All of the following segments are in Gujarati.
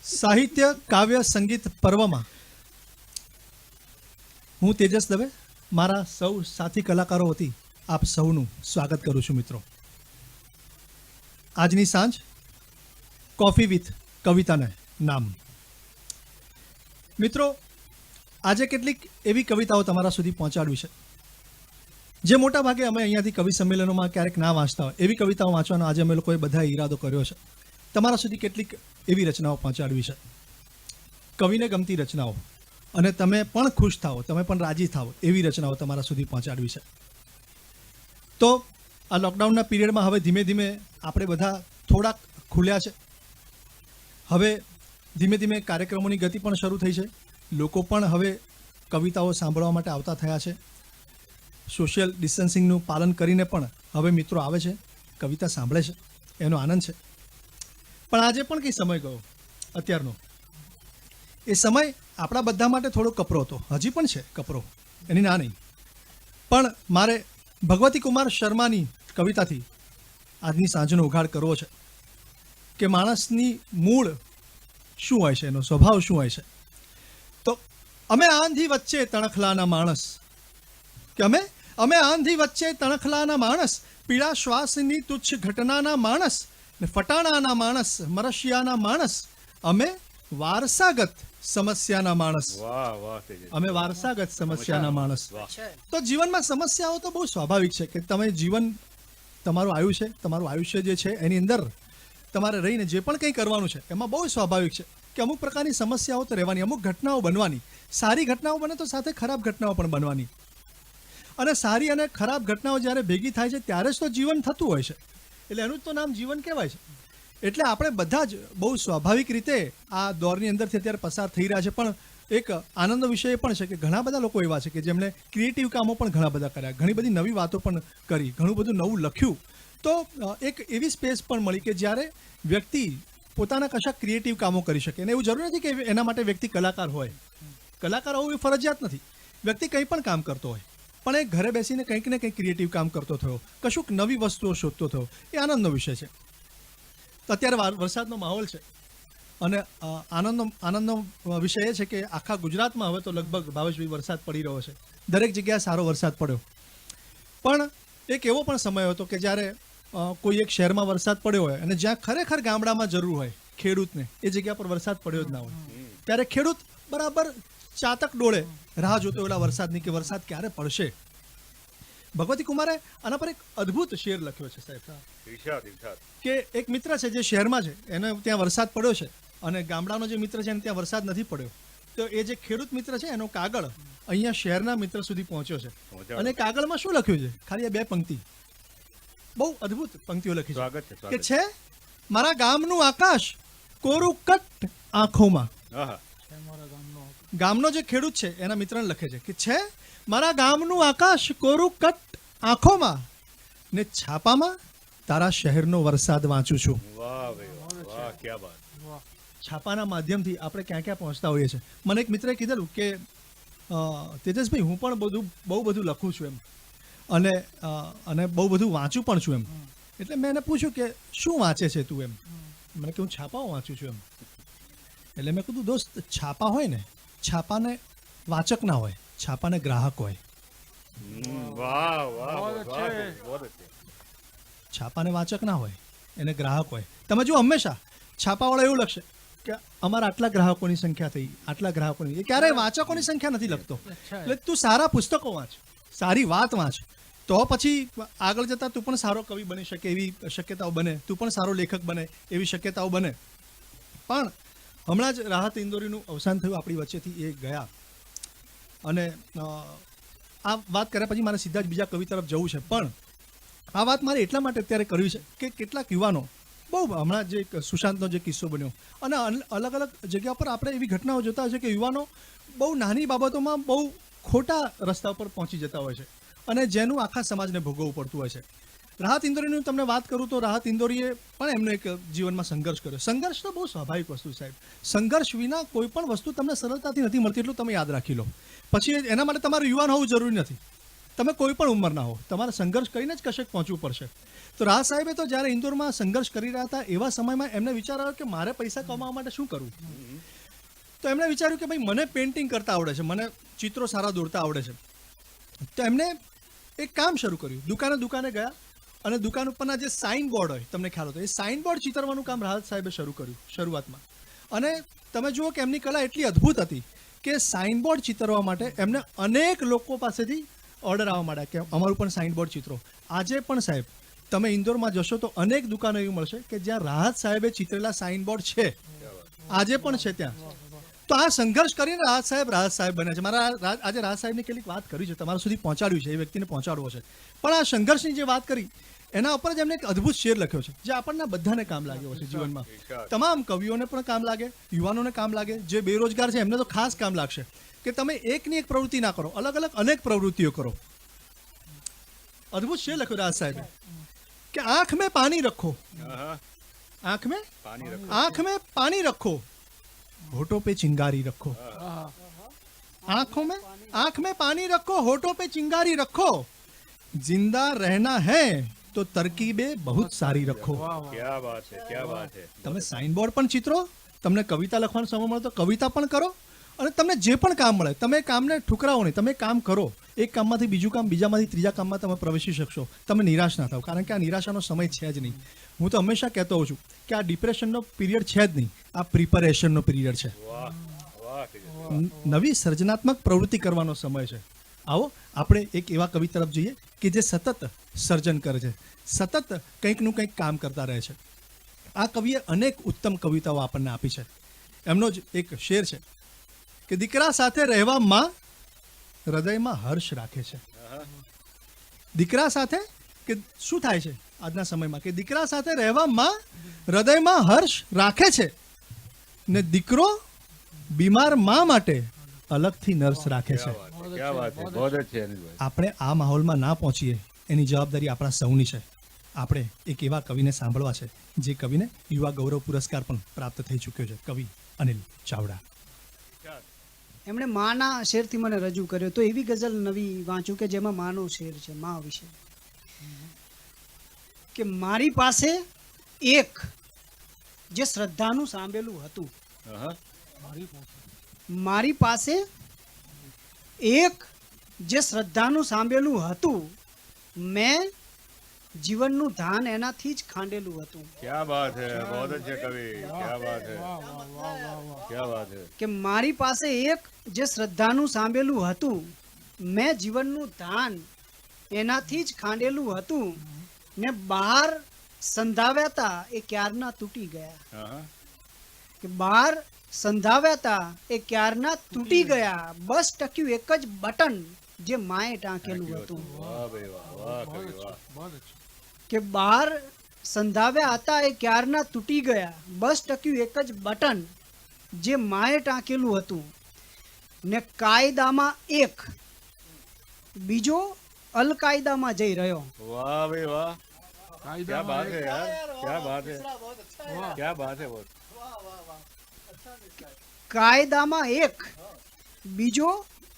સાહિત્ય કાવ્ય સંગીત પર્વમાં હું તેજસ દવે મારા સૌ સાથી કલાકારો વતી આપ સૌનું સ્વાગત કરું છું મિત્રો. આજની સાંજ કોફી વિથ કવિતાને નામ. મિત્રો, આજે કેટલીક એવી કવિતાઓ તમારા સુધી પહોંચાડવી છે જે મોટા ભાગે અમે અહીંયાથી કવિ સંમેલનોમાં ક્યારેક ના વાંચતા હોય એવી કવિતાઓ વાંચવાનો આજે અમે લોકોએ બધા ઈરાદો કર્યો છે. તમારા સુધી કેટલીક એવી રચનાઓ પહોંચાડવી છે, કવિને ગમતી રચનાઓ, અને તમે પણ ખુશ થાઓ, તમે પણ રાજી થાઓ એવી રચનાઓ તમારા સુધી પહોંચાડવી છે. તો આ લોકડાઉનના પીરિયડમાં હવે ધીમે ધીમે આપણે બધા થોડાક ખુલ્યા છે. હવે ધીમે ધીમે કાર્યક્રમોની ગતિ પણ શરૂ થઈ છે. લોકો પણ હવે કવિતાઓ સાંભળવા માટે આવતા થયા છે. સોશિયલ ડિસ્ટન્સિંગનું પાલન કરીને પણ હવે મિત્રો આવે છે, કવિતા સાંભળે છે, એનો આનંદ છે. પણ આજે પણ કંઈ સમય ગયો અત્યારનો, એ સમય આપણા બધા માટે થોડો કપરો હતો, હજી પણ છે કપરો, એની ના નહીં. પણ મારે ભગવતી કુમાર શર્માની કવિતાથી આજની સાંજનો ઉઘાડ કરવો છે કે માણસની મૂળ શું હોય છે, એનો સ્વભાવ શું હોય છે. તો અમે આંધી વચ્ચે તણખલાના માણસ, કે અમે આંધી વચ્ચે તણખલાના માણસ, પીળા શ્વાસની તુચ્છ ઘટનાના માણસ, ને ફટાણાના માણસ, મરશિયાના માણસ, અમે વારસાગત સમસ્યાના માણસ. અમે વારસાગત સમસ્યાના માણસ. તો જીવનમાં સમસ્યાઓ તો બહુ સ્વાભાવિક છે કે તમે જીવન, તમારું આયુષ્ય જે છે એની અંદર તમારે રહીને જે પણ કંઈ કરવાનું છે એમાં બહુ સ્વાભાવિક છે કે અમુક પ્રકારની સમસ્યાઓ તો રહેવાની, અમુક ઘટનાઓ બનવાની. સારી ઘટનાઓ બને તો સાથે ખરાબ ઘટનાઓ પણ બનવાની. અને સારી અને ખરાબ ઘટનાઓ જ્યારે ભેગી થાય છે ત્યારે જ તો જીવન થતું હોય છે. એટલે એનું જ તો નામ જીવન કહેવાય છે. એટલે આપણે બધા જ બહુ સ્વાભાવિક રીતે આ દોરની અંદરથી અત્યારે પસાર થઈ રહ્યા છે. પણ એક આનંદનો વિષય એ પણ છે કે ઘણા બધા લોકો એવા છે કે જેમણે ક્રિએટિવ કામો પણ ઘણા બધા કર્યા, ઘણી બધી નવી વાતો પણ કરી, ઘણું બધું નવું લખ્યું. તો એક એવી સ્પેસ પણ મળી કે જ્યારે વ્યક્તિ પોતાના કશાક ક્રિએટિવ કામો કરી શકે. અને એવું જરૂર નથી કે એના માટે વ્યક્તિ કલાકાર હોય, કલાકાર હોવું એ ફરજિયાત નથી. વ્યક્તિ કંઈ પણ કામ કરતો હોય, પણ એ ઘરે બેસીને કંઈક ને કંઈક ક્રિએટિવ કામ કરતો થયો, કશુંક નવી વસ્તુઓ શોધતો થયો, એ આનંદનો વિષય છે. તો અત્યારે વરસાદનો માહોલ છે અને આનંદનો વિષય એ છે કે આખા ગુજરાતમાં હવે તો લગભગ ભાવેશભાઈ વરસાદ પડી રહ્યો છે. દરેક જગ્યાએ સારો વરસાદ પડ્યો. પણ એક એવો પણ સમય હતો કે જ્યારે કોઈ એક શહેરમાં વરસાદ પડ્યો હોય અને જ્યાં ખરેખર ગામડામાં જરૂર હોય ખેડૂતને, એ જગ્યા પર વરસાદ પડ્યો જ ના હોય. ત્યારે ખેડૂત બરાબર ચાતક ડોળે રાહ જોતો એલા વરસાદની કે વરસાદ ક્યારે પડશે. ભગવતી કુમારે આના પર એક અદ્ભુત શેર લખ્યો છે સાહેબ, કે એક મિત્ર છે જે શહેરમાં છે, એને ત્યાં વરસાદ પડ્યો છે, અને ગામડાનો જે મિત્ર છે એને ત્યાં વરસાદ નથી પડ્યો. તો એ જે ખેડૂત મિત્ર છે એનો કાગળ અહીંયા શહેરના મિત્ર સુધી પહોંચ્યો છે. અને કાગળમાં શું લખ્યું છે? ખાલી આ બે પંક્તિ, બહુ અદ્ભુત પંક્તિઓ લખી છે કે છે મારા ગામનું આકાશ કોરું કટ આંખોમાં. ગામનો જે ખેડૂત છે એના મિત્રને લખે છે કે છે મારા ગામનું આકાશ કોરું કટ આંખોમાં, ને છાપામાં તારા શહેરનો વરસાદ વાંચું છું. છાપાના માધ્યમથી આપણે ક્યાં ક્યાં પહોંચતા હોઈએ છીએ. મને એક મિત્રે કીધેલું કે તેજસભાઈ, હું પણ બહુ બધું લખું છું એમ, અને બહુ બધું વાંચું પણ છું એમ. એટલે મેં એને પૂછ્યું કે શું વાંચે છે તું એમ. મને કે હું છાપાઓ વાંચું છું એમ. એટલે મેં કીધું દોસ્ત, છાપા હોય ને, છાપાને વાચક ના હોય, છાપાને ગ્રાહક હોય. છાપાને વાચક ના હોય, એને ગ્રાહક હોય. તમે જો હંમેશા છાપાવાળા એવું લખશે કે અમારા આટલા ગ્રાહકોની સંખ્યા થઈ, આટલા ગ્રાહકોની, એ ક્યારેય વાચકોની સંખ્યા નથી લખતો. એટલે તું સારા પુસ્તકો વાંચ, સારી વાત વાંચ, તો પછી આગળ જતા તું પણ સારો કવિ બની શકે એવી શક્યતાઓ બને, તું પણ સારો લેખક બને એવી શક્યતાઓ બને. પણ હમણાં જ રાહત ઇન્દોરીનું અવસાન થયું આપણી વચ્ચેથી, એ ગયા. અને આ વાત કર્યા પછી મારે સીધા જ બીજા કવિ તરફ જવું છે. પણ આ વાત મારે એટલા માટે અત્યારે કરવી છે કે કેટલાક યુવાનો, બહુ હમણાં જે સુશાંતનો જે કિસ્સો બન્યો, અને અલગ અલગ જગ્યા પર આપણે એવી ઘટનાઓ જોતા હોય છે કે યુવાનો બહુ નાની બાબતોમાં બહુ ખોટા રસ્તા પર પહોંચી જતા હોય છે, અને જેનું આખા સમાજને ભોગવવું પડતું હોય છે. રાહત ઇન્દોરીની તમને વાત કરું તો રાહત ઇન્દોરીએ પણ એમનો એક જીવનમાં સંઘર્ષ કર્યો. સંઘર્ષ તો બહુ સ્વાભાવિક વસ્તુ સાહેબ. સંઘર્ષ વિના કોઈ પણ વસ્તુ તમને સરળતાથી નથી મળતી, એટલું તમે યાદ રાખી લો. પછી એના માટે તમારું યુવાન હોવું જરૂરી નથી. તમે કોઈ પણ ઉંમરના હો, તમારે સંઘર્ષ કરીને જ કશેક પહોંચવું પડશે. તો તો રાજ સાહેબે તો જ્યારે ઇન્દોરમાં સંઘર્ષ કરી રહ્યા હતા એવા સમયમાં એમને વિચાર આવ્યો કે મારે પૈસા કમાવા માટે શું કરવું. તો એમણે વિચાર્યું કે ભાઈ મને પેઇન્ટિંગ કરતા આવડે છે, મને ચિત્રો સારા દોરતા આવડે છે. તો એમને એક કામ શરૂ કર્યું. દુકાને ગયા અને દુકાન ઉપરના જે સાઇન બોર્ડ હોય, તમને ખ્યાલ હતો, એ સાઇન બોર્ડ ચિતરવાનું કામ રાહત સાહેબે શરૂ કર્યું શરૂઆતમાં. અને તમે જુઓ કે એમની કલા એટલી અદ્ભુત હતી કે સાઇન બોર્ડ ચિતરવા માટે એમને અનેક લોકો પાસેથી ઓર્ડર આવવા માંડ્યા કે અમારું પણ સાઇન બોર્ડ ચિત્રો. આજે પણ સાહેબ તમે ઇન્દોરમાં જશો તો અનેક દુકાનો એવી મળશે કે જ્યાં રાહત સાહેબે ચિતરેલા સાઇન બોર્ડ છે, આજે પણ છે ત્યાં. તો આ સંઘર્ષ કરીને રાહત સાહેબ બન્યા છે. મારા આજે રાહત સાહેબની કેટલીક વાત કરી છે, તમારા સુધી પહોંચાડ્યું છે, એ વ્યક્તિને પહોંચાડવો છે. પણ આ સંઘર્ષની જે વાત કરી એના ઉપર જ એમને એક અદ્ભુત શેર લખ્યો છે જે આપણને બધાને કામ લાગ્યો છે જીવનમાં. તમામ કવિઓને પણ કામ લાગે, યુવાનોને કામ લાગે, જે બેરોજગાર છે એમને તો ખાસ કામ લાગશે કે તમે એકની એક પ્રવૃત્તિ ના કરો, અલગ અલગ અનેક પ્રવૃત્તિઓ કરો. અદ્ભુત શેર લખ્યો રાહત સાહેબે કે आंख में पानी रखो, आंख में पानी रखो, होठों पे चिंगारी रखो, आंख में पानी रखो, होठों पे चिंगारी रखो, जिंदा रहना है तो तरकीबे बहुत सारी रखो. क्या बात है, क्या बात है. તમે સાઇન બોર્ડ પણ ચિત્રો, તમને કવિતા લખવાનો સમય મળે તો કવિતા પણ કરો, અને તમને જે પણ કામ મળે તમે કામને ઠુકરાવો નહીં, તમે કામ કરો. એક કામમાંથી બીજું કામ, બીજામાંથી ત્રીજા કામમાં તમે પ્રવેશી શકશો. તમે નિરાશ ના થાવ, કારણ કે આ નિરાશાનો સમય છે જ નહીં. હું તો હંમેશા કહેતો હોઉં છું કે આ ડિપ્રેશનનો પિરિયડ છે જ નહીં, આ પ્રિપરેશનનો પિરિયડ છે. નવી સર્જનાત્મક પ્રવૃત્તિ કરવાનો સમય છે. આવો આપણે એક એવા કવિ તરફ જઈએ કે જે સતત સર્જન કરે છે, સતત કંઈકનું કંઈક કામ કરતા રહે છે. આ કવિએ અનેક ઉત્તમ કવિતાઓ આપણને આપી છે. એમનો જ એક શેર છે કે દીકરા સાથે રહેવા માં હૃદયમાં હર્ષ રાખે છે. દીકરા સાથે કે શું થાય છે આજના સમયમાં કે દીકરા સાથે રહેવા માં હૃદયમાં હર્ષ રાખે છે ને દીકરો બીમાર માં માટે અલગથી નર્સ રાખે છે. क्या बात है, बहुत अच्छे अनिल. આપણે આ માહોલમાં ના પહોંચીએ એની જવાબદારી આપણા સૌની છે. આપણે એક એવા કવિને સાંભળવા છે જે કવિને યુવા ગૌરવ પુરસ્કાર પણ પ્રાપ્ત થઈ ચૂક્યો છે, કવિ અનિલ ચાવડા. એમણે માના શેરથી મને રજૂ કર્યો. તો એવી ગઝલ નવી વાંચું કે જેમાં માનો શેર છે, મા વિશે. કે મારી પાસે એક જે શ્રદ્ધાનું સાંભળેલું હતું, મારી પાસે એક જે શ્રદ્ધાનું સાંભળેલું હતું, મેં જીવનનું ધાન એનાથી જ ખાંડેલું હતું. क्या बात है, बहुत अच्छे कवि. क्या बात है, क्या बात है. કે મારી પાસે એક જે શ્રદ્ધાનું સાંભળેલું હતું, મેં જીવનનું ધાન એનાથી જ ખાંડેલું હતું, ને બહાર સંધાવ્યા હતા એ ક્યારના તૂટી ગયા. કે બહાર સંધાવ્યા હતા એ ક્યારના તૂટી ગયા, બસ ટક્યું એક જ બટન જે માએ ટાંકેલું હતું. वाह भाई वाह, वाह कवि वाह. કે બહાર સંધાવ્યા હતા એ ક્યારના તૂટી ગયા, બસ ટક્યું એક જ બટન જે માએ ટાંકેલું હતું, ને કાયદામાં એક બીજો અલકાયદામાં જઈ રહ્યો. वाह भाई वाह. क्या बात है यार, क्या बात है, क्या बात है. बहुत કાયદામાં એક બીજો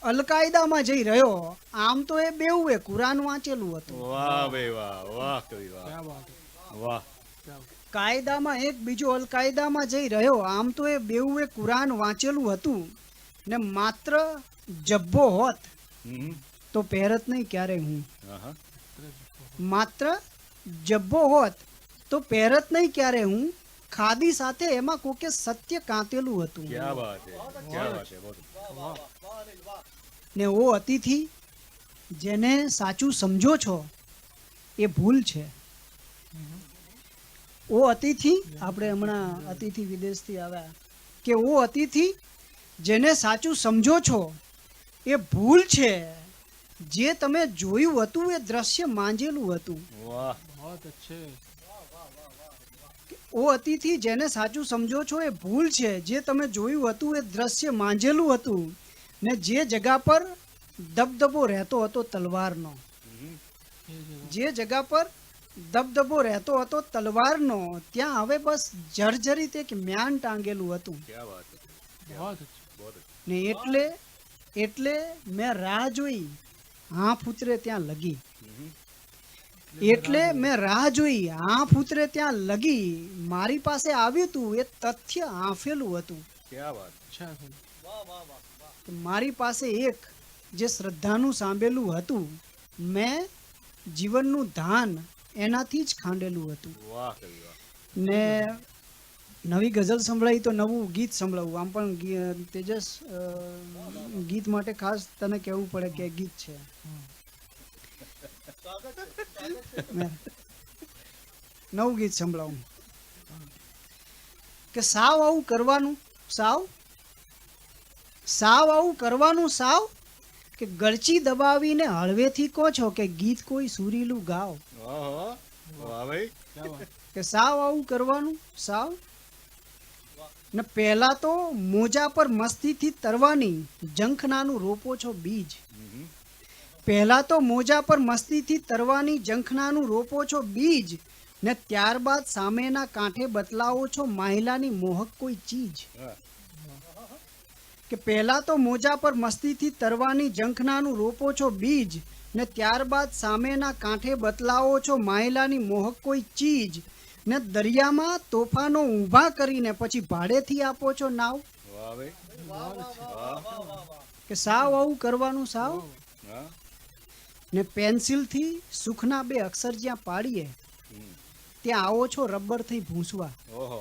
અલકાયદામાં જઈ રહ્યો, આમ તો એ બેઉએ કુરાન વાંચેલું હતું. वाह भाई वाह, वाह कवि वाह, वाह. કાયદામાં એક બીજો અલકાયદામાં જઈ રહ્યો, આમ તો એ બેઉએ કુરાન વાંચેલું હતું, ને માત્ર જબ્બો હોત તો પહેરત નહીં ક્યારે હું. માત્ર જબ્બો હોત તો પહેરત નહીં ક્યારે હું, ખાદી સાથે એમાં કોકે સત્ય કાંતેલું હતું. क्या बात है, क्या बात है. बहुत ને ઓ અતિથિ જેને સાચું સમજો છો એ ભૂલ છે. ઓ અતિથિ, આપણે હમણાં અતિથિ વિદેશથી આવ્યા, કે ઓ અતિથિ જેને સાચું સમજો છો એ ભૂલ છે, જે તમે જોયું હતું એ દ્રશ્ય માંજેલું હતું. वाह. ઓ અતિથિ જેને સાચું સમજો છો એ ભૂલ છે, જે તમે જોયું હતું એ દ્રશ્ય માંજેલું હતું, ને જે જગા પર દબદબો રહેતો હતો તલવારનો, જે જગા પર દબદબો રહેતો હતો તલવારનો, ત્યાં હવે બસ જર્જરિત એક મ્યાન ટાંગેલું હતું. क्या बात है, बहुत अच्छे. ને એટલે મેં રાહ જોઈ, હાંફ ઉતરે ત્યાં લગી. એટલે મેં રાહ જોઈ, આંફ ઉતરે ત્યાં લગી, મારી પાસે આવ્યું તું એ તથ્ય આંફેલું હતું. क्या बात अच्छा है કે મારી પાસે એક જે શ્રદ્ધાનું સાંભળેલું હતું, મેં જીવનનું ધાન એનાથી જ ખાંડેલું હતું. वाह कवि वाह ને નવી ગઝલ સંભળાઈ તો નવું ગીત સંભળાવું. આમ પણ તેજસ ગીત માટે ખાસ તને કહેવું પડે કે ગીત છે. નવું ગીત સંભળાવું કે સાવ આવું કરવાનું, સાવ આવું કરવાનું, સાવ કે ગળચી દબાવીને હળવેથી કહો છો કે ગીત કોઈ સુરીલું ગાવ. वाह वाह भाई क्या बात કે સાવ આવું કરવાનું, સાવ ને પહેલા તો મોજા પર મસ્તીથી તરવાની જંખનાનું રોપો છો બીજ. પહેલા તો મોજા પર મસ્તીથી તરવાની જંખનાનું રોપો છો બીજ, ને ત્યારબાદ સામેના કાંઠે બતલાવો છો માહિલાની મોહક કોઈ ચીજ. हाँ, કે પહેલા તો મોજા પર મસ્તીથી તરવાની જંખનાનું રોપો છો બીજ, ને ત્યારબાદ સામેના કાંઠે બતલાવો છો માહિલાની મોહક કોઈ ચીજ, ને દરિયામાં તોફાનો ઊભા કરીને પછી ભાડેથી આપો છો નાવ. वाह भाई वाह કે સાવ આવું કરવાનું, સાવ हाँ ને પેન્સિલથી સુખના બે અક્ષર જ્યાં પાડીએ ત્યાં આવો છો રબર થઈ ભૂંસવા. ओहो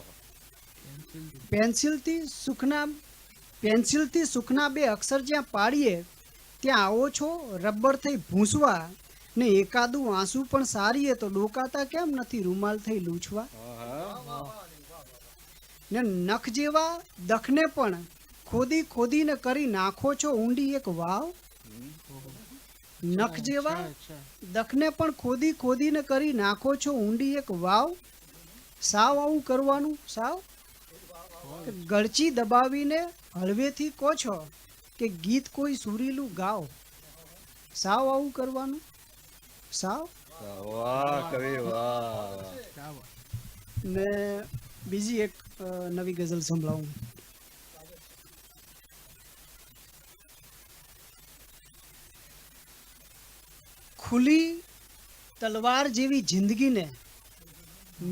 પેન્સિલથી સુખના બે અક્ષર જ્યાં પાડીએ ત્યાં આવો છો રબર થઈ ભૂંસવા, ને એકાદું આંસુ પણ સારીએ તો ડોકાતા કેમ નથી રૂમાલ થઈ લૂછવા. हाँ ને નખ જેવા દખને પણ ખોદી ખોદીને કરી નાખો છો ઊંડી એક વાવ. નખ જેવા अच्छा દખને પણ ખોદી ખોદીને કરી નાખો છો ઊંડી એક વાવ. સાવ આવું કરવાનું, સાવ કે ગળચી દબાવીને હળવેથી કહો છો કે ગીત કોઈ સુરીલું ગાવ. સાવ આવું કરવાનું, સાવ वाह कवि वाह क्या बात ને બીજી એક નવી ગઝલ સંભળાવું. ખુલ્લી તલવાર જેવી જિંદગીને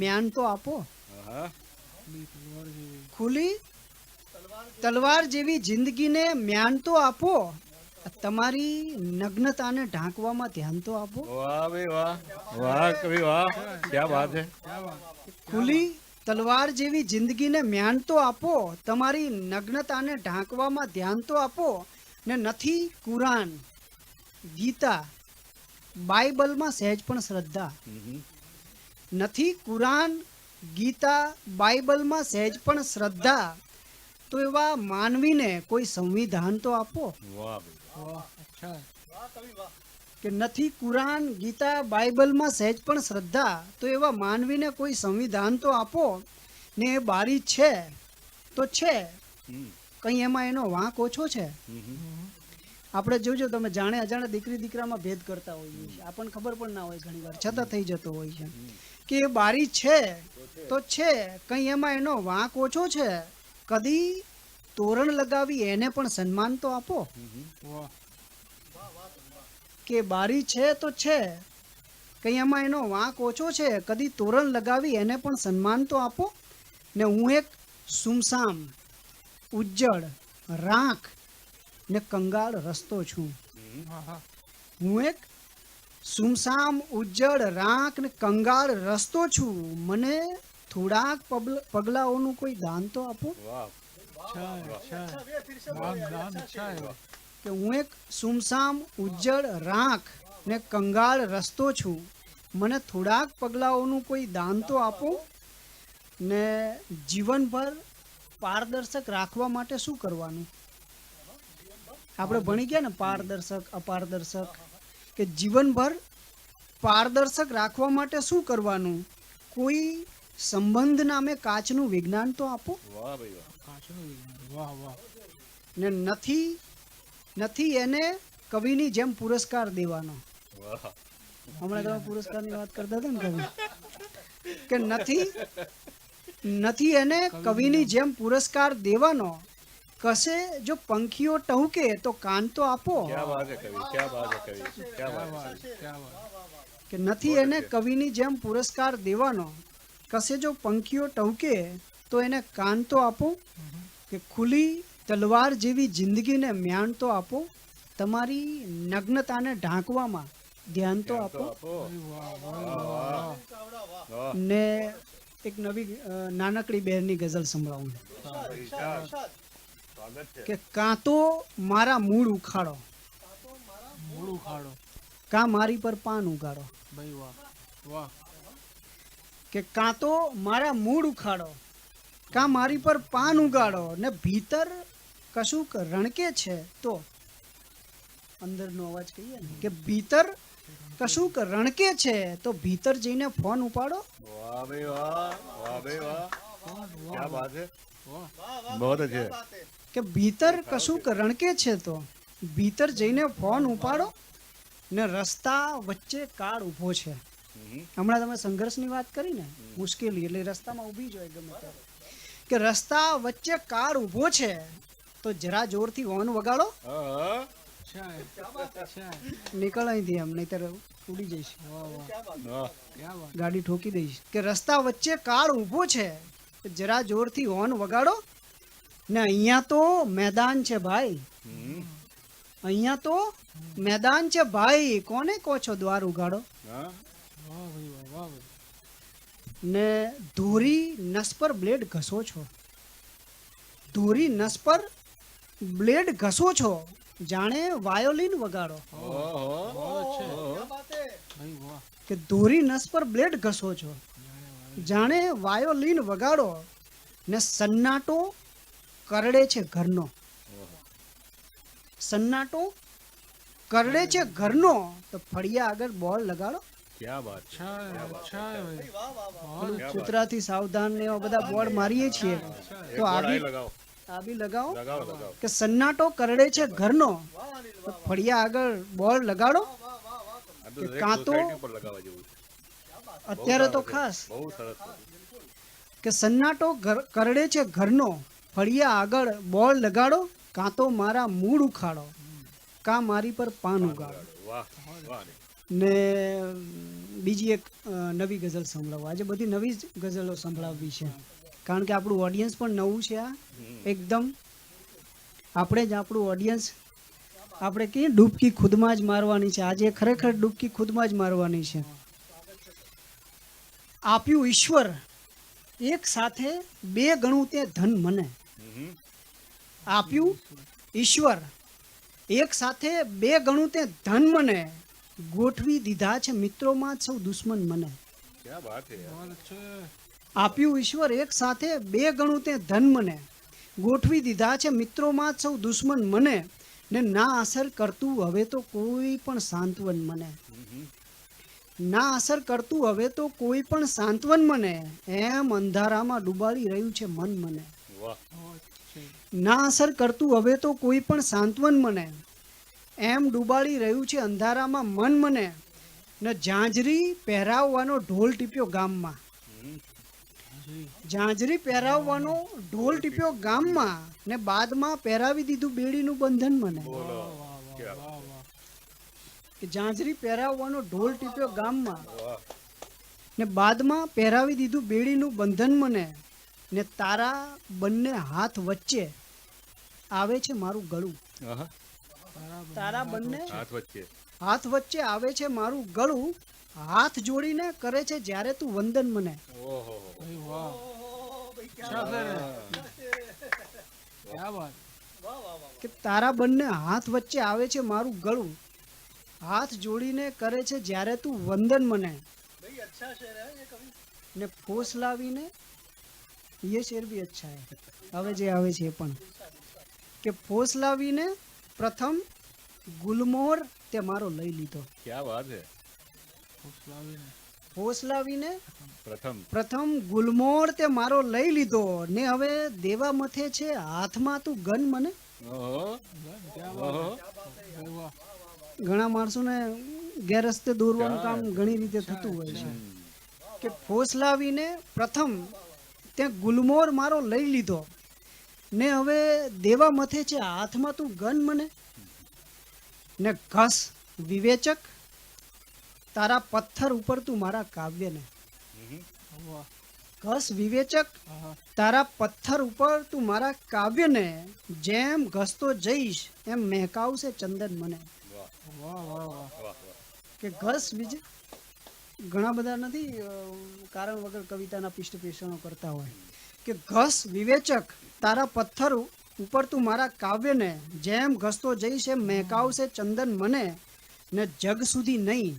મ્યાન તો આપો. हाँ ખુલ્લી તલવાર જેવી જિંદગીને મ્યાન તો આપો, તમારી નગ્નતાને ઢાંકવામાં ધ્યાન તો આપો. वाह भाई वाह वाह कवि वाह क्या बात है क्या बात ખુલ્લી તલવાર જેવી જિંદગીને મ્યાન તો આપો, તમારી નગ્નતાને ઢાંકવામાં ધ્યાન તો આપો, ને નથી કુરાન ગીતા બાઇબલમાં સહેજ પણ શ્રદ્ધા. નથી કુરાન ગીતા બાઇબલમાં સહેજ પણ શ્રદ્ધા, તો એવા માનવીને કોઈ સંવિધાન તો આપો. वाह भाई वाह अच्छा है કે નથી કુરાન ગીતા બાઇબલમાં સહેજ પણ શ્રદ્ધા, તો એવા માનવીને કોઈ સંવિધાન તો આપો. ને એ બારી છે તો છે, કંઈ એમાં એનો વાંક ઓછો છે. આપણે જોજો, તમે જાણે અજાણે દીકરી દીકરામાં ભેદ કરતા હોઈએ છીએ, આપણને ખબર પણ ના હોય ઘણી વાર, છતાં થઈ જતો હોય છે કે એ બારી છે તો છે, કંઈ એમાં એનો વાંક ઓછો છે. કદી તોરણ લગાવી એને પણ સન્માન તો આપો. वाह કે બારી છે તો છે, કંઈ એમાં એનો વાંક ઓછો છે, કદી તોરણ લગાવી એને પણ સન્માન તો આપો. ને હું એક સુમસામ ઉજ્જડ રાખ ને કંગાળ રસ્તો છું. हाँ हाँ હું એક સુમસામ ઉજ્જડ રાખ ને કંગાળ રસ્તો છું, મને થોડાક પગલાઓનું કોઈ દાન તો આપો. वाह अच्छा है दान दान अच्छा है કે હું એક સુમસામ ઉજ્જડ રાખ ને કંગાળ રસ્તો છું, મને થોડાક પગલાઓનું કોઈ દાન તો આપો. ને જીવનભર પારદર્શક રાખવા માટે શું કરવાનું? આપણે ભણી ગયા ને પારદર્શક અપારદર્શક, કે જીવનભર પારદર્શક રાખવા માટે શું કરવાનું? કોઈ સંબંધ નામે કાચનું વિજ્ઞાન તો આપો. वाह भाई वाह काचनो वाह वाह ને નથી એને કવિની જેમ પુરસ્કાર દેવાનો. वाह હમણાં તમે પુરસ્કારની વાત કરતા હતા ને કવિ, કે નથી એને કવિની જેમ પુરસ્કાર દેવાનો, કશે જો પંખીઓ ટહુકે તો કાન તો આપો. क्या बात है कवि क्या बात है कवि क्या क्या बात है बात क्या बात કે નથી એને કવિની જેમ પુરસ્કાર દેવાનો, કશે જો પંખીઓ ટહુકે તો એને કાન તો આપો, કે ખુલ્લી તલવાર જેવી જિંદગીને મ્યાન તો આપો, તમારી નગ્નતાને ઢાંકવામાં ધ્યાન તો આપો. ને એક નવી નાનકડી બહેનની ગઝલ સંભળાવું કે કાં તો મારા મૂળ ઉખાડો, મૂળ ઉખાડો. કાં મારી પર પાન ઉગાડો. ભાઈ વાહ વાહ. કે કાં તો મારા મૂળ ઉખાડો, કાં મારી પર પાન ઉગાડો, ને ભીતર કશુંક રણકે છે તો, અંદરનો અવાજ કહીએ ને કે ભીતર કશુંક રણકે છે તો ભીતર જઈને ફોન ઉપાડો. वाह भाई वाह, वाह भाई वाह, क्या बात है, વાહ. बहुत अच्छे. કે ભીતર કશુંક રણકે છે તો ભીતર જઈને ફોન ઉપાડો, ને રસ્તા વચ્ચે કાળ ઊભો છે. હમણાં તમે સંઘર્ષની વાત કરી ને, મુશ્કેલી એટલે રસ્તામાં ઊભી જ હોય ગમે ત્યારે, કે રસ્તા વચ્ચે કાળ ઊભો છે તો જરા જોરથી હોર્ન વગાડો. हाँ, અચ્છા. નીકળ અહીંથી આમ, નહીતર ઉડી જઈશ, વાહ વાહ. हाँ, ક્યાં વાત. ગાડી ઠોકી દઈશ. કે રસ્તા વચ્ચે કાળ ઊભો છે તો જરા જોરથી હોર્ન વગાડો, ને અહીંયા તો મેદાન છે ભાઈ, અહીંયા તો મેદાન છે ભાઈ, કોને કહો છો દ્વાર ઉગાડો. हाँ, વાહ ભાઈ વાહ વાહ ભાઈ. ને ધોરી નસ પર બ્લેડ ઘસો છો, ધોરી નસ પર બ્લેડ ઘસો છો, જાણે વાયોલિન વગાડો. ओहो, बहुत अच्छे. ભાઈ વાહ. કે ધોરી નસ પર બ્લેડ ઘસો છો, જાણે વાયોલિન વગાડો, ને સન્નાટો કરડે છે ઘરનો, સન્નાટો કરડે છે ઘરનો, તો ફળિયા આગળ બોલ લગાડો. क्या बात है, અચ્છા ભાઈ. પેલું કૂતરાથી સાવધાન ને એવા બધા બોર્ડ મારીએ છીએ, તો આ બી लगाओ, લગાવો. लगाओ, लगाओ. કે સન્નાટો કરડે છે ઘરનો, તો ફળિયા આગળ બોર્ડ લગાડો. આ તો કે દરેક કાં તો સોસાયટી પર લગાવવા જેવું છે. અત્યારે તો બહુ ખાસ બહુ સરસ. કે સન્નાટો કરડે છે ઘરનો, ફળિયા આગળ બોર્ડ લગાડો, કાં તો મારા મૂળ ઉખાડો, કાં મારી પર પાન ઉગાડો. વાહ, વાહ રે. ને બીજી એક નવી ગઝલ સંભળાવો. આજે બધી નવી જ ગઝલો સંભળાવવી છે, કારણ કે આપણું ઓડિયન્સ પણ નવું છે. આ એકદમ આપણે જ આપણું ઓડિયન્સ આપણે કહીએ ડૂબકી ખુદમાં જ મારવાની છે. આજે ખરેખર ડૂબકી ખુદમાં જ મારવાની છે. આપ્યું ઈશ્વર એક સાથે બે ગણું તે ધન મને, આપ્યું ઈશ્વર એક સાથે બે ગણું તે ધન મને, ગોઠવી દીધા છે મિત્રોમાં સૌ દુશ્મન મને. क्या बात है यार. बहुत अच्छे. આપ્યું ઈશ્વર એક સાથે બે ગણું તે ધન મને, ગોઠવી દીધા છે મિત્રોમાં સૌ દુશ્મન મને, ને ના અસર કરતું હવે તો કોઈ પણ સાંત્વન મને, ના અસર કરતું હવે તો કોઈ પણ સાંત્વન મને, એમ અંધારામાં ડૂબાડી રહ્યું છે મન મને. વાહ, ના અસર કરતું હવે તો કોઈ પણ સાંત્વન મને, એમ ડૂબાડી રહ્યું છે અંધારામાં મન મને, ને ઝાંઝરી પહેરાવવાનો ઢોલ ટીપ્યો ગામમાં, ઝાંઝરી પહેરાવવાનો ઢોલ ટીપ્યો ગામમાં, ને બાદમાં પહેરાવી દીધું બેડીનું બંધન મને. બોલો. વાહ વાહ. કે ઝાંઝરી પહેરાવવાનો ઢોલ ટીપ્યો ગામમાં, વાહ, ને બાદમાં પહેરાવી દીધું બેડીનું બંધન મને, ને તારા બંને હાથ વચ્ચે આવે છે મારું ગળું, આહા, તારા બંને હાથ વચ્ચે. હાથ વચ્ચે આવે છે મારું ગળું, હાથ જોડીને કરે છે જ્યારે તું વંદન મને. ઓહો, ભાઈ વાહ. અચ્છા સર. ક્યાં વાત. કે તારા બંને હાથ વચ્ચે આવે છે મારું ગળું, હાથ જોડીને કરે છે જ્યારે તું વંદન મને, ને ફોસ લાવીને ये शेर भी अच्छा है. હવે જે આવે છે એ પણ કે ફોસ લાવીને પ્રથમ ગુલમોહર તે મારો લઈ લીધો. क्या बात है. ફોસ લાવીને प्रथम પ્રથમ ગુલમોહર તે મારો લઈ લીધો, ને હવે દેવા મથે છે હાથમાં તું ગન મને. ઓહો, ઓહો, ભાઈ વાહ. ઘણા માણસોને ગેરસ્તે દોરવાનું કામ ઘણી રીતે થતું હોય છે. કે ફોસ લાવીને પ્રથમ તે ગુલમોહર મારો લઈ લીધો, ને હવે દેવા મથે છે હાથમાં તું ગન મને, ને ઘસ વિવેચક તારા પથ્થર ઉપર તું મારા કાવ્યને. વાહ. ઘસ વિવેચક આહા. તારા પથ્થર ઉપર તું મારા કાવ્યને, જેમ ઘસતો જઈશ એમ મહેકાવશે ચંદન મને. વાહ વાહ વાહ. કે ઘસ વિજય ઘણા બધા નથી કારણ વગર કવિતાના પૃષ્ઠપોષણો કરતા હોય કે ઘસ વિવેચક તારા પથ્થર ઉપર તું મારા કાવ્યને, જેમ ઘસતો જઈશ એમ મહેકાવશે ચંદન મને, ને જગ સુધી નહીં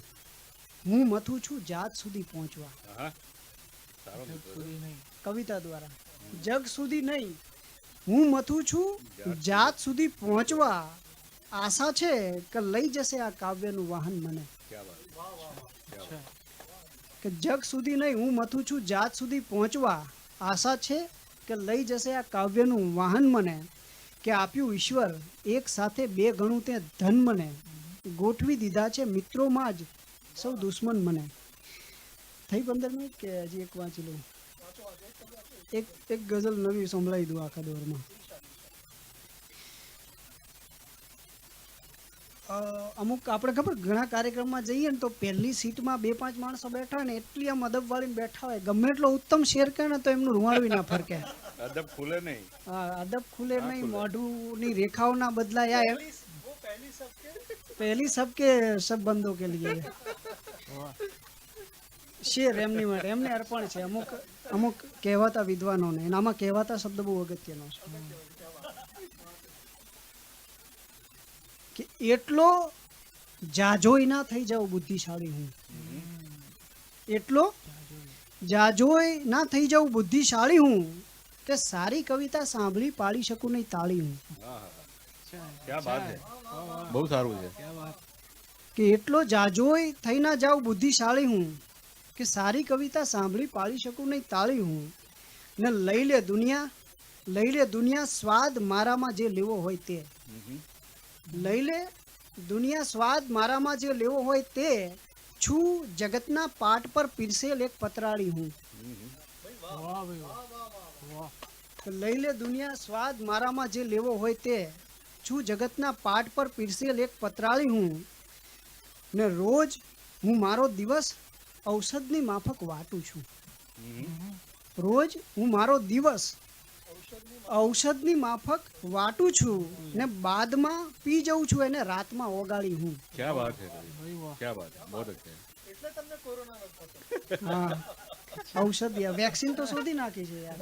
હું મથું છું જાત સુધી પહોંચવા. પૂરી નહીં. કવિતા દ્વારા જગ સુધી નહીં હું મથું છું જાત સુધી પહોંચવા, આશા છે કે લઈ જશે આ કાવ્યનું વાહન મને. અચ્છા. કે જગ સુધી નહીં હું મથું છું જાત સુધી પહોંચવા, આશા છે કે લઈ જશે આ કાવ્યનું વાહન મને, કે આપ્યું ઈશ્વર એક સાથે બે ગણું તે ધન મને, ગોઠવી દીધા છે મિત્રોમાં જ સૌ દુશ્મન મને. થઈ 15 મિનિટ કે હજી એક વાંચી લઉં? એક ગઝલ નવી સંભળાવી દઉં આખા દોરમાં. અમુક આપણે ખબર ઘણા કાર્યક્રમમાં જઈએ ને તો પહેલી સીટમાં 2-5 માણસો બેઠા હોય ને એટલી આમ અદબ વાળીને બેઠા હોય, ગમે એટલો ઉત્તમ શેર કરે ને તો એમનું રૂવાળવી ના ફરકે. અદબ ખુલે નહીં. હા, અદબ ખુલે નહીં, મોઢુંની રેખાઓ ના બદલાય. પહેલી સબકે સબ બંદો કે લીએ શેર એમની માટે એમને અર્પણ છે. અમુક કહેવાતા વિદ્વાનોને એનામાં કહેવાતા શબ્દ બહુ અગત્યનો છે કે એટલો જાજોય ના થઈ જાવ બુદ્ધિશાળી હું, એટલો જાજોય ના થઈ જાવ બુદ્ધિશાળી હું, કે સારી કવિતા સાંભળી પાડી શકું નહીં તાળી હું. ક્યા બાત હે, બહુ સારું છે. ક્યા વાત. કે એટલો જાજોય થઈ ના જાવ બુદ્ધિશાળી હું, કે સારી કવિતા સાંભળી પાડી શકું નહીં તાળી હું, ને લઈ લે દુનિયા સ્વાદ મારામાં જે લેવો હોય તે. લઈ લે દુનિયા સ્વાદ મારામાં જે લેવો હોય તે, છું જગતના પાટ પર પીરસેલ એક પતરાળી હું. વાહ ભાઈ વાહ. વાહ. લઈ લે દુનિયા સ્વાદ મારામાં જે લેવો હોય તે, છું જગતના પાટ પર પીરસેલ એક પતરાળી હું, ને રોજ હું મારો દિવસ ઔષધની માફક વાટું છું. રોજ હું મારો દિવસ ઔષધની માફક વાટું છું, ને બાદમાં પી જઉં છું એને રાતમાં ઓગાળી હું. ક્યા બાત હે, ભાઈ વાહ. ક્યા બાત હે, બહુત અચ્છા. હા, ઔષધિ વેક્સિન તો શોધી નાખી છે યાર.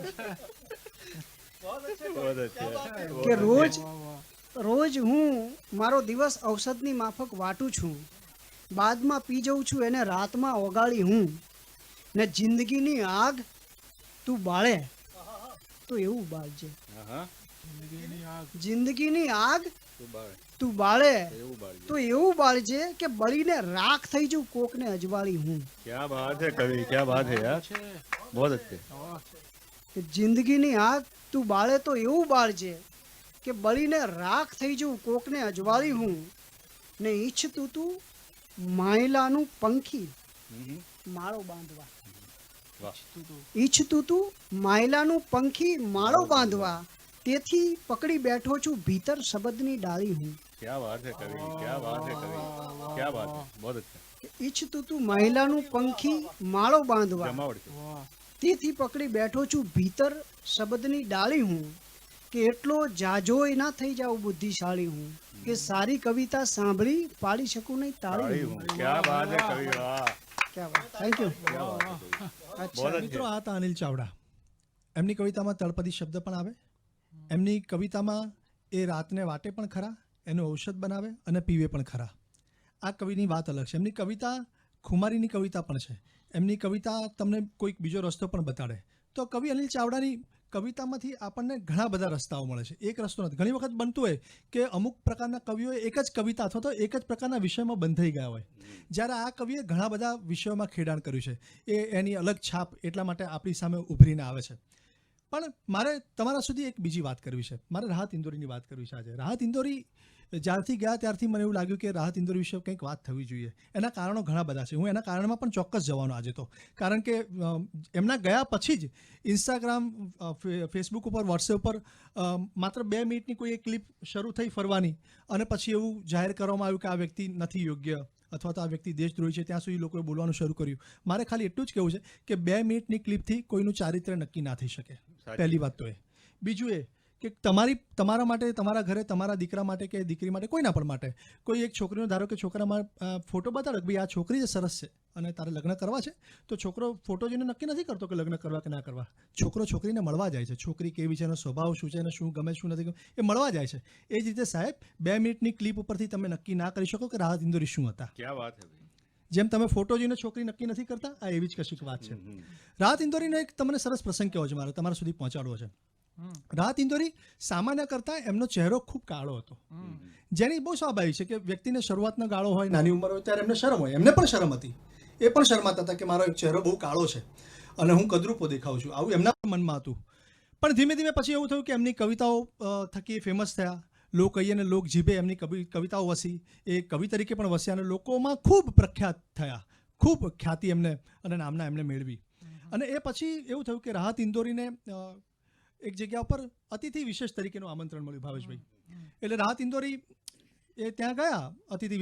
બહુત અચ્છા. કે રોજ વાહ વાહ. રોજ હું મારો દિવસ ઔષધની માફક વાટું છું, બાદમાં પી જઉં છું એને રાતમાં ઓગાળી હું, ને જિંદગીની આગ તું બાળે તો એવું બાળજે. હા, જિંદગીની આગ. જિંદગીની આગ તું બાળ, તું બાળે એવું બાળ. તો એવું બાળજે કે બળીને રાખ થઈ જઉં કોકને અજવાળી હું. क्या बात है कवि, क्या बात है यार, છે. बहुत अच्छे. વાહ. કે જિંદગીની આગ તું બાળે તો એવું બાળજે કે બળીને રાખ થઈ જઉં કોકને અજવાળી હું, ને ઈચ્છતું તું માયલાનું પંખી માળો બાંધવા. વાહ. ઈચ્છતું તું માયલાનું પંખી માળો બાંધવા, તેથી પકડી બેઠો છું ભીતર શબ્દની ડાળી હું. क्या बात है कवि, क्या बात है कवि, क्या बात है, बहुत अच्छा. ઈચ્છતું તું મહિલાનું પંખી માળો બાંધવા, જમાવટ છે. વાહ. તેથી પકડી બેઠો છું ભીતર શબ્દની ડાળી હું, કે એટલો જાજોય ના થઈ જાઉં બુદ્ધિશાળી હું, કે સારી કવિતા સાંભળી પાડી શકું નહીં તાળી તાળી હું. હું. क्या बात है कवि, वाह. ક્યા વાત, થેન્ક યુ. क्या बात है कवि. અચ્છા बहुत મિત્રો अच्छे. આ હતા અનિલ ચાવડા. એમની કવિતામાં તળપદી શબ્દ પણ આવે. એમની કવિતામાં એ રાતને વાટે પણ ખરા, એનું ઔષધ બનાવે અને પીવે પણ ખરા. આ કવિની વાત અલગ છે. એમની કવિતા ખુમારીની કવિતા પણ છે. એમની કવિતા તમને કોઈક બીજો રસ્તો પણ બતાડે. તો કવિ અનિલ ચાવડાની કવિતામાંથી આપણને ઘણા બધા રસ્તાઓ મળે છે. એક રસ્તો નથી. ઘણી વખત બનતું હોય કે અમુક પ્રકારના કવિઓએ એક જ કવિતા અથવા તો એક જ પ્રકારના વિષયમાં બંધાઈ ગયા હોય, જ્યારે આ કવિએ ઘણા બધા વિષયોમાં ખેડાણ કર્યું છે. એની અલગ છાપ એટલા માટે આપણી સામે ઉભરીને આવે છે. પણ મારે તમારા સુધી એક બીજી વાત કરવી છે. મારે રાહત ઇન્દોરીની વાત કરવી છે આજે. રાહત ઇન્દોરી જ્યારથી ગયા ત્યારથી મને એવું લાગ્યું કે રાહત ઇન્દોરી વિશે કંઈક વાત થવી જોઈએ. એના કારણો ઘણા બધા છે. હું એના કારણમાં પણ ચોક્કસ જવાનો આજે તો, કારણ કે એમના ગયા પછી જ ઇન્સ્ટાગ્રામ, ફેસબુક ઉપર, વોટ્સએપ ઉપર માત્ર 2 મિનિટની કોઈ એક ક્લિપ શરૂ થઈ ફરવાની, અને પછી એવું જાહેર કરવામાં આવ્યું કે આ વ્યક્તિ નથી યોગ્ય અથવા તો આ વ્યક્તિ દેશદ્રોહી છે ત્યાં સુધી લોકોએ બોલવાનું શરૂ કર્યું. મારે ખાલી એટલું જ કહેવું છે કે 2 મિનિટની ક્લિપથી કોઈનું ચારિત્ર્ય નક્કી ના થઈ શકે. પહેલી વાત તો એ. બીજું એ કે તમારા માટે, તમારા ઘરે, તમારા દીકરા માટે કે દીકરી માટે, કોઈના પણ માટે કોઈ એક છોકરીનો ધારો કે છોકરામાં ફોટો બતાડો કે ભાઈ આ છોકરી જે સરસ છે અને તારે લગ્ન કરવા છે, તો છોકરો ફોટો જોઈને નક્કી નથી કરતો કે લગ્ન કરવા કે ના કરવા. છોકરો છોકરીને મળવા જાય છે. છોકરી કેવી છે, એનો સ્વભાવ શું છે, એને શું ગમે શું નથી ગમે, એ મળવા જાય છે. એ જ રીતે સાહેબ 2 મિનિટની ક્લિપ ઉપરથી તમે નક્કી ના કરી શકો કે રાહત ઇન્દોરી શું હતા. क्या बात है भाई. જેમ તમે ફોટો જોઈને છોકરી નક્કી નથી કરતા, આ એવી જ કશીક વાત છે. રાહત ઇન્દોરીનો એક તમને સરસ પ્રસંગ કહેવો છે મારે, તમારા સુધી પહોંચાડવો છે. રાહત ઇન્દોરી સામાન્ય કરતાં એમનો ચહેરો ખૂબ કાળો હતો, જેની બહુ સ્વાભાવિક છે કે વ્યક્તિને શરૂઆતનો ગાળો હોય, નાની ઉંમર હોય ત્યારે એમને શરમ હોય. એમને પણ શરમ હતી. એ પણ શરમાતા હતા કે મારો એક ચહેરો બહુ કાળો છે અને હું કદરૂપો દેખાઉં છું, આવું એમના મનમાં હતું. પણ ધીમે ધીમે પછી એવું થયું કે એમની કવિતાઓ થકી ફેમસ થયા. લોક કહીએ અને લોક જીભે એમની કવિતાઓ વસી, એ કવિ તરીકે પણ વસ્યા અને લોકોમાં ખૂબ પ્રખ્યાત થયા. ખૂબ ખ્યાતિ એમને અને નામના એમને મેળવી. અને એ પછી એવું થયું કે રાહત ઇન્દોરીને એક જગ્યા પર અતિથિ વિશેષ તરીકેનું આમંત્રણ મળ્યું ભાવેશભાઈ. એટલે રાહત ઇન્દોરી એ ત્યાં ગયા, અતિથિ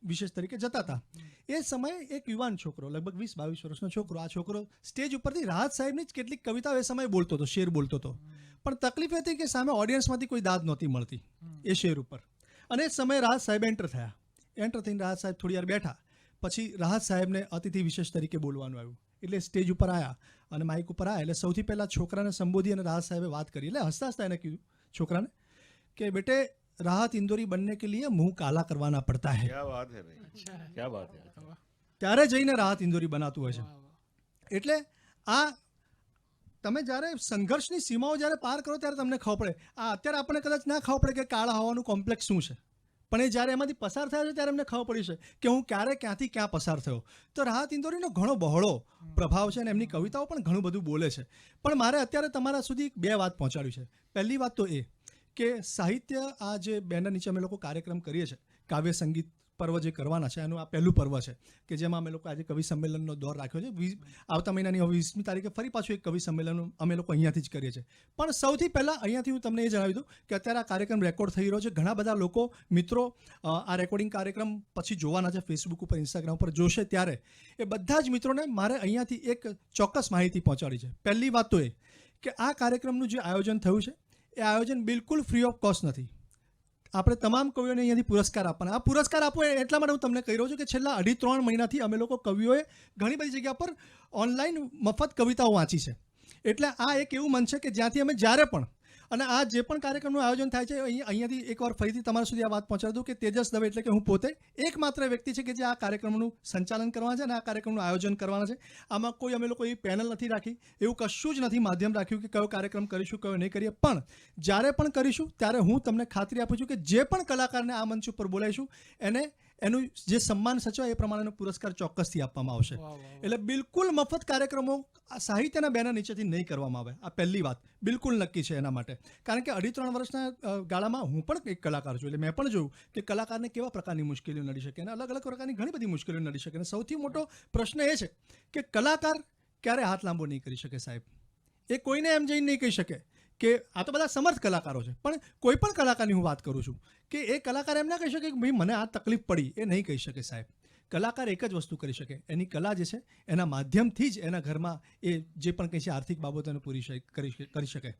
વિશેષ તરીકે જતા હતા. એ સમયે એક યુવાન છોકરો, લગભગ 20-22 વર્ષનો છોકરો, આ છોકરો સ્ટેજ ઉપરથી રાહત સાહેબની જ કેટલીક કવિતાઓ એ સમયે બોલતો હતો, શેર બોલતો હતો. પણ તકલીફ હતી કે સામે ઓડિયન્સમાંથી કોઈ દાદ નહોતી મળતી એ શેર ઉપર. અને એ સમયે રાહત સાહેબ એન્ટર થયા. એન્ટર થઈને રાહત સાહેબ થોડી વાર બેઠા. પછી રાહત સાહેબને અતિથિ વિશેષ તરીકે બોલવાનું આવ્યું. એટલે સ્ટેજ ઉપર આવ્યા અને માઇક ઉપર આવ્યા. એટલે સૌથી પહેલાં છોકરાને સંબોધી અને રાહત સાહેબે વાત કરી. એટલે હસતા હસતા એને કીધું છોકરાને કે બેટે રાહત ઇન્દોરી બનને કે લીએ મુંહ કાલા કરવાના પડતા હૈ. क्या बात है भाई. क्या बात है. ત્યારે જઈને રાહત ઇન્દોરી બનાતું હોય છે. એટલે આ તમે જ્યારે સંઘર્ષની સીમાઓ જ્યારે પાર કરો ત્યારે તમને ખબર પડે. આ અત્યારે આપણને કદાચ ના ખબર પડે કે કાળા હોવાનું કોમ્પ્લેક્સ શું છે, પણ એ જ્યારે એમાંથી પસાર થયા છે ત્યારે એમને ખબર પડી છે કે હું ક્યારે ક્યાંથી ક્યાં પસાર થયો. તો રાહત ઇન્દોરીનો ઘણો બહોળો પ્રભાવ છે અને એમની કવિતાઓ પણ ઘણું બધું બોલે છે. પણ મારે અત્યારે તમારા સુધી 2 વાત પહોંચાડવી છે. પહેલી વાત તો એ કે સાહિત્ય, આ જે બેનર નીચે અમે લોકો કાર્યક્રમ કરીએ છીએ, કાવ્ય સંગીત પર્વ જે કરવાના છે, એનું આ પહેલું પર્વ છે કે જેમાં અમે લોકો આજે કવિ સંમેલનનો દોર રાખ્યો છે. આવતા મહિનાની 20મી તારીખે ફરી પાછું એક કવિ સંમેલન અમે લોકો અહીંયાથી જ કરીએ છીએ. પણ સૌથી પહેલાં અહીંયાથી હું તમને એ જણાવી દઉં કે અત્યારે આ કાર્યક્રમ રેકોર્ડ થઈ રહ્યો છે. ઘણા બધા લોકો, મિત્રો આ રેકોર્ડિંગ કાર્યક્રમ પછી જોવાના છે, ફેસબુક ઉપર, ઇન્સ્ટાગ્રામ ઉપર જોશે. ત્યારે એ બધા જ મિત્રોને મારે અહીંયાથી એક ચોક્કસ માહિતી પહોંચાડી છે. પહેલી વાત તો એ કે આ કાર્યક્રમનું જે આયોજન થયું છે, એ આયોજન બિલકુલ ફ્રી ઓફ કોસ્ટ નથી. આપણે તમામ કવિઓને અહીંયાથી પુરસ્કાર આપવાના. આ પુરસ્કાર આપવો એટલા માટે હું તમને કહી રહ્યો છું કે છેલ્લા 2.5-3 મહિનાથી અમે લોકો કવિઓએ ઘણી બધી જગ્યા પર ઓનલાઈન મફત કવિતાઓ વાંચી છે. એટલે આ એક એવું મંચ છે કે જ્યાંથી અમે જ્યારે પણ, અને આ જે પણ કાર્યક્રમનું આયોજન થાય છે, અહીંયાથી એકવાર ફરીથી તમારા સુધી આ વાત પહોંચાડી દઉં કે તેજસ દવે એટલે કે હું પોતે એકમાત્ર વ્યક્તિ છે કે જે આ કાર્યક્રમનું સંચાલન કરવાના છે અને આ કાર્યક્રમનું આયોજન કરવાના છે. આમાં કોઈ અમે લોકો એવી પેનલ નથી રાખી, એવું કશું જ નથી માધ્યમ રાખ્યું કે કયો કાર્યક્રમ કરીશું, કયો નહીં કરીએ. પણ જ્યારે પણ કરીશું ત્યારે હું તમને ખાતરી આપું છું કે જે પણ કલાકારને આ મંચ ઉપર બોલાવીશું એને એનું જે સન્માન સચવાય એ પ્રમાણેનો પુરસ્કાર ચોક્કસથી આપવામાં આવશે. એટલે બિલકુલ મફત કાર્યક્રમો સાહિત્યના બેનર નીચેથી નહીં કરવામાં આવે. આ પહેલી વાત બિલકુલ નક્કી છે એના માટે. કારણ કે 2.5-3 વર્ષના ગાળામાં હું પણ એક કલાકાર છું. એટલે મેં પણ જોયું કે કલાકારને કેવા પ્રકારની મુશ્કેલીઓ નડી શકે અને અલગ અલગ પ્રકારની ઘણી બધી મુશ્કેલીઓ નડી શકે. અને સૌથી મોટો પ્રશ્ન એ છે કે કલાકાર ક્યારે હાથ લાંબો નહીં કરી શકે સાહેબ. એ કોઈને એમ જઈને નહીં કહી શકે કે આ તો બધા સમર્થ કલાકારો છે, પણ કોઈ પણ કલાકારની હું વાત કરું છું કે એ કલાકાર એમ ના કહી શકે કે ભાઈ મને આ તકલીફ પડી, એ નહીં કહી શકે સાહેબ. કલાકાર એક જ વસ્તુ કરી શકે, એની કલા જે છે એના માધ્યમથી જ એના ઘરમાં એ જે પણ કંઈ છે આર્થિક બાબતોને પૂરી કરી શકે.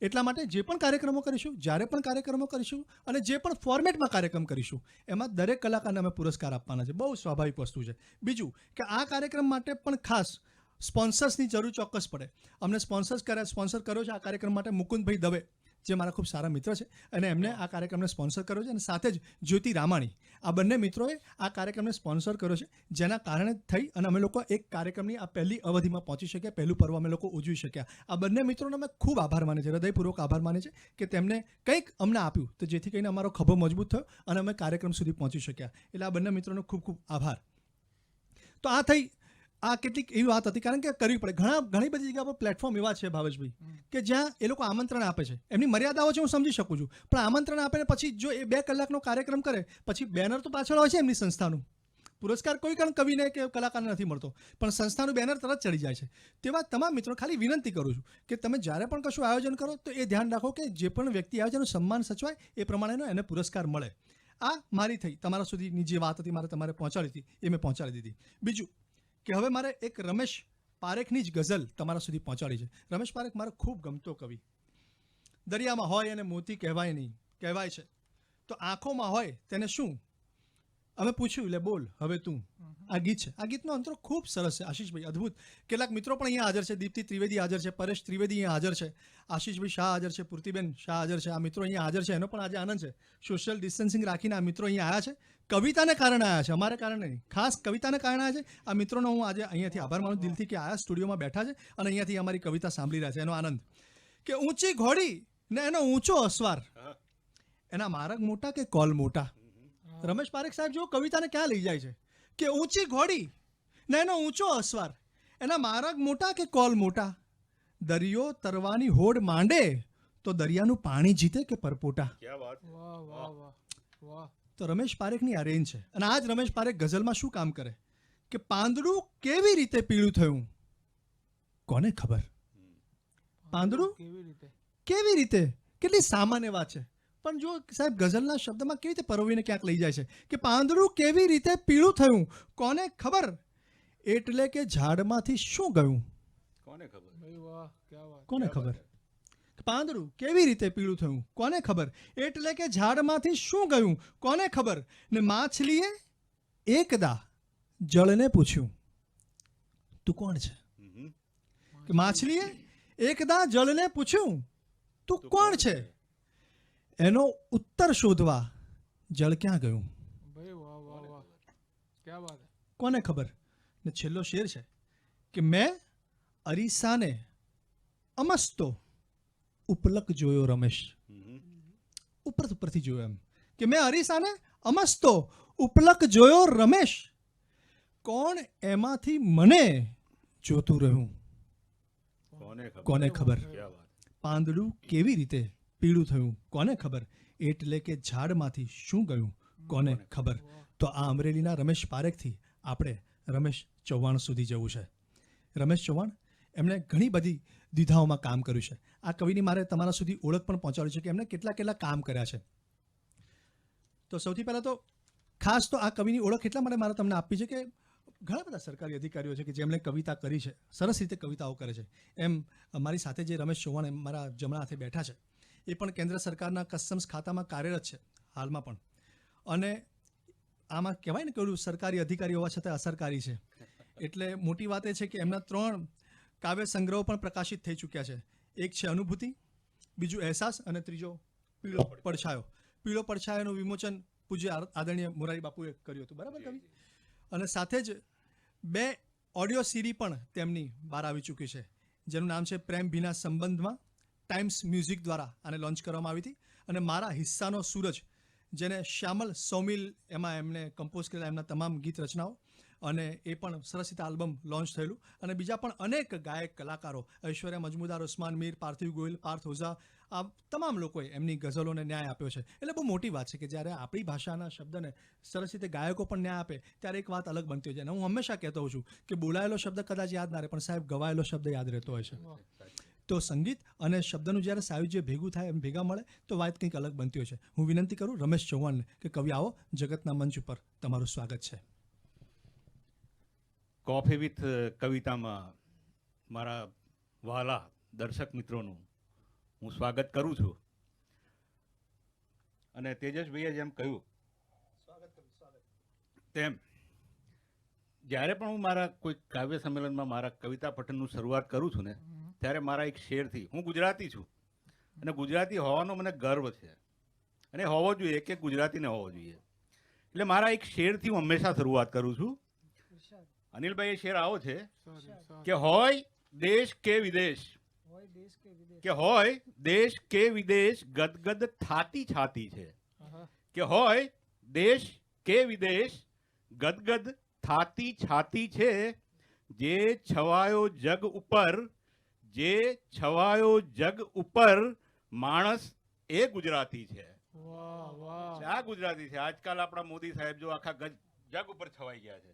એટલા માટે જે પણ કાર્યક્રમો કરીશું, જ્યારે પણ કાર્યક્રમો કરીશું અને જે પણ ફોર્મેટમાં કાર્યક્રમ કરીશું, એમાં દરેક કલાકારને અમે પુરસ્કાર આપવાના છે. બહુ સ્વાભાવિક વસ્તુ છે. બીજું કે આ કાર્યક્રમ માટે પણ ખાસ સ્પોન્સર્સની જરૂર ચોક્કસ પડે. અમને સ્પોન્સર કર્યો છે આ કાર્યક્રમ માટે મુકુંદભાઈ દવે, જે મારા ખૂબ સારા મિત્ર છે, અને એમને આ કાર્યક્રમને સ્પોન્સર કર્યો છે. અને સાથે જ જ્યોતિ રામાણી, આ બંને મિત્રોએ આ કાર્યક્રમને સ્પોન્સર કર્યો છે, જેના કારણે થઈ અને અમે લોકો એક કાર્યક્રમની આ પહેલી અવધિમાં પહોંચી શક્યા, પહેલું પર્વ અમે લોકો ઉજવી શક્યા. આ બંને મિત્રોનો અમે ખૂબ આભાર માને છે, હૃદયપૂર્વક આભાર માને છે કે તેમને કંઈક અમને આપ્યું તો જેથી કરીને અમારો ખભો મજબૂત થયો અને અમે કાર્યક્રમ સુધી પહોંચી શક્યા. એટલે આ બંને મિત્રોનો ખૂબ ખૂબ આભાર. તો આ થઈ આ કેટલીક એવી વાત હતી, કારણ કે કરવી પડે. ઘણી બધી જગ્યા પર પ્લેટફોર્મ એવા છે ભાવેશભાઈ કે જ્યાં એ લોકો આમંત્રણ આપે છે. એમની મર્યાદાઓ છે, હું સમજી શકું છું, પણ આમંત્રણ આપે ને પછી જો એ 2 કલાકનો કાર્યક્રમ કરે, પછી બેનર તો પાછળ હોય છે એમની સંસ્થાનું. પુરસ્કાર કોઈ કારણ કવિને કે કલાકારને નથી મળતો, પણ સંસ્થાનું બેનર તરત ચડી જાય છે. તેવા તમામ મિત્રો ખાલી વિનંતી કરું છું કે તમે જ્યારે પણ કશું આયોજન કરો તો એ ધ્યાન રાખો કે જે પણ વ્યક્તિ આવે છે એનું સન્માન સચવાય, એ પ્રમાણેનો એને પુરસ્કાર મળે. આ મારી થઈ, તમારા સુધીની જે વાત હતી મારે તમારે પહોંચાડી હતી એ મેં પહોંચાડી દીધી. બીજું કે હવે મારે એક રમેશ પારેખની જ ગઝલ તમારા સુધી પહોંચાડી છે. રમેશ પારેખ મારો ખૂબ ગમતો કવિ. દરિયામાં હોય અને મોતી કહેવાય નહીં, કહેવાય છે તો આંખોમાં હોય તેને શું, અમે પૂછ્યું લે બોલ હવે તું. આ ગીત છે. આ ગીતનો અંતરો ખૂબ સરસ છે આશીષભાઈ, અદ્ભુત. કેટલાક મિત્રો પણ અહીંયા હાજર છે. દીપ્તિ ત્રિવેદી હાજર છે, પરેશ ત્રિવેદી અહીંયા હાજર છે, આશીષભાઈ શાહ હાજર છે, પૂર્તિબેન શાહ હાજર છે. આ મિત્રો અહીંયા હાજર છે, એનો પણ આજે આનંદ છે. સોશિયલ ડિસ્ટન્સિંગ રાખીને આ મિત્રો અહીંયા આવ્યા છે. કવિતાને કારણે આવ્યા છે, અમારે કારણે નહીં. ખાસ કવિતાને કારણે આવ્યા છે. આ મિત્રોનો હું આજે અહીંયાથી આભાર માનું દિલથી કે આયા સ્ટુડિયોમાં બેઠા છે અને અહીંયાથી અમારી કવિતા સાંભળી રહ્યા છે. એનો આનંદ કે ઊંચી ઘોડી ને એનો ઊંચો અસવાર, એના માર્ગ મોટા કે કોલ મોટા. રમેશ પારેખ સાહેબ જો કવિતાને ક્યાં લઈ જાય છે કે ઊંચી ઘોડી ને એનો ઊંચો અસવાર, એના માર્ગ મોટા કે કોલ મોટા, દરિયો તરવાની હોડ માંડે તો દરિયાનું પાણી જીતે કે પરપોટા. क्या बात है વાહ વાહ વાહ વાહ. તો રમેશ પારેખની આ રેન્જ છે. અને આજ રમેશ પારેખ ગઝલમાં શું કામ કરે કે પાંદડું કેવી રીતે પીળું થયું કોને ખબર. પાંદડું કેવી રીતે? કેવી રીતે, કેટલી સામાન્ય વાત છે, પણ જો સાહેબ ગઝલના શબ્દમાં કેવી રીતે પરોવીને ક્યાંક લઈ જાય છે કે પાંદડું કેવી રીતે પીળું થયું કોને ખબર, એટલે કે ઝાડમાંથી શું ગયું કોને ખબર ભાઈ વાહ, ક્યા વાત. કોને ખબર. પાંદડું કેવી રીતે પીળું થયું કોને ખબર, એટલે કે ઝાડમાંથી શું ગયું કોને ખબર. ને માછલીએ એકદા જળને પૂછ્યું તું કોણ છે. હમ. કે માછલીએ એકદા જળને પૂછ્યું તું કોણ છે. એનો ઉત્તર શોધવા જળ ક્યાં ગયું ભાઈ વાહ વાહ વાહ, ક્યા વાત હે. કોને ખબર. ને છેલ્લો શેર છે કે મેં અરીસાને અમસ્તો ઉપલક જોયો રમેશ. હમ. ઉપરથી જોયો એમ કે મેં અરીસાને અમસ્તો ઉપલક જોયો રમેશ, કોણ એમાંથી મને જોતું રહ્યું કોને ખબર. क्या बात પાંદડું કેવી રીતે પીળું થયું કોને ખબર, એટલે કે ઝાડમાંથી શું ગયું કોને ખબર. તો આ અમરેલીના રમેશ પારેખથી આપણે રમેશ ચૌહાણ સુધી જવું છે. રમેશ ચૌહાણ એમણે ઘણી બધી દ્વિધાઓમાં કામ કર્યું છે. આ કવિની મારે તમારા સુધી ઓળખ પણ પહોંચાડી છે કે એમણે કેટલા કેટલા કામ કર્યા છે. તો સૌથી પહેલાં તો ખાસ તો આ કવિની ઓળખ એટલા માટે મારે તમને આપવી છે કે ઘણા બધા સરકારી અધિકારીઓ છે કે જેમણે કવિતા કરી છે, સરસ રીતે કવિતાઓ કરે છે. એમ મારી સાથે જે રમેશ ચૌહાણ એમ મારા જમણા હાથે બેઠા છે એ પણ કેન્દ્ર સરકારના કસ્ટમ્સ ખાતામાં કાર્યરત છે હાલમાં પણ. અને આમાં કહેવાય ને કે ઓલું સરકારી અધિકારી હોવા છતાં અસરકારી છે. એટલે મોટી વાત એ છે કે એમના 3 કાવ્ય સંગ્રહો પણ પ્રકાશિત થઈ ચૂક્યા છે. એક છે અનુભૂતિ, બીજું અહેસાસ અને ત્રીજો પીળો પડછાયો. પીળો પડછાયોનું વિમોચન પૂજ્ય આદરણીય મોરારી બાપુએ કર્યું હતું, બરાબર કવિ. અને સાથે જ 2 ઓડિયો સીડી પણ તેમની બહાર આવી ચૂકી છે જેનું નામ છે પ્રેમ ભીના સંબંધમાં. ટાઈમ્સ મ્યુઝિક દ્વારા આને લોન્ચ કરવામાં આવી હતી. અને મારા હિસ્સાનો સૂરજ જેને શ્યામલ સૌમિલ એમાં એમને કમ્પોઝ કરેલા એમના તમામ ગીત રચનાઓ, અને એ પણ સરસ રીતે આલ્બમ લોન્ચ થયેલું. અને બીજા પણ અનેક ગાયક કલાકારો ઐશ્વર્યા મજમુદાર, ઉસ્માન મીર, પાર્થિવ ગોયલ, પાર્થ ઓઝા, આ તમામ લોકોએ એમની ગઝલોને ન્યાય આપ્યો છે. એટલે બહુ મોટી વાત છે કે જ્યારે આપણી ભાષાના શબ્દને સરસ રીતે ગાયકો પણ ન્યાય આપે ત્યારે એક વાત અલગ બનતી હોય છે. અને હું હંમેશા કહેતો હોઉં છું કે બોલાયેલો શબ્દ કદાચ યાદ ના રહે પણ સાહેબ ગવાયેલો શબ્દ યાદ રહેતો હોય છે. તો સંગીત અને શબ્દનું જ્યારે સાયુજ્ય ભેગું થાય એમ ભેગા મળે તો વાત કંઈક અલગ બનતી હોય છે. હું વિનંતી કરું રમેશ ચૌહાણને કે કવિ આવો, જગતના મંચ ઉપર તમારું સ્વાગત છે. કોફી વિથ કવિતામાં મારા વહાલા દર્શક મિત્રોનું હું સ્વાગત કરું છું. અને તેજસભાઈએ જેમ કહ્યું તેમ જ્યારે પણ હું મારા કોઈ કાવ્ય સંમેલનમાં મારા કવિતા પઠનનું શરૂઆત કરું છું ને ત્યારે મારા એક શેરથી, હું ગુજરાતી છું અને ગુજરાતી હોવાનો મને ગર્વ છે અને હોવો જોઈએ કે ગુજરાતીને હોવો જોઈએ, એટલે મારા એક શેરથી હું હંમેશા શરૂઆત કરું છું. અનિલભાઈ એ શેર આવો છે કે હોય દેશ કે વિદેશ, કે હોય દેશ કે વિદેશ ગદગદ થાતી છાતી છે, કે હોય દેશ કે વિદેશ ગદગદ થાતી છાતી છે, જે છવાયો જગ ઉપર, જે છવાયો જગ ઉપર માણસ એ ગુજરાતી છે. વાહ વાહ આ ગુજરાતી છે. આજકાલ આપણા મોદી સાહેબ જો આખા જગ ઉપર છવાઈ ગયા છે.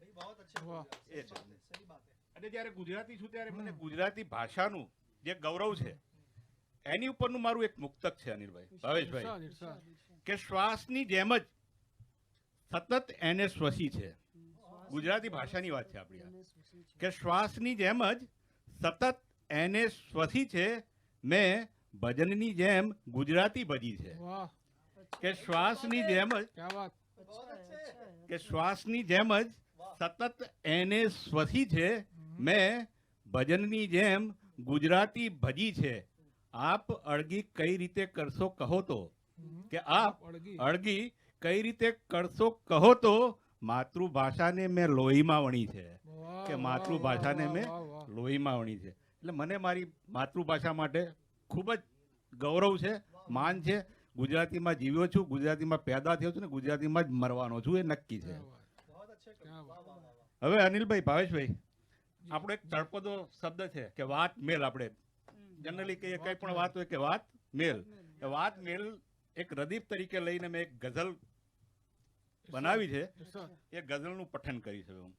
વાહ. એ છે. અને જ્યારે ગુજરાતી છું ત્યારે મને ગુજરાતી ભાષાનું જે ગૌરવ છે એની ઉપરનું મારું એક મુક્તક છે અનિલભાઈ, ભાવેશભાઈ, ઇરશાદ, ઇરશાદ. કે શ્વાસની જેમ જ સતત એને શ્વસી છે. ગુજરાતી ભાષાની વાત છે આપણી આ. કે શ્વાસની જેમ જ સતત એને શ્વસી છે, મેં ભજનની જેમ ગુજરાતી ભજી છે. વાહ કે શ્વાસની જેમ જ ક્યા વાત કે શ્વાસની જેમ જ સતત એને શ્વસી છે, મેં ભજનની જેમ ગુજરાતી ભજી છે. આપ અળગી કઈ રીતે કરશો કહો તો, કે આપ અળગી અળગી કઈ રીતે કરશો કહો તો, માતૃભાષાને મેં લોહીમાં વણી છે. વાહ, કે વાહ, માતૃભાષાને વાહ, મેં વાહ, વાહ. લોહીમાં વણી છે. એટલે મને મારી માતૃભાષા માટે ખૂબ જ ગૌરવ છે, માન છે. ગુજરાતીમાં જીવ્યો છું, ગુજરાતીમાં પેદા થયો છું ને ગુજરાતીમાં જ મરવાનો છું, એ નક્કી છે. ક્યા વાત. હવે અનિલભાઈ, ભાવેશભાઈ, આપણો એક તળપદો શબ્દ છે કે વાત મેલ. આપણે જનરલી કહીએ કઈ પણ વાત હોય કે વાત મેલ. એ વાત મેલ એક રદીફ તરીકે લઈને મેં એક ગઝલ બનાવી છે. સર, એ ગઝલનું પઠન કરી છે હું.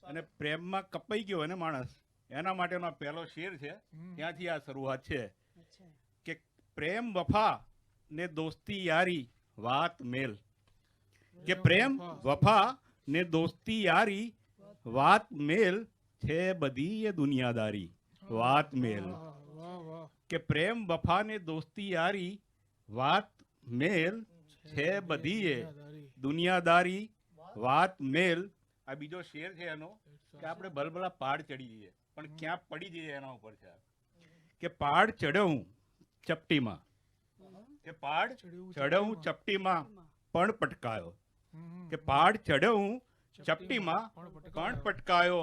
અને પ્રેમમાં કપાઈ ગયો ને માણસ, એના માટેનો આ પહેલો શેર છે. ત્યાંથી આ શરૂઆત છે કે પ્રેમ વફા ને દોસ્તી યારી વાત મેલ. કે પ્રેમ વફા ને દોસ્તી યારી વાત મેલ છે, બધી એ દુનિયાદારી વાત મેલ. વાહ, વાહ, વાહ. કે પ્રેમ વફા ને દોસ્તી યારી વાત મેલ છે, બધી એ દુનિયાદારી. દુનિયાદારી વાત મેલ. આ બીજો શેર છે એનો કે આપણે ભલભલા પહાડ ચડી જઈએ પણ ક્યાં પડી જઈએ એના ઉપર છે. કે પહાડ ચડ્યો હું ચપટીમાં, કે પહાડ ચડ્યો હું ચપટીમાં પણ પટકાયો. કે પહાડ ચડ્યો હું ચપટીમાં પણ પટકાયો,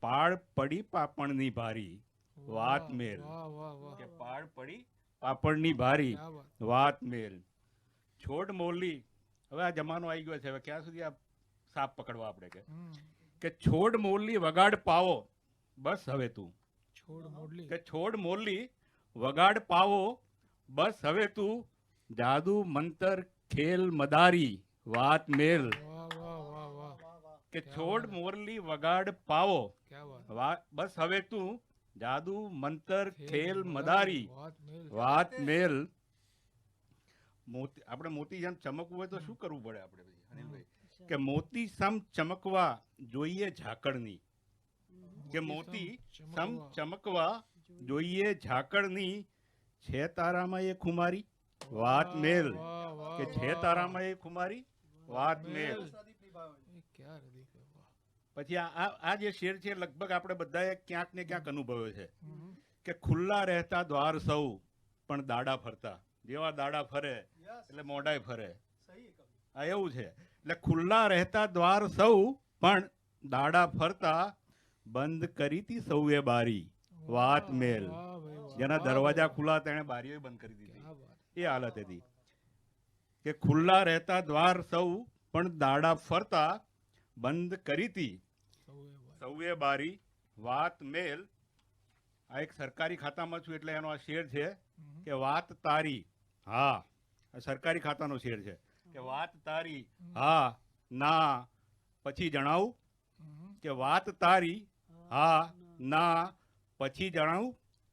પહાડ પડી પાપણની ભારી વાત મેલ. વાહ, વાહ, વાહ. કે પહાડ પડી પાપણની ભારી ક્યા વાત. વાત મેલ. છોડ મોરલી, હવે આ જમાનો આવી ગયો છે, હવે ક્યાં સુધી આ સાપ પકડવા આપણે કે છોડ મોરલી વગાડ પાવો બસ હવે તું. છોડ મોડલી. કે છોડ મોરલી વગાડ પાવો બસ હવે તું, જાદુ મંતર ખેલ મદારી વાત મેલ. વાહ, વાહ, વાહ, વાહ. કે છોડ મોરલી વગાડ પાવો ક્યા વાત. બસ હવે તું, જાદુ મંતર ખેલ મદારી વાત મેલ. વાત મેલ. મોતી, આપણે મોતી જેમ ચમકવું હોય તો શું કરવું પડે આપણે પછી, અનિલભાઈ? કે મોતી સમ ચમકવા જોઈએ ઝાકળની. કે મોતી સમ ચમકવા જોઈએ ઝાકળની, છે તારામાં એ ખુમારી વાત મેલ. વાહ, વાહ, કે છે વાહ. તારામાં એ ખુમારી વાત મેલ. એ ક્યાં રદી છે. વાહ. પછી આ જે શેર છે લગભગ આપણે બધાએ ક્યાંક ને ક્યાંક અનુભવ્યો છે. હમ. કે ખુલ્લા રહેતા દ્વાર સૌ પણ દાડા ફરતા. જેવા દાડા ફરે એટલે મોઢાય ફરે. આ એવું છે. એટલે ખુલ્લા રહેતા દ્વાર સૌ પણ દાડા ફરતા, બંધ કરી તી સૌએ બારી વાત મેલ. વાહ, ભાઈ, વાહ. જેના વાહ, દરવાજા વાહ. ખુલ્લા તેણે બારીઓ બંધ કરી દીધી. ક્યા વાત. એ હાલત હતી. કે ખુલ્લા રહેતા દ્વાર સૌ પણ દાડા ફરતા, બંધ કરી તી સૌએ વાત. સૌએ બારી વાત મેલ. આ એક સરકારી ખાતામાં છું એટલે એનો આ શેર છે કે વાત તારી હા. આ સરકારી ખાતાનો શેર છે કે વાત તારી હા ના પછી જણાવું. હમ. કે વાત તારી હા ના પછી જણાવું,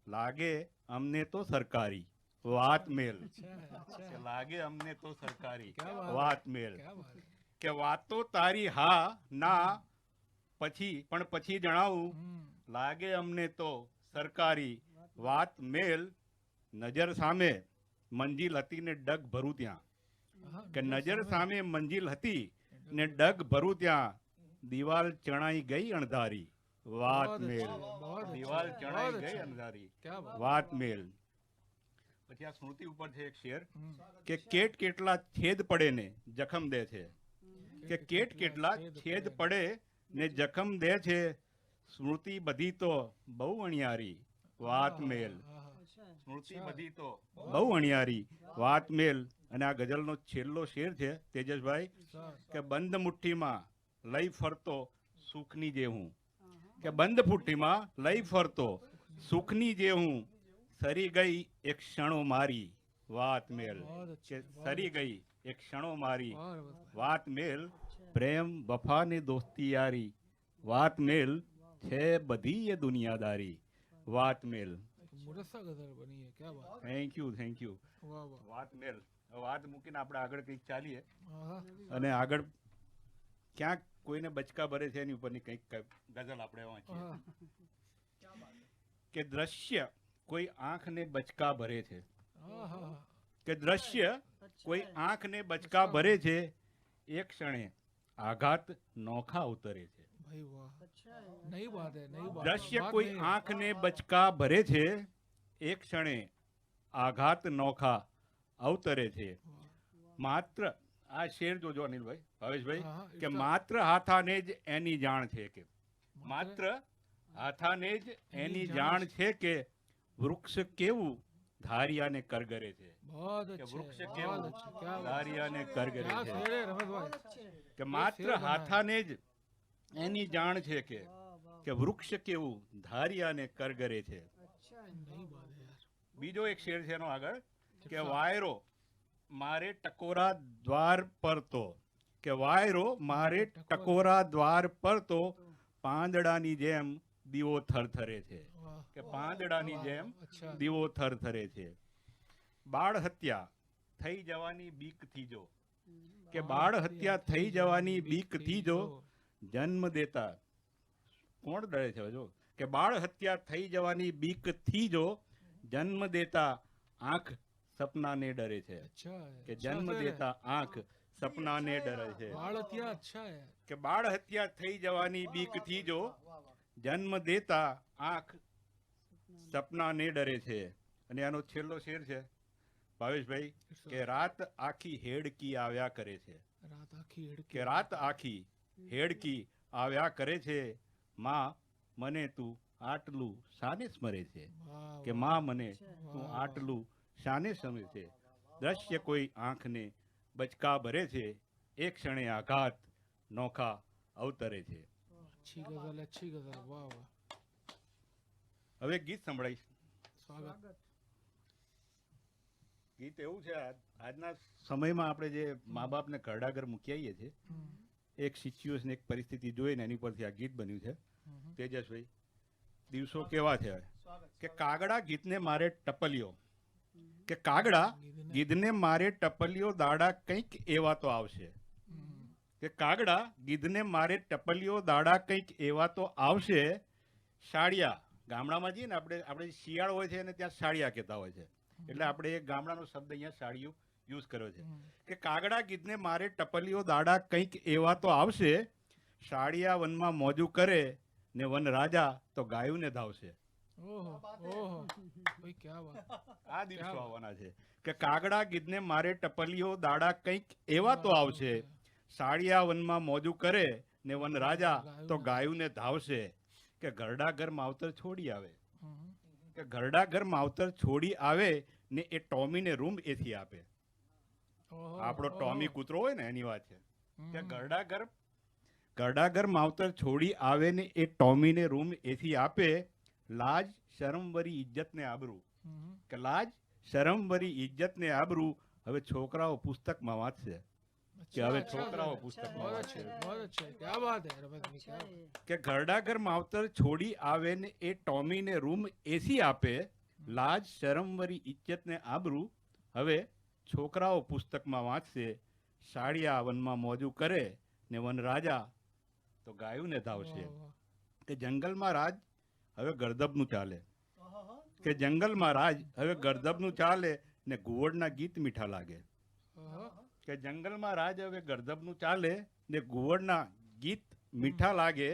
લાગે અમને તો સરકારી વાત મેલ. અચ્છા, અચ્છા. કે લાગે અમને તો સરકારી ક્યા વાત. વાત મેલ. ક્યા વાત. કે વાતો તારી હા ના પછી પણ પછી જણાવું, હમ. લાગે અમને તો સરકારી વાત મેલ. નજર સામે મંજિલ હતી ને ડગ ભરું ત્યાં. હા, કે નજર સામે મંજિલ હતી ને ડગ ભરું ત્યાં, દિવાલ ચણાઈ ગઈ અણધારી વાત બહોત મેલ. અચ્છા, બહોત અચ્છા, દિવાલ ચણાઈ બહોત ગઈ અચ્છા. અણધારી ક્યા વાત. વાત મેલ. પછી આ સ્મૃતિ ઉપર છે એક શેર હમ. કે કેટ કેટલા છેદ પડે ને જખમ દે છે. કે કેટ કેટલા છેદ પડે ને જખમ દે છે, સ્મૃતિ બધી તો બહુ અણિયારી વાત મેલ. આહા. સ્મૃતિ બધી તો બહુ અણિયારી વાત મેલ. અને આ ગઝલનો છેલ્લો શેર છે તેજસભાઈ સર. કે બંધ મુઠ્ઠીમાં લઈ ફરતો સુખની જે હું. કે બંધ મુઠ્ઠીમાં લઈ ફરતો સુખની જે હું, સરી ગઈ એક ક્ષણો મારી વાત મેલ. બહોત કે અચ્છા, સરી ગઈ એક ક્ષણો મારી બહોત. વાત મેલ. પ્રેમ વફા ને દોસ્તી યારી વાત મેલ છે, બધી એ દુનિયાદારી વાત મેલ. मुरस्सा गजल बनी है, क्या बात, થેન્ક યુ वाह वाह, વાત મેલ વાત મૂકીને આપણે આગળ કંઈક ચાલીએ આહા, અને આગળ ક્યાંક કોઈને બચકા ભરે છે એની ઉપરની કંઈક ગઝલ આપણે વાંચીએ આહા, કે દ્રશ્ય કોઈ આંખને બચકા ભરે છે, આહા, કે દ્રશ્ય કોઈ આંખને બચકા ભરે છે, એક ક્ષણે આઘાત નોખા ઉતરે છે. भाई वाह, नई बात है, नई बात, દ્રશ્ય बात કોઈ नहीं है। આંખને બચકા ભરે છે, એક ક્ષણે આઘાત નોખા અવતરે છે. માત્ર આ શેર જોજો અનિલભાઈ, ભાવેશભાઈ, હા, કે એટલા- માત્ર હાથાને જ એની જાણ છે, કે માત્ર હાથાને જ એની જાણ છે કે વૃક્ષ કેવું ધારિયાને કરગરે છે, बहुत કે अच्छे, વૃક્ષ बहुत કેવું अच्छे, क्या बात, ધારિયાને કરગરે क्या છે, शेर है रमेश भाई, કે માત્ર શેર બનાય. હાથાને જ એની જાણ છે કે વૃક્ષ કેવું ધારિયાને કરગરે છે. नई बात है यार, બીજો એક શેર છે એનો આગળ, કે વાયરો મારે ટકોરા દ્વાર પર તો, કે વાયરો મારે ટકોરા દ્વાર પર તો પાંદડાની જેમ દીવો થરથરે છે, वाह, કે પાંદડાની જેમ अच्छा, દીવો થરથરે છે. બાળ હત્યા થઈ જવાની બીકથી જો, કે બાળ હત્યા થઈ જવાની બીકથી જો જન્મ દેતા કોણ ડરે છે જો, કે બાળ હત્યા થઈ જવાની બીકથી જો જન્મ દેતા આંખ સપનાને ડરે છે, अच्छा है, કે अच्छा જન્મ शेर है। દેતા આંખ સપનાને ડરે છે, बाल हत्या अच्छा है, કે બાળ હત્યા થઈ જવાની બીકથી જો જન્મ દેતા આંખ સપનાને ડરે છે. અને આનો છેલ્લો શેર છે ભાવેશભાઈ, કે રાત આખી હેડકી આવ્યા કરે છે, रात आखी हिड़की, કે રાત આખી હેડકી આવ્યા કરે છે, માં મને તું આટલું શાને સ્મરે છે, वाह, કે માં મને તું આટલું શાને સમરે છે. દ્રશ્ય કોઈ આંખને બચકા ભરે છે, એક ક્ષણે આઘાત નોખા અવતરે છે. अच्छी गजल, वाह वाह, હવે ગીત સંભળાઈશ. स्वागत, ગીત એવું છે આજના સમયમાં આપણે જે મા બાપને ઘરડાઘર મૂકી આવીએ છીએ, એક સિચ્યુએશન, એક પરિસ્થિતિ જોઈને એની પરથી આ ગીત બન્યું છે. તેજસભાઈ, દિવસો કેવા છે કે કાગડા ગીતને મારે ટપલિયો, કે કાગડા ગીધને મારે ટપલિયો દાડા કંઈક એવા તો આવશે, કે કાગડા ગીધને મારે ટપલિયો દાડા કંઈક એવા તો આવશે. શાળિયા, ગામડામાં જઈએ ને આપણે શિયાળ હોય છે અને ત્યાં શાળિયા કહેતા હોય છે, એટલે આપણે એક ગામડાનો શબ્દ અહીંયા શાળિયું યુઝ કર્યો છે, કે કાગડા ગીધને મારે ટપલિયો દાડા કંઈક એવા તો આવશે. શાળિયા વનમાં મોજું કરે ને વન રાજા તો ગાયુંને ધાવશે. ओहो ओहो, भाई क्या बात, આ દિવસો આવવાના છે, કે કાગડા ગીધને મારે ટપલિયો દાડા કંઈક એવા તો આવશે. શાળિયા વનમાં મોજું કરે ને વન રાજા તો ગાયુંને ધાવશે. કે ઘરડા ઘર માવતર છોડી આવે, કે ઘરડા ઘર માવતર છોડી આવે ને એ ટોમીને રૂમ એથી આપે. ओहो, આપણો ટોમી ओहो, કૂતરો હોય ને એની વાત છે, કે ઘરડા ઘર માવતર છોડી આવે ને એ ટોમીને રૂમ એથી આપે. લાજ શરમ વરી ઇજ્જત ને આબરૂ, કે લાજ શરમ વરી ઇજ્જત ને આબરૂ હવે છોકરાઓ પુસ્તકમાં વાંચશે, કે હવે अच्छा, છોકરાઓ अच्छा, પુસ્તકમાં बहुत વાંચશે. अच्छे, बहुत अच्छे, क्या बात है रमेश भाई, क्या बात, કે ઘરડા ઘર માવતર છોડી આવે ને એ ટોમીને રૂમ એસી આપે. લાજ શરમ વરી ઇજ્જત ને આબરૂ હવે છોકરાઓ પુસ્તકમાં વાંચશે. શાળિયા વનમાં મોજું કરે ને વન રાજા તો ગાયું ને ધાવશે. वाह, वाह, કે જંગલમાં રાજ હવે ગર્દબનું ચાલે, કે જંગલમાં રાજ હવે ગર્દબનું ચાલે ને ઘુવડના ગીત મીઠા લાગે. ओहो, કે જંગલમાં રાજ હવે ગર્દબનું ચાલે ને ઘુવડના ગીત મીઠા લાગે.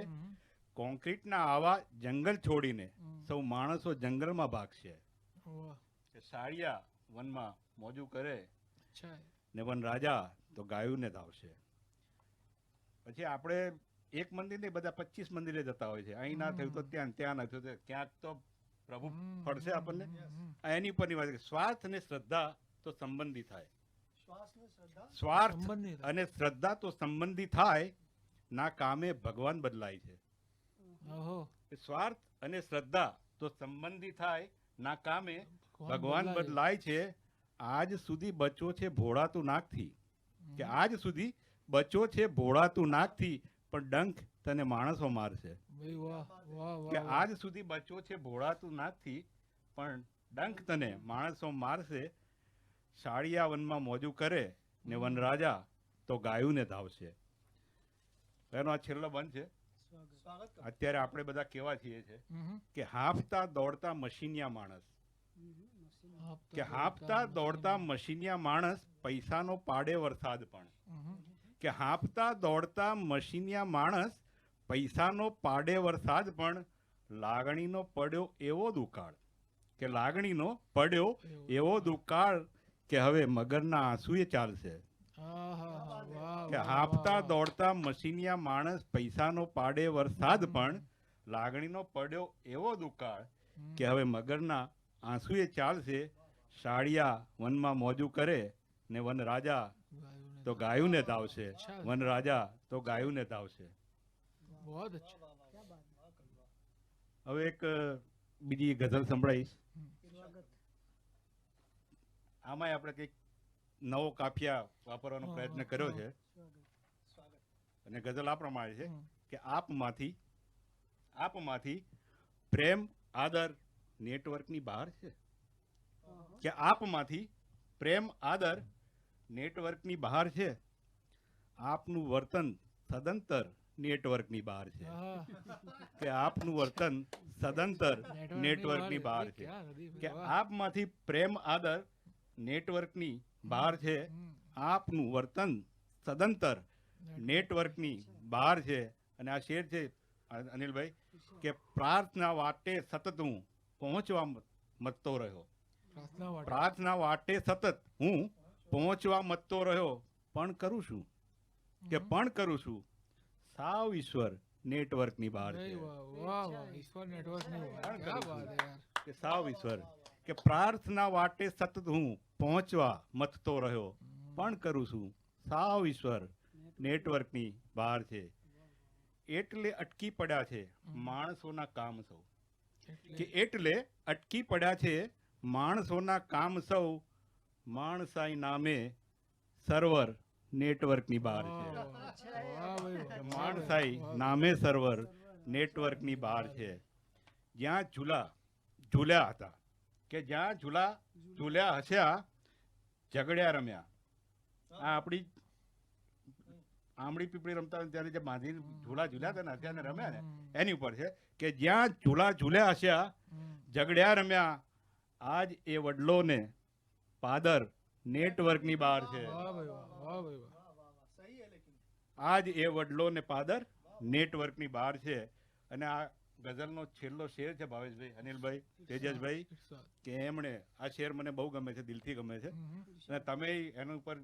કોન્ક્રીટના આવા જંગલ છોડીને સૌ માણસો જંગલમાં ભાગશે. वाह, કે શાળિયા વનમાં મોજું કરે अच्छा है, ને વન રાજા તો ગાયુંને ધાવશે. પછી આપણે એક મંદિર નહીં, બધા 25 મંદિરે જતા હોય છે. અહીં ના થયું તો ત્યાં, ત્યાં ના થયું તો ક્યાંક તો પ્રભુ ફળશે આપણને. આ એની પરની વાત છે. સ્વાર્થ અને શ્રદ્ધા તો સંબંધી થાય, સ્વાર્થ સંબંધી થાય. અને શ્રદ્ધા તો સંબંધી થાય, ના કામે ભગવાન બદલાય છે. ओहो, સ્વાર્થ અને શ્રદ્ધા તો સંબંધી થાય, ના કામે ભગવાન બદલાય છે. આજ સુધી બચ્યો છે ભોળાતું નાકથી, કે આજ સુધી બચ્યો છે ભોળાતું નાકથી પણ ડંખ તને માણસો મારશે. भाई वाह वाह કે वाह, આજ સુધી બચ્યો છે ભોળાતું નાકથી પણ ડંખ તને માણસો મારશે, શાળિયા વનમાં મોજું કરે ને વનરાજા તો ગાયું ને ધાવશે. એનો આ છેલ્લો બંધ છે. અત્યારે આપણે બધા કેવા છીએ છે કે હાંફતા દોડતા મશીનિયા માણસ, કે હાંફતા દોડતા મશીનિયા માણસ પૈસાનો પાડે વરસાદ પણ, કે હાંફતા દોડતા મશીનિયા માણસ પૈસાનો પાડે વરસાદ પણ, લાગણીનો પડ્યો એવો દુકાળ, કે લાગણીનો પડ્યો એવો દુકાળ કે હવે મગરના આંસુએ ચાલશે. કે હાંફતા દોડતા મશીનિયા માણસ પૈસાનો પાડે વરસાદ પણ, લાગણીનો પડ્યો એવો દુકાળ કે હવે મગરના આંસુએ ચાલશે. શાળિયા વનમાં મોજું કરે ને વન રાજા તો ગાયું ને ધાવશે, વન રાજા તો ગાયું ને ધાવશે. बहुत अच्छा. હવે એક બીજી ગઝલ સંભળાઈશ. આમાંય આપણે કંઈક નવો કાફિયા વાપરવાનો પ્રયત્ન કર્યો છે અને ગઝલ આ પ્રમાણે છે કે આપમાંથી પ્રેમ આદર નેટવર્કની બહાર છે, કે આપમાંથી પ્રેમ આદર નેટવર્કની બહાર છે, આપનું વર્તન સદંતર નેટવર્કની બહાર છે, કે આપનું વર્તન સદંતર નેટવર્કની બહાર છે, કે આપમાંથી પ્રેમ આદર નેટવર્કની બહાર છે, આપનું વર્તન સદંતર નેટવર્કની બહાર છે. અને આ શેર છે અનિલભાઈ કે પ્રાર્થના વાટે સતત હું પહોંચવા મથતો રહ્યો, પ્રાર્થના વાટે સતત હું પહોંચવા મથતો રહ્યો, પણ કરું છું કે પણ કરું છું સાવ ઈશ્વર નેટવર્કની બહાર છે. ईश्वर नेटवर्क नहीं हुआ, क्या बात है यार. કે સાવ ઈશ્વર, કે પ્રાર્થના વાટે સતત હું પહોંચવા મથતો રહ્યો, પણ કરું છું સાવ ઈશ્વર નેટવર્કની બહાર છે. એટલે અટકી પડ્યા છે માણસોના કામ સૌ, કે એટલે અટકી પડ્યા છે માણસોના કામ સૌ, માણસાઈ નામે સર્વર નેટવર્કની બહાર છે. માણસાઈ નામે સર્વર નેટવર્કની બહાર છે. જ્યાં ઝૂલ્યા હતા, કે જ્યાં ઝૂલ્યા હસ્યા ઝઘડ્યા રમ્યા. આ આપણી આંબળી પીપળી રમતા હોય ત્યારે જે બાંધી ઝૂલા ઝૂલ્યા હતા ને હસ્યા ને રમ્યા ને એની ઉપર છે કે જ્યાં ઝૂલ્યા હસ્યા ઝઘડ્યા રમ્યા, આજ એ વડલોને પાદર નેટવર્કની બહાર છે. આજ એ વડલો ને પાદર નેટવર્કની બહાર છે. અને આ ગઝલનો છેલ્લો શેર છે ભાવેશભાઈ, અનિલભાઈ, તેજસભાઈ, કે એમણે આ શેર મને બહુ ગમે છે, દિલથી ગમે છે, અને તમે એના ઉપર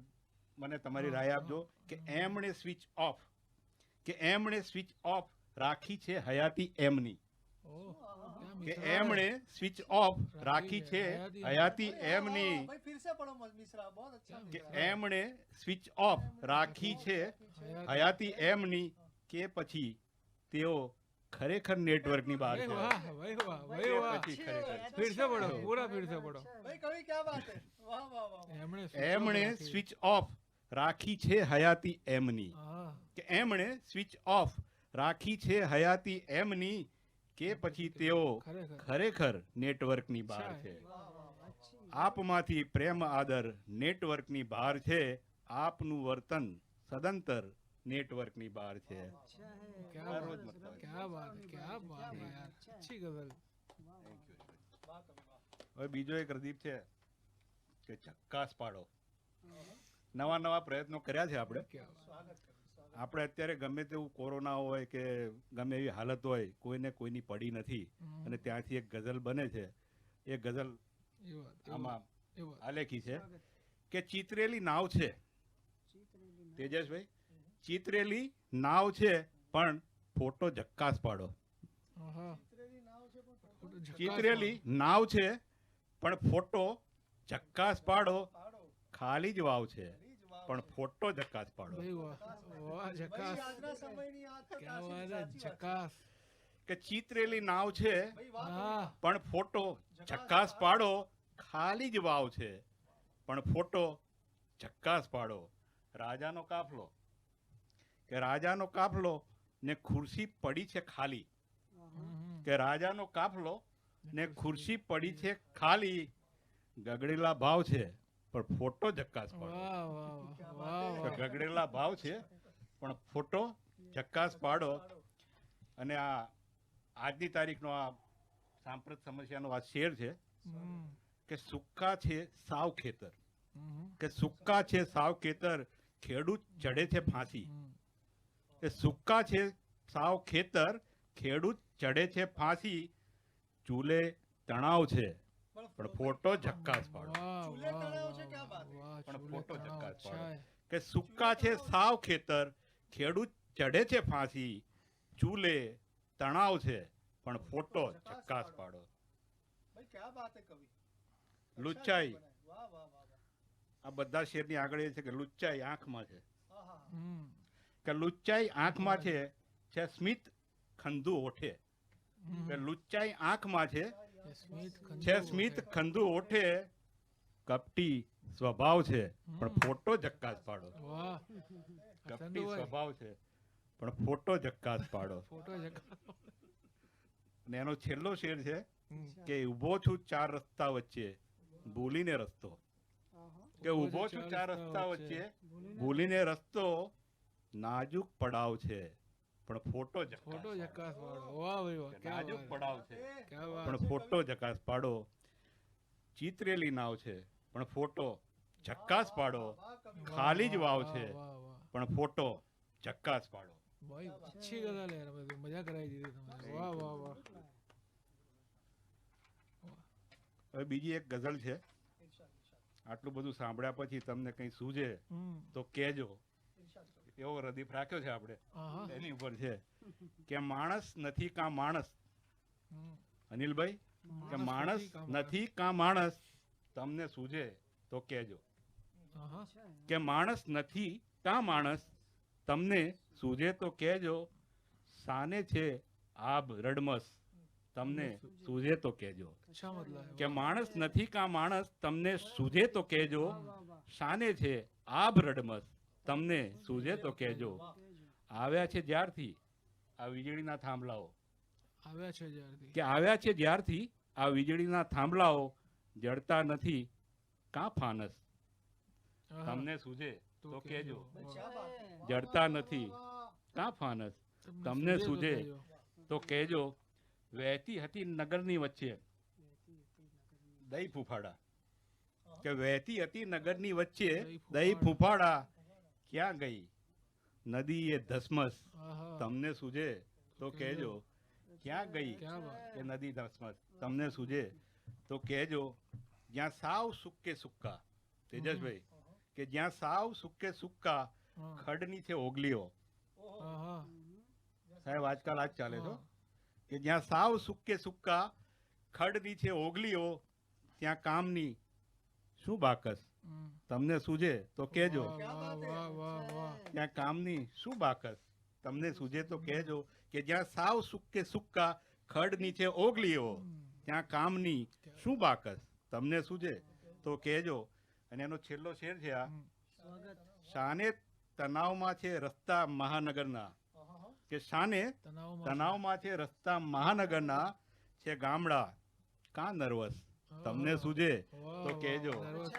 મને તમારી રાય આપજો કે એમણે સ્વિચ ઓફ, કે એમણે સ્વિચ ઓફ રાખી છે હયાતી એમની, કે એમણે સ્વિચ ઓફ રાખી છે હયાતી એમની, કે એમણે સ્વિચ ઓફ રાખી છે હયાતી એમની, કે પછી તેઓ ખરેખર નેટવર્કની બહાર છે. वाह भाई वाह भाई वाह. પછી ખરેખર फिर से पढ़ो, पूरा फिर से पढ़ो. એમણે સ્વિચ ઓફ રાખી છે હયાતી એમની, हाँ. કે એમણે સ્વિચ ઓફ રાખી છે હયાતી એમની, કે પછી તેઓ ખરેખર નેટવર્કની બહાર છે. આપમાંથી પ્રેમ આદર નેટવર્કની બહાર છે, આપનું વર્તન સદંતર નેટવર્કની બહાર છે. क्या बात है, क्या बात है, क्या बात है यार. अच्छी गजल. હવે બીજો એક પ્રદીપ છે કે ચક્કાસ પાડો. નવા નવા પ્રયત્નો કર્યા છે આપણે. આપણે અત્યારે ગમે તેવું કોરોના હોય કે ગમે એવી હાલત હોય, કોઈને કોઈની પડી નથી, અને ત્યાંથી એક ગઝલ બને છે. એ ગઝલ આમાં આલેખી છે કે ચિતરેલી નાવ છે, તેજસભાઈ, ચિતરેલી નાવ છે પણ ફોટો ઝક્કાસ પાડો. ચિતરેલી નાવ છે પણ ફોટો ઝક્કાસ પાડો, ખાલી જ વાવ છે પણ ફોટો ઝક્કાસ પાડો. वाह झकास. क्या बात है, झकास. કે ચિતરેલી નાવ છે हाँ. પણ ફોટો ઝક્કાસ પાડો, ખાલી જ વાવ છે પણ ફોટો ઝક્કાસ પાડો. રાજાનો કાફલો, કે રાજાનો કાફલો ને ખુરશી પડી છે ખાલી, કે રાજાનો કાફલો ને ખુરશી પડી છે ખાલી, ગગડેલા ભાવ છે પણ ફોટો ઝક્કાસ પાડો. વાહ વાહ વાહ કે વાહ ગગડેલા ભાવ છે પણ ફોટો ઝક્કાસ પાડો. અને આ આજની તારીખનો આ સાંપ્રત સમસ્યાનો આ શેર છે હમ, કે સુક્કા છે સાવ ખેતર, હમ, કે સુક્કા છે સાવ ખેતર, ખેડૂત ચડે છે ફાંસી. હમ. કે સુક્કા છે સાવ ખેતર, ખેડૂત ચડે છે ફાંસી, ચૂલે તણાવ છે પણ ફોટો ઝક્કાસ પાડો. વાહ, ચૂલે વાહ, તણાવ છે, વાહ, ક્યાં વાત? વાહ, પણ ચૂલે ફોટો તણાવ, ઝક્કાસ પાડો. ચાય. કે સુક્કા છે સાવ ખેતર, ખેડૂત ચડે છે ફાંસી, ચૂલે તણાવ છે પણ ફોટો ઝક્કાસ પાડો. ભાઈ ક્યાં વાત હે કવિ. લુચ્ચાઈ, વાહ વાહ વાહ વાહ. આ બધા શેરની આગળ એ છે કે લુચ્ચાઈ આંખમાં છે. આહા. હમ, કે લુચ્ચાઈ આંખમાં છે સ્મિત ખંધુ ઓઠે. હમ. કે લુચ્ચાઈ આંખમાં છે એ સ્મિત ખંજુ છે સ્મિત વખતે. ખંધુ ઓઠે, કપટી સ્વભાવ છે પણ હમ. ફોટો ઝક્કાસ પાડો. વાહ કપટી ચંદુભાઈ, સ્વભાવ છે પણ ફોટો ઝક્કાસ પાડો. ફોટો જગા. અને એનો છેલ્લો શેર છે હમ. કે ઊભો છું ચાર રસ્તા વચ્ચે, ભૂલીને રસ્તો. કે ઊભો છું ચાર રસ્તા વચ્ચે, ભૂલીને રસ્તો, નાજુક પડાવ છે પણ ફોટો ઝક્કાસ ફોટો પાડો. જકાસ વાળો. વાહ ભાઈ વાહ, કે ક્યાં નાજુક વાત પડાવ છે હે, ક્યાં વાત પણ ફોટો ઝકાસ પાડો. ચિતરેલી નાવ છે પણ ફોટો ઝક્કાસ પાડો. વાહ કવિ. ખાલી જ વાવ વાહ, છે વાહ, વાહ. પણ ફોટો ઝક્કાસ પાડો. ભાઈ अच्छी गजल है रमेश, मजा कराई दी थी तुमने. वाह वाह वाह. હવે બીજી એક ગઝલ છે. આટલું બધું સાંભળ્યા પછી તમને કંઈ સૂઝે હમ. તો કહેજો. એવો રદીફ રાખ્યો છે આપણે, આહા. એની ઉપર છે કે માણસ નથી કાં માણસ. હમ. અનિલભાઈ, કે માણસ નથી કાં માણસ, તમને સૂઝે તો કહેજો. આહા. કે માણસ નથી કાં માણસ, તમને સૂઝે તો કહેજો. સાને છે આબ રડમસ, તમને સૂઝે તો કહેજો. अच्छा मतलब है. કે वाह. માણસ નથી કાં માણસ, તમને સૂઝે તો કહેજો. શાને છે આબ રડમસ, તમને સૂઝે તો કહેજો. આવ્યા છે જ્યારથી આ વીજળીના થાંભલાઓ, આવ્યા છે જ્યારથી. કે આવ્યા છે જ્યારથી આ વીજળીના થાંભલાઓ, જડતા નથી કાં ફાનસ, આહા. તમને સૂઝે તો કહેજો. વાહ. ક્યાં વાત હે. જડતા નથી કાં ફાનસ, તમને તો સૂઝે કહેજો. તો કહેજો. વહેતી હતી નગરની વચ્ચે દહીં ફૂફાડા. કે વહેતી હતી નગરની વચ્ચે દહીં ફૂફાડા, ક્યાં ગઈ નદી એ ધસમસ, આહા. તમને સૂઝે તો કહેજો. ક્યાં ગઈ क्या बात. એ નદી ધસમસ, તમને સૂઝે તો કહેજો. જ્યાં સાવ સુક્કે સુક્કા, તેજસભાઈ, કે જ્યાં સાવ સુક્કે સુક્કા, હા. ખડની છે ઓગલીઓ. આહા. સાહેબ આજકાલ આજ ચાલે છે હો. કે જ્યાં સાવ સુક્કે સુક્કા, ખડની છે ઓગલીઓ, ત્યાં કામની શું બાકસ, હમ. તમને સૂઝે તો કહેજો. વાહ, વાહ, વાહ, વાહ, વાહ. ત્યાં કામની શું બાકસ, તમને સૂઝે તો કહેજો. કે જ્યાં સાવ સુક્કે સુક્કા, ખડ નીચે ઓગલીઓ, ત્યાં કામની શું બાકસ, તમને સૂઝે તો કહેજો. અને એનો છેલ્લો શેર છે આ, શાને તણાવમાં છે રસ્તા મહાનગરના. કે શાને તણાવમાં તણાવમાં છે રસ્તા મહાનગરના, છે ગામડા કાં નર્વસ, તમને સૂઝે વાહ, તો વાહ, કહેજો. નર્વસ.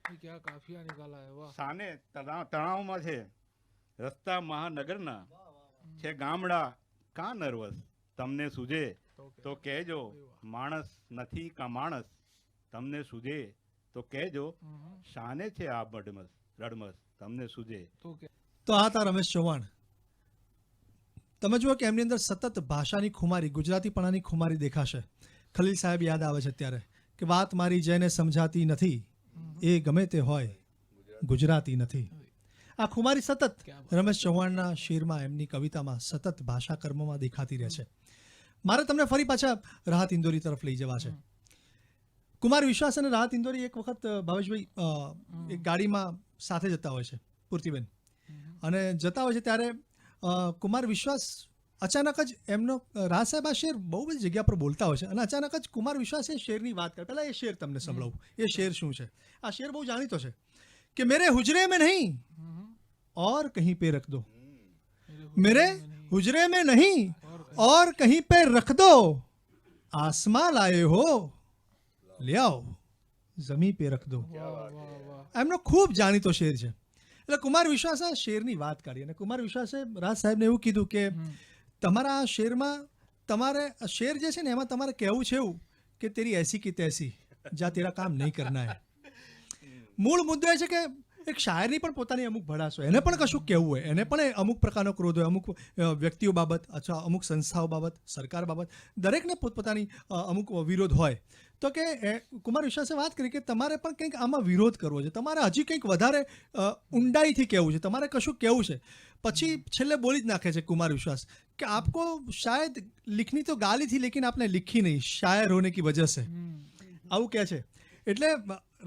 ये क्या काफिया निकाला है. वाह. શાને તણાવમાં છે રસ્તા મહાનગરના, છે ગામડા કાં નર્વસ, તમને સૂઝે તો કહેજો. માણસ નથી કાં માણસ, તમને સૂઝે તો કહેજો. હમ. શાને છે આ રડમસ, તમને સૂઝે. તો કે તો આ હતા રમેશ ચૌહાણ. તમે જુઓ કે એમની અંદર સતત ભાષાની ખુમારી, ગુજરાતીપણાની ખુમારી દેખાશે. ખલીલ સાહેબ યાદ આવે છે અત્યારે કે વાત મારી જેને સમજાતી નથી, એ ગમે તે હોય ગુજરાતી નથી. આ ખુમારી સતત રમેશ ચૌહાણના શેરમાં, એમની કવિતામાં, સતત ભાષા કર્મમાં દેખાતી રહે છે. મારે તમને ફરી પાછા રાહત ઇન્દોરી તરફ લઈ જવા છે. કુમાર વિશ્વાસ અને રાહત ઇન્દોરી એક વખત ભાવેશભાઈ એક ગાડીમાં સાથે જતા હોય છે, પૂર્તિબેન, અને જતા હોય છે ત્યારે કુમાર વિશ્વાસ અચાનક જ એમનો, રાહત સાહેબ આ શેર બહુ બધી જગ્યા પર બોલતા હોય છે, અને અચાનક જ કુમાર વિશ્વાસ એ શેરની વાત કરે. પહેલાં એ શેર તમને સંભળાવું. એ શેર શું છે? આ શેર બહુ જાણીતો છે કે મેરે હુજરે में नहीं और कहीं पे रख दो, मेरे हुजरे में नहीं और कहीं पे रख दो, आसमां लाए हो ले आओ જમી પે રખ દો. એમનો ખૂબ જાણીતો શેર છે. એટલે કુમાર વિશ્વાસે આ શેરની વાત કાઢી અને કુમાર વિશ્વાસે રાજ સાહેબને એવું કીધું કે તમારા આ શેરમાં તમારે શેર જે છે ને એમાં તમારે કહેવું છે એવું કે તેરી એસી કી તૈસી જા તેરા કામ નહીં કરના હે. મૂળ મુદ્દો એ છે કે એક શાયરની પણ પોતાની અમુક ભડાશ હોય, એને પણ કશું કહેવું હોય, એને પણ અમુક પ્રકારનો ક્રોધ હોય, અમુક વ્યક્તિઓ બાબત અથવા અમુક સંસ્થાઓ બાબત, સરકાર બાબત, દરેકને પોતપોતાની અમુક વિરોધ હોય. તો કે કુમાર વિશ્વાસે વાત કરી કે તમારે પણ કંઈક આમાં વિરોધ કરવો છે, તમારે હજી કંઈક વધારે ઊંડાઈથી કહેવું છે, તમારે કશું કહેવું છે. પછી છેલ્લે બોલી જ નાખે છે કુમાર વિશ્વાસ કે આપકો શાયદ लिखनी तो गाली थी लेकिन आपने लिखी नहीं शायर होने की वजह से. આવું કહે છે. એટલે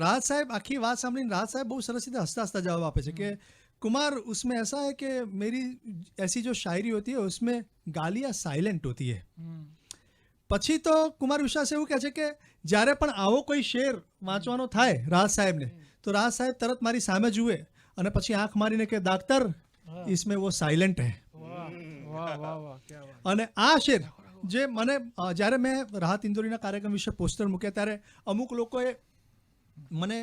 राज साहब आखिरी बात सामने राज साहब बहुत सरस રીતે हंसता हंसता जवाब આપે છે કે कुमार उसमें ऐसा है कि मेरी ऐसी जो शायरी होती है उसमें गालियाँ साइलेंट होती है. પછી તો કુમાર વિશ્વાસ એવું કહે છે કે જ્યારે પણ આવો કોઈ શેર વાંચવાનો થાય રાજ સાહેબને તો રાજ સાહેબ તરત મારી સામે જુએ અને પછી આંખ મારીને કે દાક્તર इसमें वो साइलेंट है. અને આ શેર જે મને જ્યારે મેં રાહત ઇન્દોરીના કાર્યક્રમ વિશે પોસ્ટર મૂક્યા ત્યારે અમુક લોકોએ મને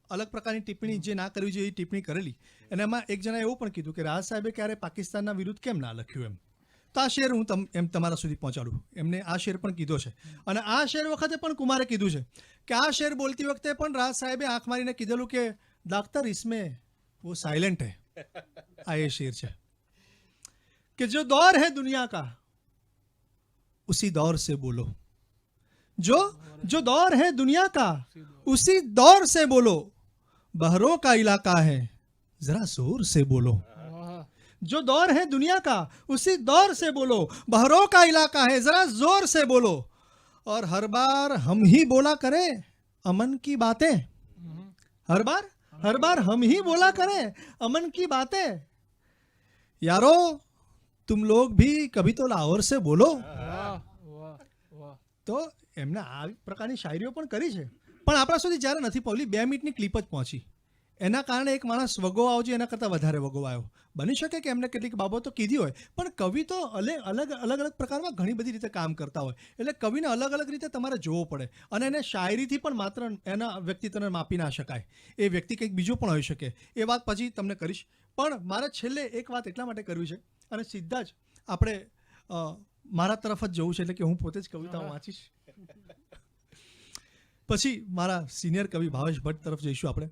અલગ પ્રકારની ટિપ્પણી જે ના કરવી જોઈએ એ ટિપ્પણી કરેલી અને એમાં એક જણા એવું પણ કીધું કે રાજ સાહેબે ક્યારે પાકિસ્તાનના વિરુદ્ધ કેમ ના લખ્યું એમ. તો આ શેર હું તમારા સુધી પહોંચાડું. એમને આ શેર પણ કીધો છે અને આ શેર વખતે પણ કુમારે કીધું છે કે આ શેર બોલતી વખતે પણ રાજ સાહેબે આંખ મારીને કીધેલું કે દાક્તર इसमें वो साइलेंट है. આ એ શેર છે कि जो दौर है दुनिया का उसी दौर से बोलो. जो दौर है दुनिया का उसी दौर से बोलो. बहरों का इलाका है जरा जोर से बोलो. जो दौर है दुनिया का उसी दौर से बोलो. बहरों का इलाका है जरा जोर से बोलो. और हर बार हम ही बोला करें अमन की बातें. हर बार हम ही बोला करें अमन की बातें. यारो तुम लोग भी कभी तो लाहौर से बोलो. તો એમને આ પ્રકારની શાયરીઓ પણ કરી છે પણ આપણા સુધી જ્યારે નથી પહોંચી 2 મિનિટની ક્લિપ જ પહોંચી એના કારણે એક માણસ વગો આવજો એના કરતાં વધારે વગો આવ્યો. બની શકે કે એમને કેટલીક બાબતો કીધી હોય પણ કવિ તો અલગ પ્રકારમાં ઘણી બધી રીતે કામ કરતા હોય એટલે કવિને અલગ રીતે તમારે જોવો પડે અને એને શાયરીથી પણ માત્ર એના વ્યક્તિત્વને માપી ના શકાય. એ વ્યક્તિ કંઈક બીજો પણ હોઈ શકે. એ વાત પછી તમને કરીશ પણ મારે છેલ્લે એક વાત એટલા માટે કરવી છે અને સીધા જ આપણે મારા તરફ જ જવું છે એટલે કે હું પોતે જ કવિતાઓ વાંચીશ. પછી મારા સિનિયર કવિ ભાવેશ ભટ્ટ તરફ જઈશું આપણે.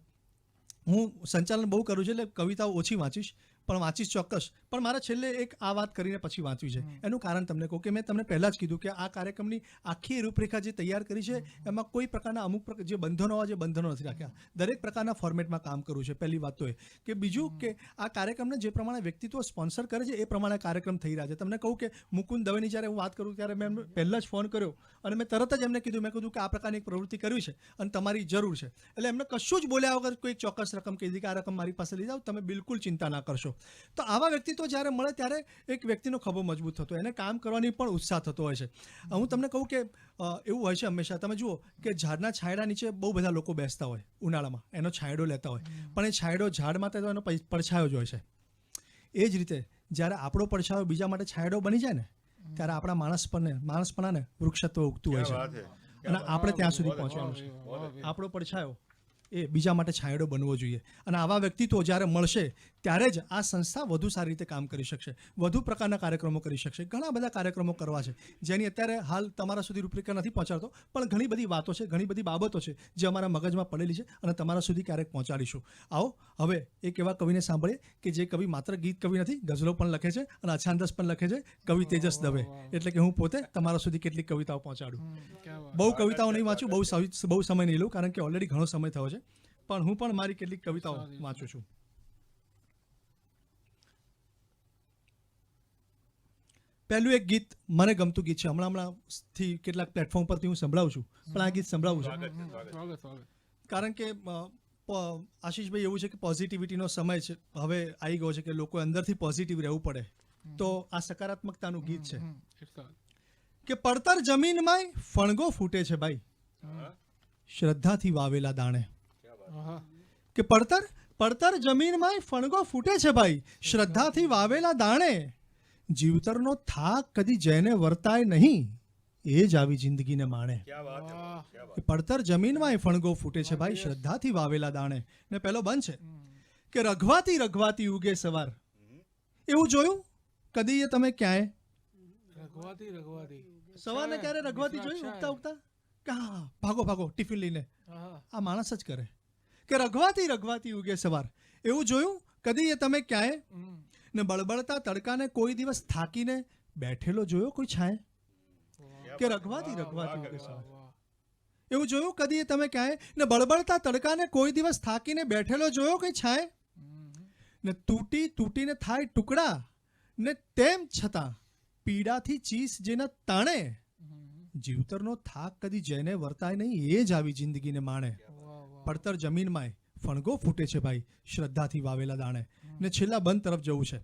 હું સંચાલન બહુ કરું છું એટલે કવિતાઓ ઓછી વાંચીશ પણ વાંચીશ ચોક્કસ. પણ મારે છેલ્લે એક આ વાત કરીને પછી વાંચવી છે. એનું કારણ તમને કહું કે મેં તમને પહેલાં જ કીધું કે આ કાર્યક્રમની આખી રૂપરેખા જે તૈયાર કરી છે એમાં કોઈ પ્રકારના અમુક જે બંધનો હોય જે બંધનો નથી રાખ્યા. દરેક પ્રકારના ફોર્મેટમાં કામ કરવું છે. પહેલી વાત તો એ કે બીજું કે આ કાર્યક્રમને જે પ્રમાણે વ્યક્તિત્વ સ્પોન્સર કરે છે એ પ્રમાણે કાર્યક્રમ થઈ રહ્યા છે. તમને કહું કે મુકુંદ દવેની જ્યારે હું વાત કરું ત્યારે મેં એમને પહેલાં જ ફોન કર્યો અને મેં તરત જ એમને કીધું કે આ પ્રકારની એક પ્રવૃત્તિ કરવી છે અને તમારી જરૂર છે. એટલે એમને કશું જ બોલ્યા વગર કોઈ ચોક્કસ રકમ કહી દીધી કે આ રકમ મારી પાસે લઈ જાઓ તમે બિલકુલ ચિંતા ના કરશો. તો આવા વ્યક્તિત્વ જ્યારે મળે ત્યારે એક વ્યક્તિનો ખભો મજબૂત થતો એને કામ કરવાની પણ ઉત્સાહ થતો હોય છે. હું તમને કહું કે એવું હોય છે હંમેશા તમે જુઓ કે ઝાડના છાંયડા નીચે બહુ બધા લોકો બેસતા હોય ઉનાળામાં એનો છાંયડો લેતા હોય પણ એ છાંયડો ઝાડ માટે તો એનો પડછાયો જ હોય છે. એ જ રીતે જ્યારે આપણો પડછાયો બીજા માટે છાંયડો બની જાય ને ત્યારે આપણા માણસપણાને વૃક્ષત્વ ઉગતું હોય છે અને આપણે ત્યાં સુધી પહોંચવાનું છે. આપણો પડછાયો એ બીજા માટે છાંયડો બનવો જોઈએ અને આવા વ્યક્તિત્વ જ્યારે મળશે ત્યારે જ આ સંસ્થા વધુ સારી રીતે કામ કરી શકશે, વધુ પ્રકારના કાર્યક્રમો કરી શકશે. ઘણા બધા કાર્યક્રમો કરવા છે જેની અત્યારે હાલ તમારા સુધી રૂપરેખા નથી પહોંચાડતો પણ ઘણી બધી વાતો છે, ઘણી બધી બાબતો છે જે અમારા મગજમાં પડેલી છે અને તમારા સુધી ક્યારેક પહોંચાડીશું. આવો હવે એક એવા કવિને સાંભળીએ કે જે કવિ માત્ર ગીત કવિ નથી, ગઝલો પણ લખે છે અને અછાંદસ પણ લખે છે. કવિ તેજસ દવે. એટલે કે હું પોતે તમારા સુધી કેટલીક કવિતાઓ પહોંચાડું. બહુ કવિતાઓ નહીં વાંચું, બહુ સમય નહીં લઉં કારણ કે ઓલરેડી ઘણો સમય થયો છે પણ હું પણ મારી કેટલીક કવિતાઓ વાંચું છું. પહેલું એક ગીત મને ગમતું ગીત છે, હમણાંથી કેટલાક પ્લેટફોર્મ પરથી હું સંભળાવું છું પણ આ ગીત સંભળાવું છું કારણ કે આશીષભાઈ એવું છે કે પોઝિટિવિટીનો સમય છે હવે આવી ગયો છે કે લોકો અંદરથી પોઝિટિવ રહેવું પડે તો આ સકારાત્મકતાનું ગીત છે કે પડતર જમીનમાં ફણગો ફૂટે છે ભાઈ શ્રદ્ધાથી વાવેલા દાણે. કે પડતર જમીનમાં ફણગો ફૂટે છે ભાઈ શ્રદ્ધાથી વાવેલા દાણે. જીવતરનો થાક કદી જેને વર્તાય નહીં એ જ આવી જિંદગીને માણે. ક્યા વાત હે વાહ. ક્યા વાત. એ પડતર જમીનમાં એ ફણગો ફૂટે છે ભાઈ, શ્રદ્ધાથી વાવેલા દાણે. ને પહેલો બંધ છે કે રઘવાતી રઘવાતી ઉગે સવાર. એવું જોયું કદી એ તમે ક્યાંય રઘવાતી રઘવાતી સવારને ક્યારે રઘવાતી જોઈ ઉગતા ઉગતા કે હા ભાગો ભાગો ટિફિન લઈને? આહા. આ માણસ જ કરે કે રઘવાતી રઘવાતી ઉગે સવાર. એવું જોયું કદી એ તમે ક્યાંય? હમ. ને બળબળતા તડકાને કોઈ દિવસ થાકીને બેઠેલો જોયો કોઈ છાંય? કે રઘવાતી રઘવાતી ઉગે સવાર. વાહ. એવું જોયું કદી એ તમે ક્યાંય? ને બળબળતા તડકાને કોઈ દિવસ થાકીને બેઠેલો જોયો કોઈ છાંય? હમ. ને તૂટી તૂટીને થાય ટુકડા ને તેમ છતાં પીડાથી ચીસ જેના તાણે હમ. જીવતરનો થાક કદી જેને વર્તાય નહીં એ જ આવી જિંદગીને માણે. વાહ વાહ. પડતર જમીનમાંય ફણગો ફૂટે છે ભાઈ, શ્રદ્ધાથી વાવેલા દાણે. ને છેલ્લા બંધ તરફ જવું છે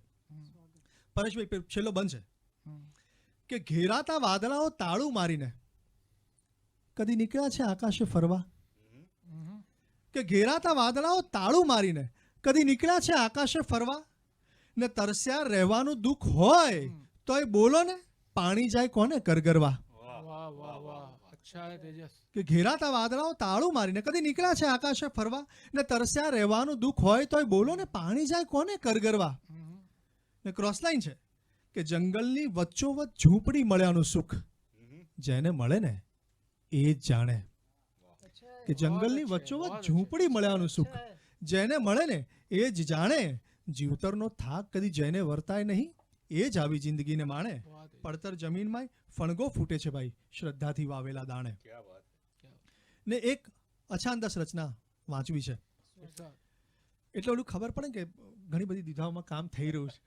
પરેશભાઈ. છેલ્લો બંધ છે હમ. કે ઘેરાતા વાદળાઓ તાળું મારીને કદી નીકળ્યા છે આકાશે ફરવા? હમ. કે ઘેરાતા વાદળાઓ તાળું મારીને કદી નીકળ્યા છે આકાશે ફરવા? ને તરસ્યા રહેવાનું દુઃખ હોય તોય બોલો ને પાણી જાય કોને કરગરવા? વાહ વાહ વાહ. અચ્છા હે તેજસ. કે ઘેરાતા વાદળાઓ તાળું મારીને કદી નીકળ્યા છે આકાશે ફરવા? ને તરસ્યા રહેવાનું દુઃખ હોય તોય બોલો ને પાણી જાય કોને કરગરવા? હમ. ને ક્રોસલાઈન છે કે જંગલની વચ્ચોવચ્ચ ઝૂંપડી મળ્યાનું સુખ જેને મળે ને એ જ જાણે. કે જંગલની વચ્ચોવચ્ચ ઝૂંપડી મળ્યાનું સુખ જેને મળે ને એ જ જાણે. જીવતરનો થાક કદી જેને વર્તાય નહીં એ જ આવી જિંદગીને માણે. વાહ તેજસ. પડતર જમીનમાં ફણગો ફૂટે છે ભાઈ, શ્રદ્ધાથી વાવેલા દાણે. ક્યા વાત. ને એક અછાંદસ રચના વાંચવી છે ઉસ્તાદ. એટલે ઓલું ખબર પડે કે ઘણી બધી દીધાઓમાં કામ થઈ રહ્યું છે.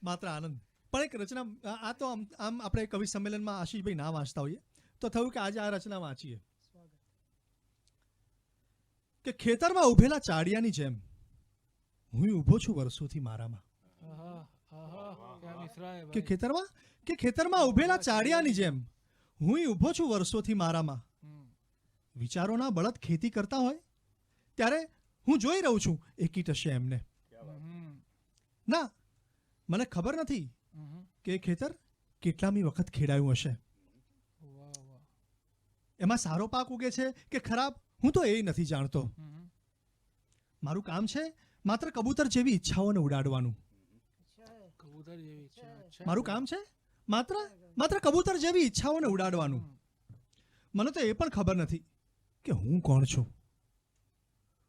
માત્ર આનંદ. પણ એક રચના આ તો આમ આપણે કવિ સંમેલનમાં આશીષભાઈ ના વાંચતા હોઈએ તો થયું કે આજે આ રચના વાંચીએ. કે ખેતરમાં ઉભેલા ચાડિયાની જેમ હું ઊભો છું વર્ષોથી મારામાં. આહા. આહા. ક્યા મિશ્રા હે કે ભાઈ. ખેતરમાં ઉભેલા ચાડિયાની જેમ હું ઊભો છું વર્ષોથી મારામાં. હમ. વિચારોના બળદ ખેતી કરતા હોય ત્યારે હું જોઈ રહ્યો છું એકી ટશે એમને. હમ. ના મને ખબર નથી હમ. કે એ ખેતર કેટલામી વખત ખેડાયું હશે, વાહ વાહ. એમાં સારો પાક ઉગે છે કે ખરાબ હું તો એ નથી જાણતો. હમ. મારું કામ છે માત્ર કબૂતર જેવી ઈચ્છાઓને ઉડાડવાનું. કબૂતર જેવી ઈચ્છા. અચ્છા. મારું કામ છે માત્ર કબૂતર જેવી ઈચ્છાઓને ઉડાડવાનું. મને તો એ પણ ખબર નથી કે હું કોણ છું.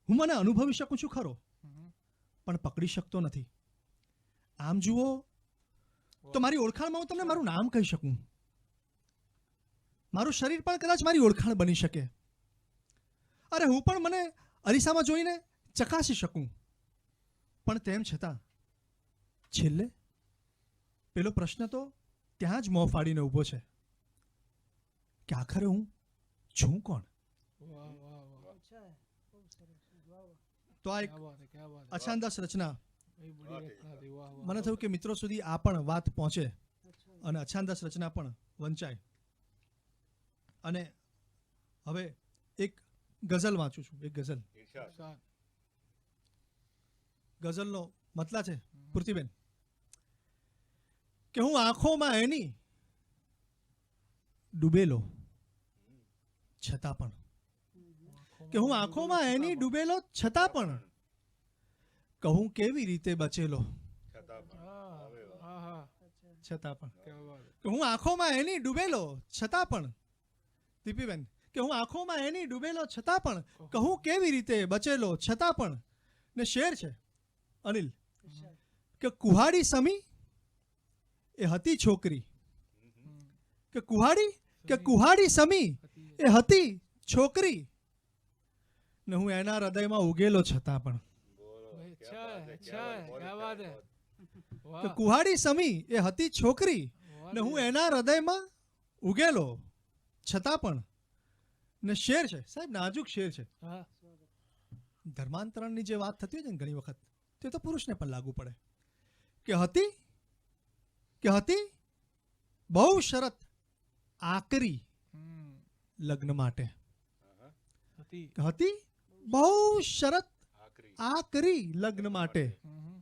હું મને અનુભવી શકું છું ખરો હમ. પણ પકડી શકતો નથી. આમ જુઓ તો મારી ઓળખાણમાં હું તમને મારું નામ કહી શકું. મારું શરીર પણ કદાચ મારી ઓળખાણ બની શકે. અરે હું પણ મને અરીસામાં જોઈને ચકાસી શકું. પણ તેમ છતાં છેલ્લે પેલો પ્રશ્ન તો ત્યાં જ મોં ફાડીને ઊભો છે કે આખરે હું છું કોણ? વાહ વાહ વાહ. તો આ એક ક્યા બાત હે. ક્યા બાત હે. અછાંદસ રચના. એ બડી રચના થી. વાહ વાહ. મને થયું કે મિત્રો સુધી આ પણ વાત પહોંચે અને અછાંદસ રચના પણ વંચાય. અને હવે એક ગઝલ વાંચું છું. એક ગઝલ. ઈર્ષાદ. ઉસ્તાદ. ગઝલનો મતલા છે પૂર્તિબેન કે હું આંખોમાં એની ડૂબેલો છતાં પણ, કે હું આંખોમાં એની ડૂબેલો છતાં પણ કહું કેવી રીતે બચેલો છતાં પણ. આહા. આહા. છતાં પણ, ક્યા બાત હે. કે હું આંખોમાં એની ડૂબેલો છતાં પણ, દીપીબેન કે હું આંખોમાં એની ડૂબેલો છતાં પણ કહું કેવી રીતે બચેલો છતાં પણ. ને શેર છે અનિલ કે કુહાડી સમી એ હતી છોકરી. કે કુહાડી સમી એ હતી છોકરી ને હું એના હૃદયમાં ઉગેલો છતાં પણ. ભાઈ अच्छा है अच्छा है क्या बात है કે वाह કુહાડી સમી એ હતી છોકરી वाह ને હું એના હૃદયમાં ઉગેલો છતાં પણ. ને શેર છે સાહેબ, નાજુક શેર છે. हाँ ધર્માંતરણની જે વાત થતી હોય છે ને ઘણી વખત તે તો પુરુષને પણ લાગુ પડે. કે હતી બહુ શરત આકરી हम्म લગ્ન માટે. હતી કે હતી બહુ શરત આખરી. આકરી લગ્ન માટે हम्म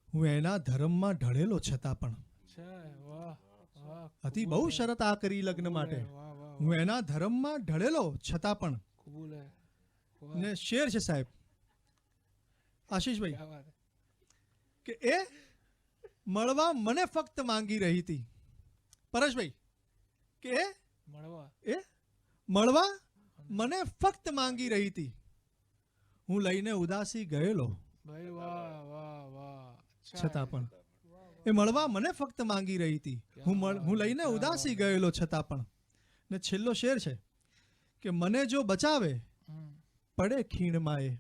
હું એના ધર્મમાં ઢળેલો છતાં પણ. अच्छा है वाह वाह હતી બહુ શરત આ કરી લગ્ન માટે, વાહ વાહ હું એના ધર્મમાં ઢળેલો છતાં પણ. કબૂલ હે વાહ, ને શેર છે સાહેબ આશીષભાઈ, ક્યા વાત હે કે એ મળવા મને ફક્ત માંગી રહી હતી. પરેશભાઈ, કે મળવા એ મળવા મને ફક્ત માંગી રહી હતી, હું લઈને ઉદાસી ગયેલો ભાઈ વાહ વાહ વાહ અચ્છા છતાં હે. પણ. એ મળવા મને ફક્ત માંગી રહી હતી, હું લઈને ઉદાસી ગયેલો છતાં પણ. ને છેલ્લો શેર છે કે મને જો બચાવે હમ. પડે ખીણમાં એ,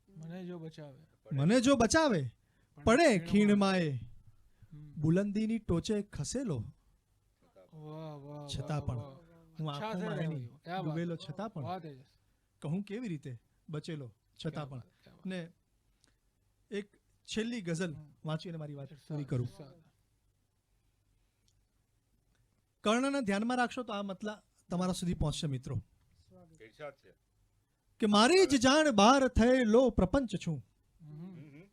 મને જો બચાવે મને જો બચાવે પડે ખીણમાં એ, હમ. બુલંદીની ટોચે ખસેલો વાહ વાહ છતાં વાહ, પણ. વાહ. હું અચ્છા આંખોમાં છે રે એની ભાઈ, ક્યા વાત ડૂબેલો હે. છતાં પણ વાત હે. કહું કેવી રીતે બચેલો છતાં ક્યા પણ. વાત, ક્યા વાત. ને એક છેલ્લી ગઝલ હમ. વાંચીને મારી વાત ઇરશાદ, પૂરી કરું. ઇરશાદ. કર્ણને ધ્યાનમાં રાખશો તો આ મતલબ તમારા સુધી પહોંચશે મિત્રો. ઇરશાદ છે. કે મારી જ જાણ બહાર થયેલો પ્રપંચ છું, હમ.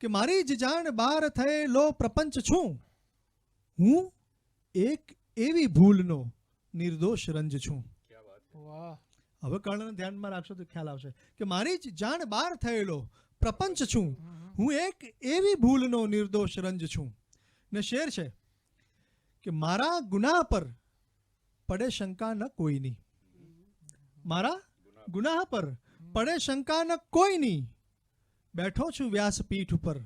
કે મારી જ જાણ બહાર થયેલો પ્રપંચ છું, હું એક એવી ભૂલનો નિર્દોષ રંજ છું. ક્યા વાત છે. વાહ હવે કર્ણને ધ્યાનમાં રાખશો તો ખ્યાલ આવશે કે મારી જ જાણ બહાર થયેલો પ્રપંચ છું, હું એક એવી ભૂલનો નિર્દોષ રંજ છું. ને શેર છે કે મારા ગુનાહ પર પડે શંકા ન કોઈની, મારા ગુનાહ પર પડે શંકા ન કોઈની, બેઠો છું વ્યાસપીઠ ઉપર,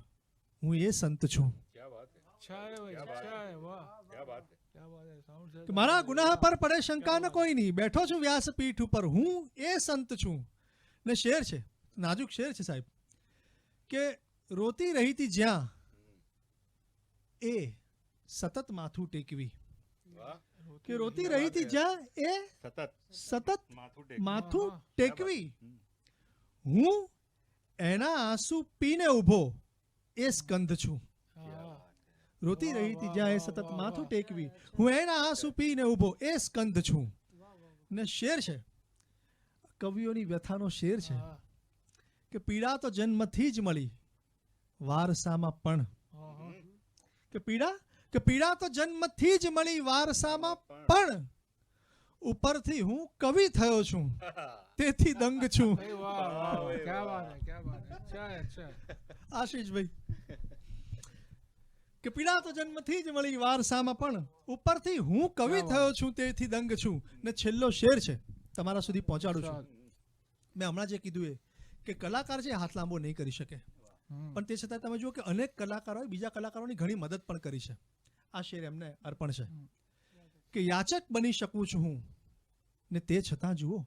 હું એ સંત છું. ક્યા વાત છે. અચ્છા હે ભાઈ, અચ્છા હે વાહ ક્યા વાત છે. ક્યા વાત હે. સાઉન્ડ છે કે મારા ગુનાહ પર પડે શંકા ન કોઈની, બેઠો છું વ્યાસપીઠ ઉપર, હું એ સંત છું. ને શેર છે, નાજુક શેર છે સાહેબ, કે રોતી રહી હતી જ્યાં એ સતત માથું ટેકવી, વાહ. કે રોતી રહી હતી જ્યાં એ સતત સતત માથું ટેક. માથું હા, ટેકવી, હમ. હું એના આંસુ પીને ઊભો એ સ્કંદ છું. હા રોતી વાહ, રહી હતી વાહ, જ્યાં એ વાહ, સતત વાહ, માથું વાહ. ટેકવી, હું એના આંસુ પીને ઊભો એ સ્કંદ છું. ને શેર છે, કવિઓની વ્યથાનો શેર છે હા કે પીડા તો જન્મથી જ મળી વારસામાં પણ, હા હા. કે પીડા તો જન્મથી જ મળી વારસામાં પણ, ઉપરથી હું કવિ થયો છું તેથી દંગ છું. ભાઈ વાહ વાહ વાહ, ક્યા વાત હે, ક્યા વાત હે. અચ્છા હે, અચ્છા હે. આશીષભાઈ, કે પીડા તો જન્મથી જ મળી વારસામાં પણ, ઉપરથી હું કવિ થયો છું તેથી દંગ છું. ને છેલ્લો શેર છે, તમારા સુધી પહોંચાડું છું. મેં હમણાં જે કીધું એ કે કલાકાર છે હાથ લાંબો નહીં કરી શકે, હમ. પણ તે છતાં તમે જુઓ કે અનેક કલાકારોએ બીજા કલાકારોની ઘણી મદદ પણ કરી છે. આ શેર એમને અર્પણ છે કે યાચક બની શકું છું હું, ને તે છતાં જુઓ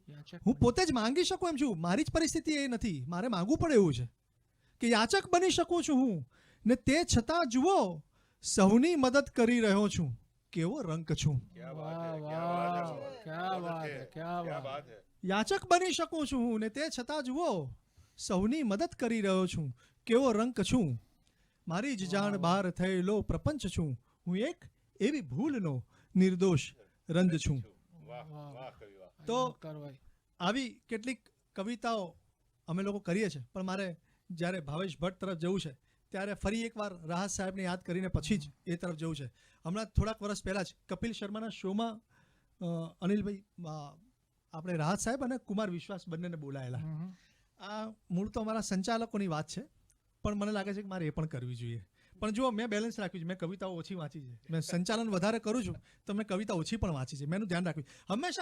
યાચક હું પોતે જ માંગી શકું એમ છું, મારી જ પરિસ્થિતિ એ નથી, મારે માંગવું પડે એવું છે કે યાચક બની શકું છું હું, ને તે છતાં જુઓ સૌની મદદ કરી રહ્યો છું, કેવો રંક છું. ક્યા વાહ વાત है. વાહ, ક્યા વાત હે, ક્યા क्या વાત बात હે. है. યાચક બની શકું છું હું, ને તે છતાં જુઓ સૌની મદદ કરી રહ્યો છું, કેવો રંક છું. મારી જ જાણ બહાર થયેલો પ્રપંચ છું, હું એક એવી ભૂલનો નિર્દોષ રંજ છું. વાહ વાહ. વાહ કવિ વાહ. તો કરવાય આવી કેટલીક કવિતાઓ અમે લોકો કરીએ છીએ, પણ મારે જ્યારે ભાવેશ ભટ્ટ તરફ જવું છે ત્યારે ફરી એકવાર રાહત સાહેબને યાદ કરીને પછી જ એ તરફ જવું છે. હમણાં થોડાક વર્ષ પહેલાં જ કપિલ શર્માના શોમાં અનિલભાઈ આપણે રાહત સાહેબ અને કુમાર વિશ્વાસ બંનેને બોલાયેલા. આ મૂળ તો અમારા સંચાલકોની વાત છે, પણ મને લાગે છે કે મારે એ પણ કરવી જોઈએ. પણ જો મેં બેલેન્સ રાખ્યું છે, મેં કવિતાઓ ઓછી વાંચી છે, મેં સંચાલન વધારે કરું છું તો મેં કવિતા ઓછી પણ વાંચી છે, મેં એનું ધ્યાન રાખ્યું.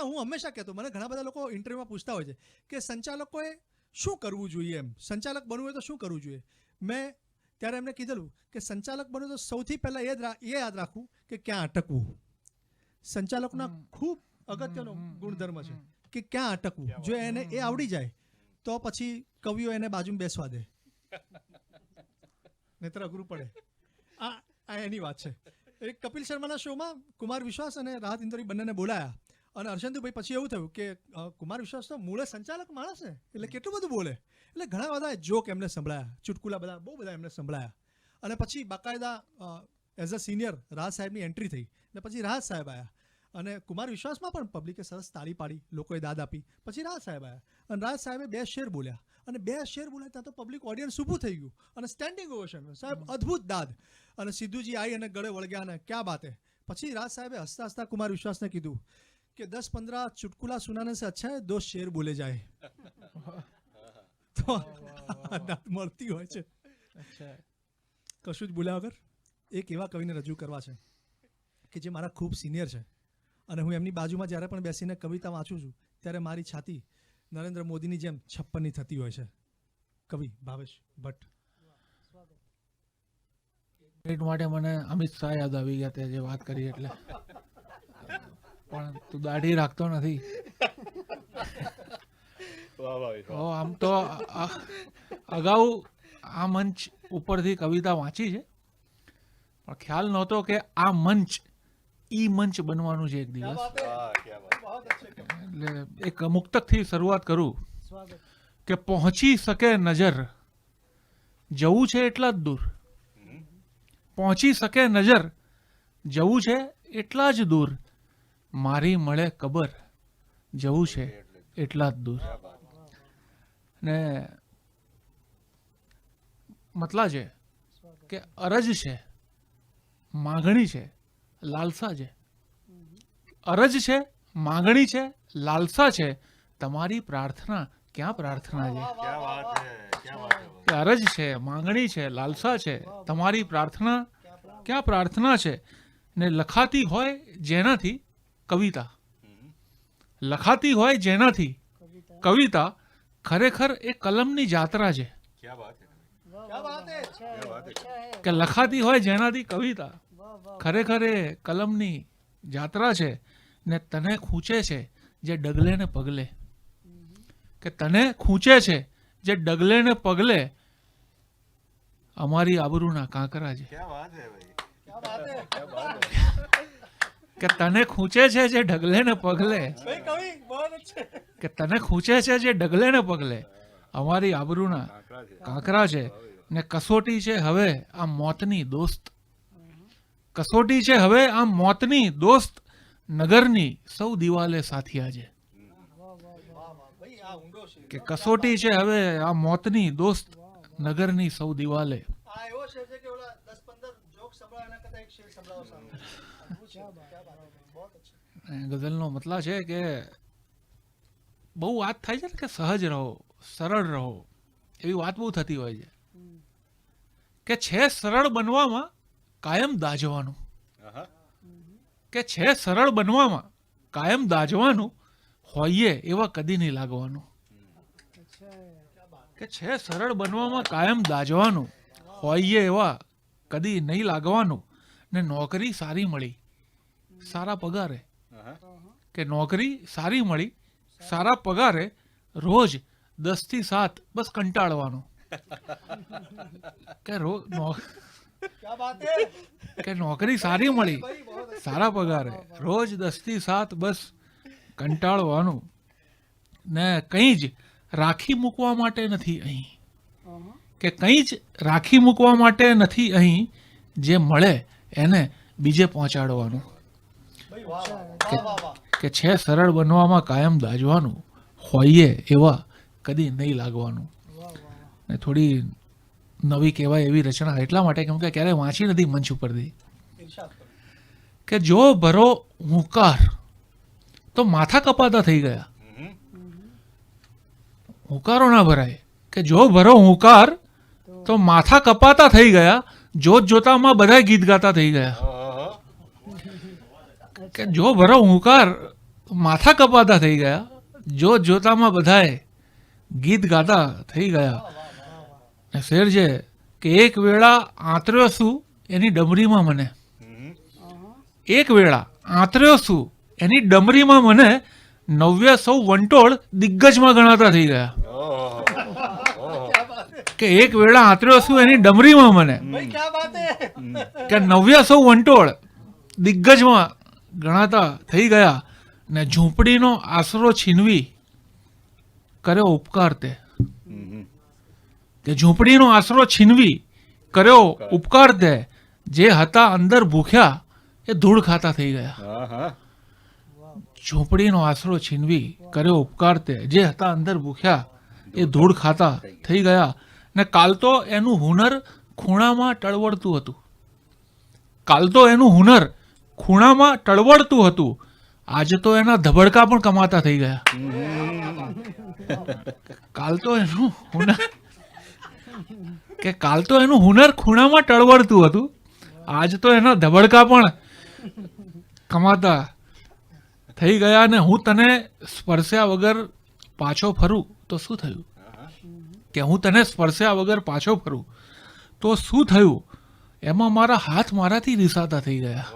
હું હંમેશા કહેતો, મને ઘણા બધા લોકો ઇન્ટરવ્યુમાં પૂછતા હોય છે કે સંચાલકોએ શું કરવું જોઈએ, એમ સંચાલક બનવું હોય તો શું કરવું જોઈએ. મેં ત્યારે એમને કીધેલું કે સંચાલક બનવું તો સૌથી પહેલાં એ યાદ રાખવું કે ક્યાં અટકવું. સંચાલકના ખૂબ અગત્યનો ગુણધર્મ છે કે ક્યાં અટકવું. જો એને એ આવડી જાય તો પછી કવિઓ એને બાજુમાં બેસવા દે, નહીતર અઘરું પડે. આ એની વાત છે. એક કપિલ શર્માના શોમાં કુમાર વિશ્વાસ અને રાહત ઇન્દોરી બંનેને બોલાયા, અને હર્ષંતુભાઈ પછી એવું થયું કે કુમાર વિશ્વાસ તો મૂળે સંચાલક માણસ છે, એટલે કેટલું બધું બોલે, એટલે ઘણા બધા જોક એમને સંભળાયા, ચુટકુલા બધા બહુ બધા એમને સંભળાયા. અને પછી બાકાયદા એઝ અ સિનિયર રાહત સાહેબની એન્ટ્રી થઈ, ને પછી રાહત સાહેબ આવ્યા, અને કુમાર વિશ્વાસમાં પણ પબ્લિકે સરસ તાળી પાડી, લોકોએ દાદ આપી. પછી રાહત સાહેબ આવ્યા અને રાહત સાહેબે 2 શેર બોલ્યા, અને 2 શેર બોલ્યા ત્યાં તો પબ્લિક ઓડિયન્સ ઊભું થઈ ગયું અને સ્ટેન્ડિંગ ઓવેશન. સાહેબ અદ્ભુત દાદ. અને સિદ્ધુજી આવી અને ગળે વળગ્યા ને ક્યાં બાત હે. પછી રાજ સાહેબે હસતા હસતા કુમાર વિશ્વાસને કીધું કે 10-15 ચુટકુલા સુનાને સે અચ્છા હે 2 શેર બોલે જાય. તો દાદ મળતી હોય છે. अच्छा કશું જ બોલ્યા વગર એક એવા કવિને રજૂ કરવા છે કે જે મારા ખૂબ સિનિયર છે અને હું એમની બાજુમાં જ્યારે પણ બેસીને કવિતા વાંચું છું ત્યારે મારી છાતી નરેન્દ્ર મોદીની જેમ 56ની થતી હોય છે. કવિ ભાવેશ ભટ્ટ. મિનિટ માટે મને અમિત શાહ યાદ આવી ગયા તે જે વાત કરી એટલે, પણ તું દાઢી રાખતો નથી. આમ તો અગાઉ આ મંચ ઉપરથી કવિતા વાંચી છે, પણ ખ્યાલ નહોતો કે આ મંચ ઈ મંચ બનવાનું છે એક દિવસ. એટલે એક મુક્તકથી શરૂઆત કરું કે પહોંચી શકે નજર, જવું છે એટલા જ દૂર. પહોંચી શકે નજર, જવું છે એટલા જ દૂર. મારી મળે કબર, જવું છે એટલા જ દૂર. ને મતલા છે કે અરજ છે, માગણી છે, લાલસા છે. અરજ છે, માગણી છે, લાલસા છે, તમારી પ્રાર્થના ક્યાં પ્રાર્થના છે. કે અરજ છે, માગણી છે, લાલસા છે, તમારી પ્રાર્થના ક્યાં પ્રાર્થના છે. ને લખાતી હોય જેનાથી કવિતા, લખાતી હોય જેનાથી કવિતા, ખરેખર એ કલમની જાત્રા છે. કે લખાતી હોય જેનાથી કવિતા, ખરેખર એ કલમની જાત્રા છે. ને તને ખૂંચે છે જે ડગલે ને પગલે, કે તને ખૂંચે છે જે ડગલે ને પગલે, અમારી આબરૂના કાંકરા છે. કે તને ખૂંચે છે જે ડગલે ને પગલે, કે તને ખૂંચે છે જે ડગલે ને પગલે, અમારી આબરૂના કાંકરા છે. ને કસોટી છે હવે આ મોતની દોસ્ત, કસોટી છે હવે આ મોતની દોસ્ત, નગરની સૌ દિવાલે સાથિયા છે. કે કસોટી છે હવે આ મોતની દોસ્ત, નગરની સૌ દિવાલે. ગઝલનો મતલબ છે કે બહુ વાત થાય છે ને કે સહજ રહો, સરળ રહો, એવી વાત બહુ થતી હોય છે. કે છે સરળ બનવામાં કાયમ દાજવાનું, કે છે સરળ બનવામાં કાયમ દાજવાનું, હોઈએ એવા કદી નહીં લાગવાનું. કે છે સરળ બનવામાં કાયમ દાજવાનું, હોઈએ એવા કદી નહીં લાગવાનું. ને નોકરી સારી મળી સારા પગારે, કે નોકરી સારી મળી સારા પગારે, રોજ 10 થી 7 બસ કંટાળવાનું. કે નોકરી સારી મળી સારા પગારે, રોજ 10 થી 7 બસ કંટાળવાનું. ને કંઈ જ રાખી મૂકવા માટે નથી અહીં, કે કંઈ જ રાખી મૂકવા માટે નથી અહીં, જે મળે એને બીજે પહોંચાડવાનું. કે છે સરળ બનવામાં કાયમ દાજવાનું, હોઈએ એવા કદી નહીં લાગવાનું. ને થોડી નવી કહેવાય એવી રચના એટલા માટે કેમ કે ક્યારેય વાંચી નથી મંચ ઉપરથી. કે જો ભરો હુંકાર તો માથા કપાતા થઈ ગયા. હુંકારો ના ભરાય, કે જો ભરો હુંકાર તો માથા કપાતા થઈ ગયા, જોત જોતામાં બધા ગીત ગાતા થઈ ગયા. કે જો ભરો હુંકાર માથા કપાતા થઈ ગયા, જોત જોતામાં બધાએ ગીત ગાતા થઈ ગયા. શેર છે કે એક વેળા આંતર્યો શું એની ડમરીમાં મને, એક વેળા આંતર્યો શું એની ડમરીમાં મને, 900 વંટોળ દિગ્ગજમાં ગણાતા થઈ ગયા. કે એક વેળા આંતર્યો શું એની ડમરીમાં મને, કે 900 વંટોળ દિગ્ગજમાં ગણાતા થઈ ગયા. ને ઝૂંપડીનો આશરો છીનવી કર્યો ઉપકાર તે, કે ઝૂંપડીનો આશરો છીનવી કર્યો ઉપકાર તે, જે હતા અંદર ભૂખ્યા એ ધૂળ ખાતા થઈ ગયા. ઝૂંપડીનો આશરો છીનવી કર્યો ઉપકાર તે, જે હતા અંદર ભૂખ્યા એ ધૂળ ખાતા થઈ ગયા. ને કાલ તો એનું હુનર ખૂણામાં ટળવળતું હતું, કાલ તો એનું હુનર ખૂણામાં ટળવળતું હતું, આજે તો એના ધબડકા પણ કમાતા થઈ ગયા. કાલ તો એનું હુનર ખૂણામાં ટળવળતું હતું, આજ તો એના ધબડકા પણ કમાતા થઈ ગયા. ને હું તને સ્પર્શ્યા વગર પાછો ફરું તો શું થયું, કે હું તને સ્પર્શ્યા વગર પાછો ફરું તો શું થયું, એમાં મારા હાથ મારાથી રીસાતા થઈ ગયા.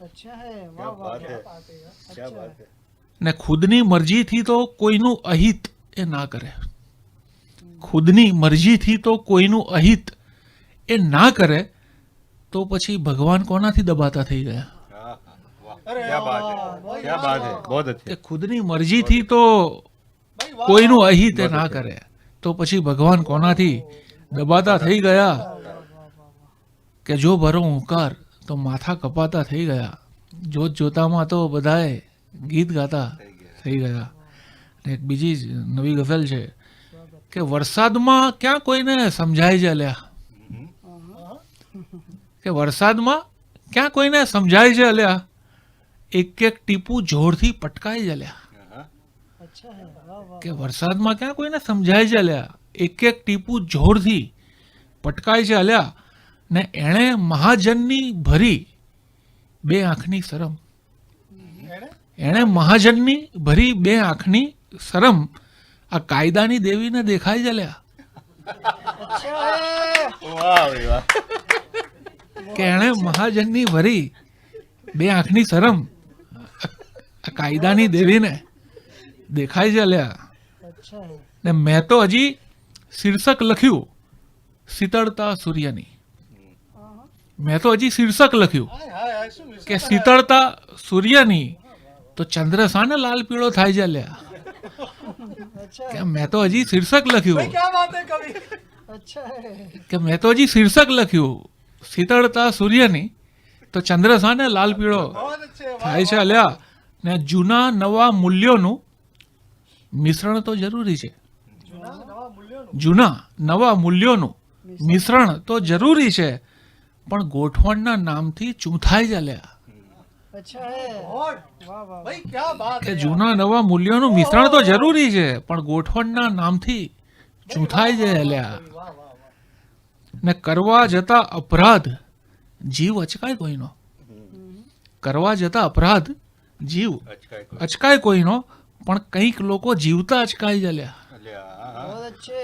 अच्छा है, वाह वाह, क्या बात है यार, अच्छा है. ને ખુદની મરજીથી તો કોઈનું અહિત એ ના કરે, ખુદની મરજીથી તો કોઈનું અહિત એ ના કરે તો પછી ભગવાન કોનાથી દબાતા થઈ ગયા. क्या बात है, क्या बात है, बहुत अच्छे. કે ખુદની મરજીથી તો કોઈનું અહિત એ ના કરે તો પછી ભગવાન કોનાથી દબાતા થઈ ગયા. કે જો ભરો હુંકાર તો માથા કપાતા થઈ ગયા, જોત જોતામાં તો બધાએ ગીત ગાતા થઈ ગયા. ને એક બીજી જ નવી ગઝલ છે કે વરસાદમાં ક્યાં કોઈને સમજાય છે અલ્યા, કે વરસાદમાં ક્યાં કોઈને સમજાય છે અલ્યા, એક એક ટીપું જોરથી પટકાય છે અલ્યા. अच्छा है, वाह वाह. કે વરસાદમાં ક્યાં કોઈને સમજાય છે અલ્યા, એક એક ટીપું જોરથી પટકાય છે અલ્યા. ને એણે મહાજનની ભરી બે આંખની શરમ, એણે મહાજનની ભરી બે આંખની શરમ આ કાયદાની દેવીને દેખાય છે અલ્યા. अच्छा है. वाह भाई वाह. કે એણે મહાજનની ભરી બે આંખની શરમ આ કાયદાની દેવીને દેખાય છે અલ્યા. अच्छा है. ને મેં તો હજી શીર્ષક લખ્યું શીતળતા સૂર્યની, મેં તો હજી શીર્ષક લખ્યું કે શીતળતા સૂર્યની તો ચંદ્ર સાને લાલ પીળો થાય છે અલ્યા. अच्छा કે મેં તો હજી શીર્ષક લખ્યું, क्या बात है कवि. अच्छा है. કે મેં તો હજી શીર્ષક લખ્યું શીતળતા સૂર્યની તો ચંદ્ર સાને લાલ પીળો થાય છે અલ્યા. ને જૂના નવા મૂલ્યોનું મિશ્રણ તો જરૂરી છે, જૂના નવા મૂલ્યોનું મિશ્રણ તો જરૂરી છે, પણ ગોઠવણના નામથી ચૂંથાઈ ચાલ્યા. अच्छा है, वाह वाह. भाई क्या बात કે જૂના નવા મૂલ્યોનું મિશ્રણ તો જરૂરી છે પણ ગોઠવણના નામથી ચૂંથાઈ ચાલ્યા. ને કરવા જતા અપરાધ જીવ અચકાય કોઈનો, કરવા જતા અપરાધ જીવ અચકાય કોઈનો, પણ કંઈક લોકો જીવતા અચકાઈ ચાલ્યા. बहुत अच्छे.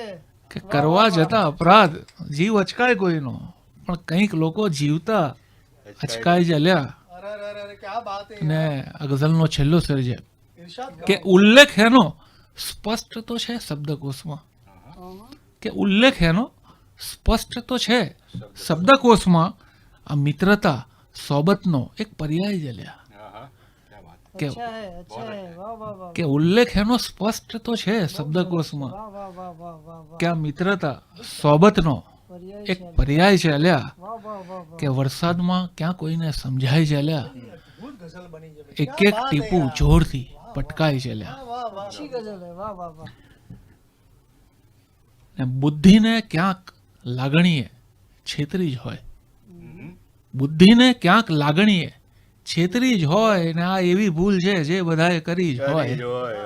કે કરવા જતા અપરાધ જીવ અચકાય કોઈનો, પણ કંઈક લોકો જીવતા અચકાઈ ચાલ્યા. क्या बात है. ને આ ગઝલનો છેલ્લો શેર છે કે ઉલ્લેખ એનો સ્પષ્ટ તો છે શબ્દકોશમાં, કે ઉલ્લેખ એનો સ્પષ્ટ તો છે શબ્દકોશમાં, આ મિત્રતા સોબતનો એક પર્યાય ચાલ્યા. કે अच्छा है, अच्छा है, वाह वाह वाह. કે ઉલ્લેખ એનો સ્પષ્ટ તો છે શબ્દકોશમાં, वाह वाह वाह वाह वाह वाह. કે આ મિત્રતા સોબતનો पर्याय એક પર્યાય છે અલ્યા. वाह वाह वाह वाह. કે વરસાદમાં ક્યાં કોઈને સમજાય છે અલ્યા, એક એક ટીપું જોરથી પટકાય છે અલ્યા. अच्छी गजल है, वाह वाह वाह. ને બુદ્ધિને ક્યાંક લાગણીએ છેતરી જ હોય, બુદ્ધિને ક્યાંક લાગણીએ છેતરી જ હોય, ને આ એવી ભૂલ છે જે બધાએ કરી જ હોય.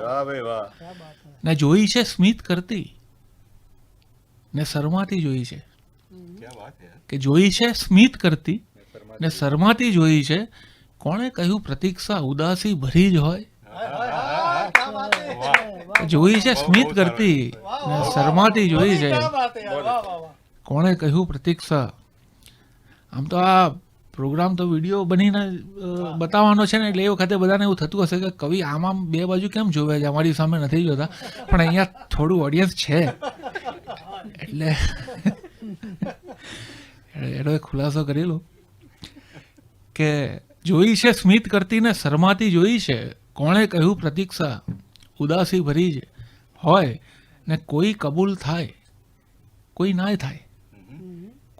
वाह भाई वाह. क्या बात है. ને જોઈ છે સ્મિત કરતી ને શરમાતી જોઈ છે, क्या बात है. કે જોઈ છે સ્મિત કરતી ને શરમાતી જોઈ છે, કોણે કહ્યું પ્રતીક્ષા ઉદાસી ભરી જ હોય. કે જોઈ છે સ્મિત કરતી ને શરમાતી જોઈ છે, કોણે કહ્યું પ્રતીક્ષા. આમ તો આ પ્રોગ્રામ તો વિડીયો બનીને બતાવવાનો છે ને, એટલે એ વખતે બધાને એવું થતું હશે કે કવિ આમ આમ બે બાજુ કેમ જોવે છે, અમારી સામે નથી જોતા, પણ અહીંયા થોડું ઓડિયન્સ છે એટલે એનો એક ખુલાસો કરી લો કે જોઈ છે સ્મિત કરતી ને શરમાતી જોઈ છે, કોણે કહ્યું પ્રતીક્ષા ઉદાસી ભરી જ હોય. ને કોઈ કબૂલ થાય કોઈ નાય થાય,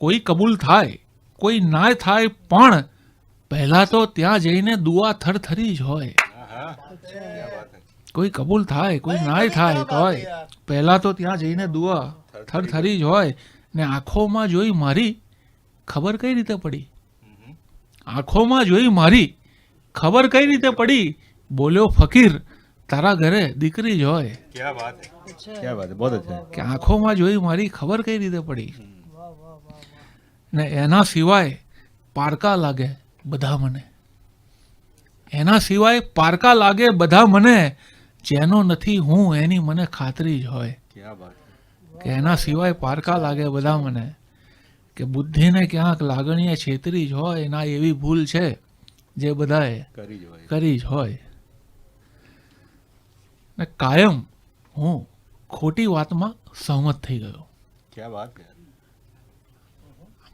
કોઈ કબૂલ થાય કોઈ નાય થાય, પણ પહેલા તો ત્યાં જઈને દુઆ થરથરી જ હોય. કોઈ કબૂલ થાય કોઈ નાય થાય તોય પહેલા તો ત્યાં જઈને દુઆ થરથરી જ હોય. ને આંખોમાં જોઈ મારી ખબર કઈ રીતે પડી, આંખોમાં જોઈ મારી ખબર કઈ રીતે પડી, બોલ્યો ફકીર તારા ઘરે દીકરી જ હોય. क्या बात है, क्या बात है, बहुत अच्छा है. કે આંખોમાં જોઈ મારી ખબર કઈ રીતે પડી, ને એના સિવાય પારકા લાગે બધા મને, એના સિવાય પારકા લાગે બધા મને, જેનો નથી હું એની મને ખાતરી જ હોય. क्या बात है. કે એના સિવાય પારકા લાગે બધા મને, કે બુદ્ધિને ક્યાંક લાગણીએ છેતરી જ હોય, ના એવી ભૂલ છે જે બધાએ કરી જો ભાઈ. કરી જ હોય. ને કાયમ હું ખોટી વાતમાં સહમત થઈ ગયો. क्या बात है.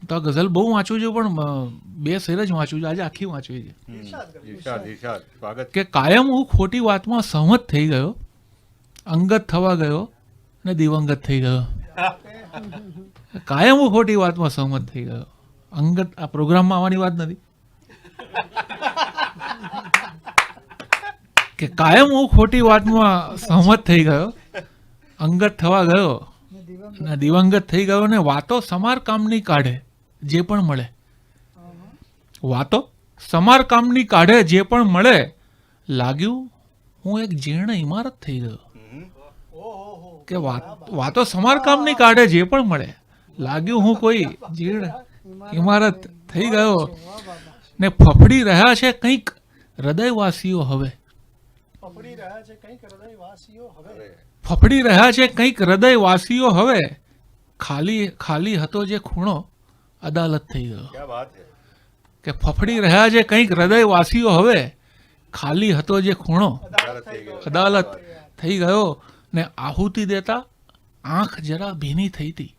તો આ ગઝલ બહુ વાંચું છું, પણ 2 શેર જ વાંચું છું, આજે આખી વાંચવી છે. इरशाद इरशाद स्वागत. કે કાયમ હું ખોટી વાતમાં સહમત થઈ ગયો, અંગત થવા ગયો ને દિવંગત થઈ ગયો. કાયમ હું ખોટી વાતમાં સહમત થઈ ગયો, અંગત આ પ્રોગ્રામમાં આવવાની વાત નથી. કે કાયમ હું ખોટી વાતમાં સહમત થઈ ગયો, અંગત થવા ગયો ને દિવંગત થઈ ગયો, ને વાતો સમાર કામની કાઢે જે પણ મળે, વાતો સમાર કામની કાઢે જે પણ મળે, લાગ્યું હું એક જીર્ણ ઇમારત થઈ ગયો. કે વાતો સમાર કામની કાઢે જે પણ મળે, લાગ્યું હું કોઈ જીર્ણ ઇમારત થઈ ગયો, ને ફફડી રહ્યા છે કંઈક હૃદયવાસીઓ હવે, ફફડી રહ્યા છે કંઈક હૃદયવાસીઓ હવે, ફફડી રહ્યા છે કંઈક હૃદયવાસીઓ હવે, ખાલી ખાલી હતો જે ખૂણો અદાલત થઈ ગયો. क्या बात है. કે ફફડી રહ્યા છે કંઈક હૃદયવાસીઓ હવે, ખાલી હતો જે ખૂણો अदालत થઈ ગયો. અદાલત થઈ ગયો, ને આહુતિ દેતા આંખ જરા ભીની થઈ હતી,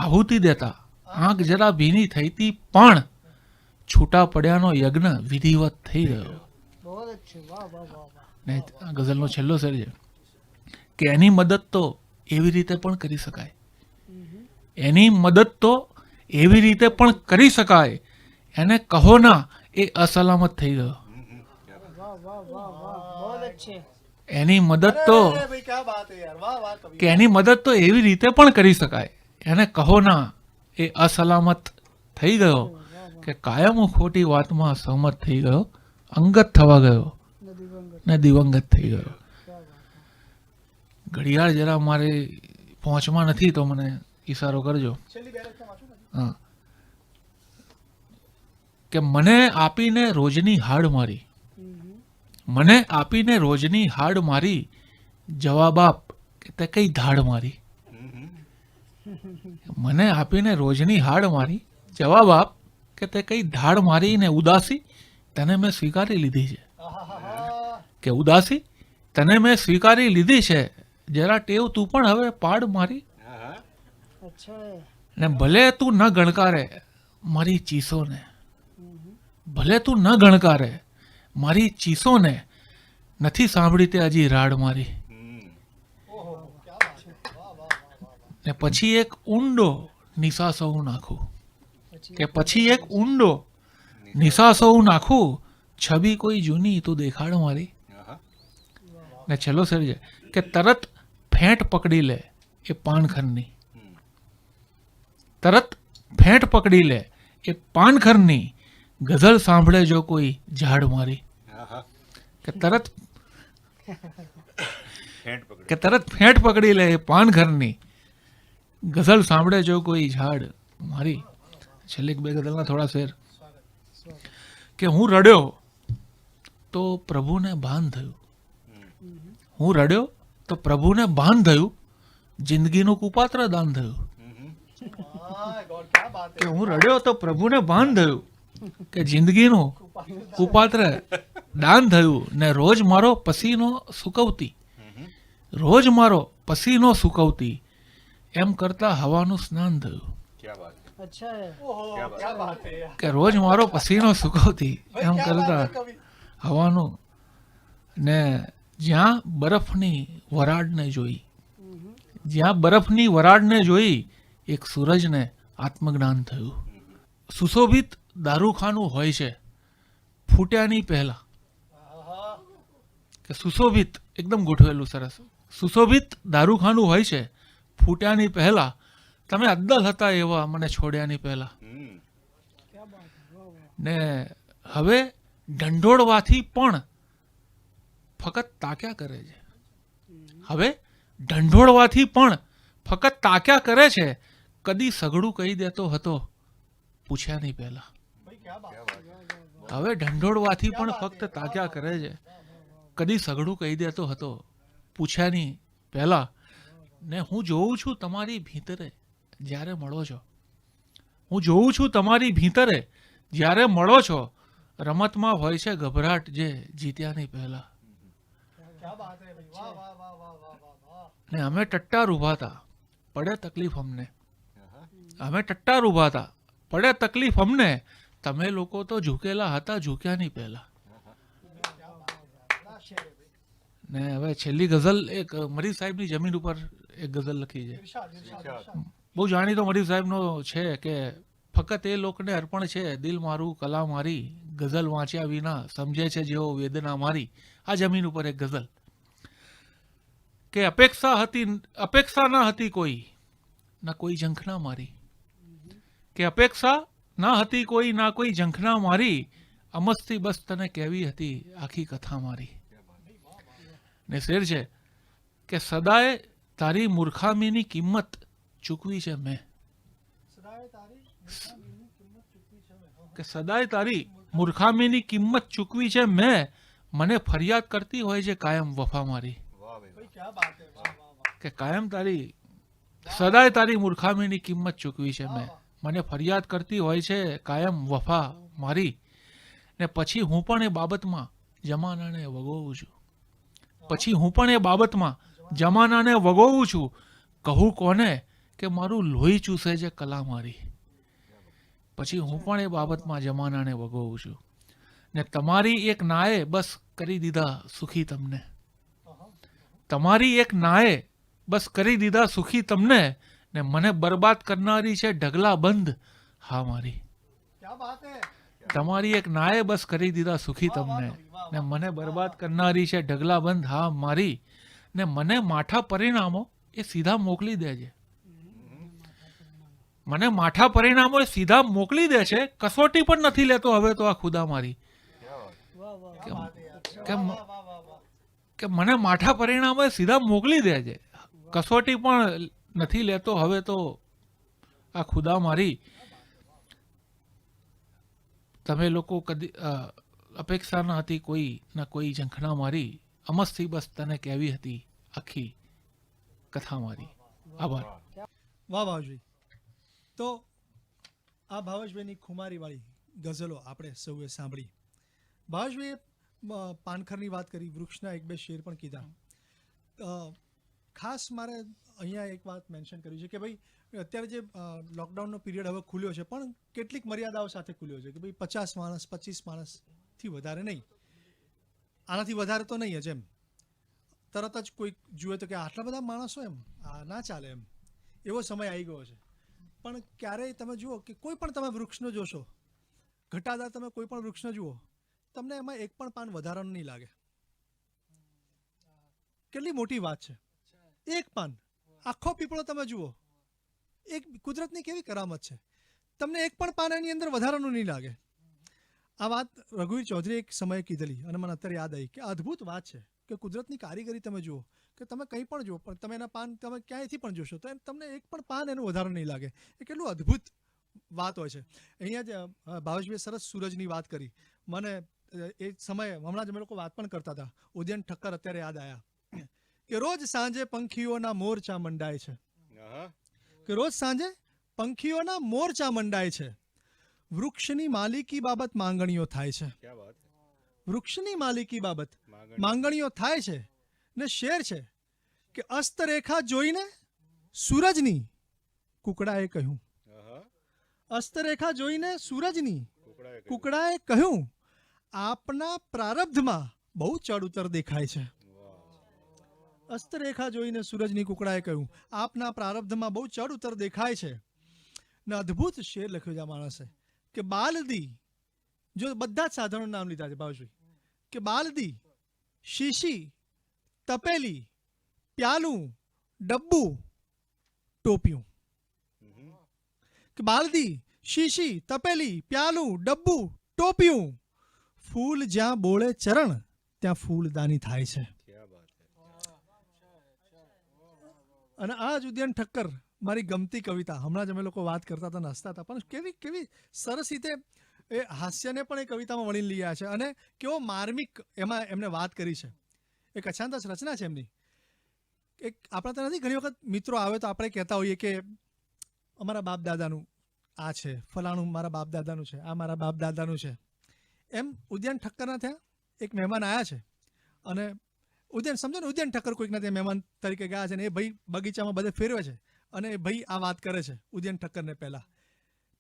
આહુતિ દેતા આંખ જરા ભીની થઈ હતી, પણ છૂટા પડ્યાનો યજ્ઞ વિધિવત થઈ ગયો. बहुत अच्छे, वाह वाह वाह वाह. ને આ ગઝલનો છેલ્લો શેર છે કે એની મદદ તો એવી રીતે પણ કરી શકાય, એની મદદ તો એવી રીતે પણ કરી શકાય, એને કહો ના એ અસલામત થઈ ગયો. वाह वाह वाह वाह, बहुत अच्छे. એની મદદ તો અરે ભાઈ ક્યા બાત હે યાર, વાહ વાહ કવિ. કે એની મદદ તો એવી રીતે પણ કરી શકાય, એને કહો ના એ અસલામત થઈ ગયો, કે કાયમ હું ખોટી વાતમાં સહમત થઈ ગયો, અંગત થવા ગયો ને દિવંગત થઈ ગયો. ઘડિયાળ જરા મારે પહોંચમાં નથી તો મને ઈશારો કરજો. છેલ્લી બે લખ્યા વાંચો ને. હા, કે મને આપીને રોજની હાડ મારી, મને આપીને રોજની હાડ મારી, જવાબ આપ કે તે કઈ ધાડ મારી. મને આપીને રોજની હાડ મારી, જવાબ આપ કે તે કઈ ધાડ મારી, ને ઉદાસી તને મેં સ્વીકારી લીધી છે, આહાહા. કે ઉદાસી તને મેં સ્વીકારી લીધી છે, જરા ટેવ તું પણ હવે પાડ મારી. હા હા. अच्छा है. ને ભલે તું ન ગણકારે મારી ચીસોને, ભલે તું ન ગણકારે મારી ચીસોને, નથી સાંભળી તે હજી રાડ મારી. ઓહો ક્યા બાત છે, વાહ વાહ વાહ વાહ. ને પછી એક ઊંડો નિસાસો હું નાખું, કે પછી એક ઊંડો નિસાસો હું નાખું, છબી કોઈ જૂની તું દેખાડ મારી. આહા. ને છેલ્લો સર છે કે તરત ફેંટ પકડી લે એ પાનખરની, તરત ફેંટ પકડી લે એ પાનખરની, ગઝલ સાંભળે જો કોઈ ઝાડ મારી. આહા. કે તરત ફેંટ પકડી. કે તરત ફેંટ પકડી લે એ પાનખરની, ગઝલ સાંભળે જો કોઈ ઝાડ મારી. છેલ્લી 2 ગઝલના થોડા શેર કે હું રડ્યો તો પ્રભુને ભાન થયું, હું રડ્યો તો પ્રભુને ભાન થયું, જિંદગીનું કુપાત્ર દાન થયું. હા ગોડ ક્યા બાત હે. કે હું રડ્યો તો પ્રભુને ભાન થયું, કે જિંદગીનું કુપાત્ર દાન થયું, ને રોજ મારો પસીનો સુકવતી, રોજ મારો પસીનો સુકવતી, એમ કરતા હવાનું સ્નાન થયું. क्या बात है. अच्छा है. ઓહો ક્યા બાત હે યાર. કે રોજ મારો પસીનો સુકવતી, ભાઈ, એમ ક્યા બાત કરતા હે કવિ. હવાનું, ને જ્યાં બરફની વરાળને જોઈ, જ્યાં બરફની વરાળને જોઈ, એક સૂરજને આત્મજ્ઞાન થયું. સુશોભિત દારૂખાનું હોય છે ફૂટ્યાની પહેલા, આહાહા. કે સુશોભિત એકદમ ગોઠવેલું સરસ, સુશોભિત દારૂખાનું હોય છે ફૂટ્યાની પહેલા, તમે અદ્દલ હતા એવા મને છોડ્યાની પહેલા. હમ. ને હવે ઢંઢોળવાથી પણ ફક્ત તાક્યા કરે છે. હવે ઢંઢોળવાથી પણ ફક્ત તાક્યા કરે છે. કદી સઘળું કહી દેતો હતો, પૂછ્યા નહીં પહેલા. હવે ઢંઢોળવાથી પણ ફક્ત તાક્યા કરે છે. કદી સઘળું કહી દેતો હતો, પૂછ્યા નહીં પહેલા. ને હું જોઉં છું તમારી ભીતરે જ્યારે મળો છો. હું જોઉં છું તમારી ભીતરે જ્યારે મળો છો. રમતમાં હોય છે ગભરાટ જે જીત્યા નહીં પહેલા. ને અમે ટટ્ટાર ઊભા હતા, પડે તકલીફ અમને. અમે ટટ્ટાર ઊભા હતા, પડે તકલીફ અમને. તમે લોકો તો ઝૂકેલા હતા, ઝૂક્યા નહીં પહેલા. ને હવે છેલ્લી ગઝલ એક મરીઝ સાહેબની જમીન ઉપર એક ગઝલ લખી છે. બહુ જાણીતો મરીઝ સાહેબનો છે કે ફક્ત એ લોકોને અર્પણ છે દિલ મારું કલા મારી, ગઝલ વાંચ્યા વિના સમજે છે જેઓ વેદના મારી. આ જમીન ઉપર એક ગઝલ કે અપેક્ષા ન હતી કોઈ, ના કોઈ ઝંખના મારી. કે અપેક્ષા ન હતી કોઈ, ના કોઈ ઝંખના મારી. અમસ્તી બસ તને કેવી હતી આખી કથા મારી. ને શેર છે કે સદાય તારી મૂર્ખામીની કિંમત ચૂકવી છે મેં. કે સદાય તારી મૂર્ખામીની કિંમત ચૂકવી છે મેં. મને ફરિયાદ કરતી હોય છે કાયમ વફા મારી. કે કાયમ તારી સદાય તારી મૂર્ખામીની કિંમત ચૂકવી છે મેં. મને ફરિયાદ કરતી હોય છે કાયમ વફા મારી. ને પછી હું પણ એ બાબતમાં જમાનાને વગોવું છું. પછી હું પણ એ બાબતમાં જમાનાને વગોવું છું. કહું કોને કે મારું લોહી ચૂસે છે કલા મારી. પછી હું પણ એ બાબતમાં જમાનાને વગોવું છું. ને તમારી એક નાએ બસ કરી દીધા સુખી તમને. તમારી એક નાએ બસ કરી દીધા સુખી તમને. ને મને બરબાદ કરનારી છે ઢગલા બંધ હા મારી. તમારી એક નાએ બસ કરી દીધા સુખી તમને. ને મને બરબાદ કરનારી છે ઢગલા બંધ હા મારી. ને મને માઠા પરિણામો એ સીધા મોકલી દે છે. મને માઠા પરિણામો એ સીધા મોકલી દે છે. કસોટી પણ નથી લેતો હવે તો આ ખુદા મારી. કે મને માઠા પરિણામો એ સીધા મોકલી દે છે. કસોટી પણ નથી લેતો હવે તો આ ખુદા મારી. તમે લોકો કદી અપેક્ષા ન હતી કોઈ, ના કોઈ ઝંખના મારી. અમસ્તી બસ તને કેવી હતી આખી કથા મારી. આભાર. વાહ ભાવેશભાઈ. તો આ ભાવેશભાઈની ખુમારીવાળી ગઝલો આપણે સૌએ સાંભળી. ભાવેશભાઈએ પાનખરની વાત કરી, વૃક્ષના એક બે શેર પણ કીધા. ખાસ મારે અહીંયા એક વાત મેન્શન કરવી છે કે ભાઈ અત્યારે જે લોકડાઉનનો પીરિયડ હવે ખુલ્યો છે પણ કેટલીક મર્યાદાઓ સાથે ખુલ્યો છે કે ભાઈ 50 માણસ 25 માણસથી વધારે નહીં. આનાથી વધારે તો નહીં જ એમ. તરત જ કોઈ જુએ તો કે આટલા બધા માણસો એમ આ ના ચાલે એમ. એવો સમય આવી ગયો છે. પણ ક્યારેય તમે જુઓ કે કોઈ પણ તમે વૃક્ષનો જોશો, ઘટાદાર તમે કોઈ પણ વૃક્ષને જુઓ, તમને એમાં એક પણ પાન વધારાનું નહીં લાગે. કેટલી મોટી વાત છે. એક પાન આખો પીપળો તમે જુઓ, એક કુદરતની કેવી કરામત છે. તમને એક પણ પાન એની અંદર વધારાનું નહીં લાગે. આ વાત રઘુવીર ચૌધરીએ એક સમયે કીધેલી અને મને અત્યારે યાદ આવી કે અદ્ભુત વાત છે કે કુદરતની કારીગરી તમે જુઓ કે તમે કંઈ પણ જુઓ પણ તમે એના પાન તમે ક્યાંયથી પણ જોશો તો તમને એક પણ પાન એનું વધારે નહીં લાગે. એ કેટલું અદ્ભુત વાત હોય છે. અહીંયા જ ભાવેશભાઈ સરસ સૂરજની વાત કરી. મને એ સમયે હમણાં જ અમે લોકો વાત પણ કરતા હતા. ઉદયન ઠક્કર અત્યારે યાદ આવ્યા કે રોજ સાંજે પંખીઓના મોરચા મંડાય છે. કે રોજ સાંજે પંખીઓના મોરચા મંડાય છે. વૃક્ષની માલિકી બાબત માંગણીઓ થાય છે. વૃક્ષની માલિકી બાબત માંગણીઓ થાય છે. ને શેર છે કે અસ્તરેખા જોઈને સૂરજની કુકડાએ કહ્યું. અસ્તરેખા જોઈને સૂરજની કુકડાએ કહ્યું આપના પ્રારબ્ધમાં બહુ ચડ ઉતર દેખાય છે. અસ્તરેખા જોઈને સૂરજની કુકડાએ કહ્યું આપના પ્રારબ્ધમાં બહુ ચડ ઉતર દેખાય છે. ને અદ્ભુત શેર લખ્યો છે આ માણસે કે બાલદી, જો બધા જ સાધનો નામ લીધા છે ભાવેશભાઈ, કે બાલદી, શીશી, તપેલી, પ્યાલું, ડબ્બુ, ટોપિયું. કે બાલદી, શીશી, તપેલી, પ્યાલું, ડબ્બુ, ટોપિયું, ફૂલ જ્યાં બોળે ચરણ ત્યાં ફૂલદાની થાય છે. અને આ જ ઉદયન ઠક્કર મારી ગમતી કવિતા, હમણાં જ અમે લોકો વાત કરતા હતા, હસતા હતા, પણ કેવી કેવી સરસ રીતે એ હાસ્યને પણ એ કવિતામાં વણી લીધા છે અને કેવો માર્મિક એમાં એમને વાત કરી છે. એક અછાંતસ રચના છે એમની. એક આપણા તો નથી, ઘણી વખત મિત્રો આવે તો આપણે કહેતા હોઈએ કે અમારા બાપ દાદાનું આ છે, ફલાણું મારા બાપ દાદાનું છે, આ મારા બાપ દાદાનું છે. એમ ઉદયન ઠક્કરના ત્યાં એક મહેમાન આવ્યા છે અને ઉદયન, સમજો ને, ઉદયન ઠક્કર કોઈકના ત્યાં મહેમાન તરીકે ગયા છે ને એ ભાઈ બગીચામાં બધે ફેરવે છે અને એ ભાઈ આ વાત કરે છે ઉદયન ઠક્કરને.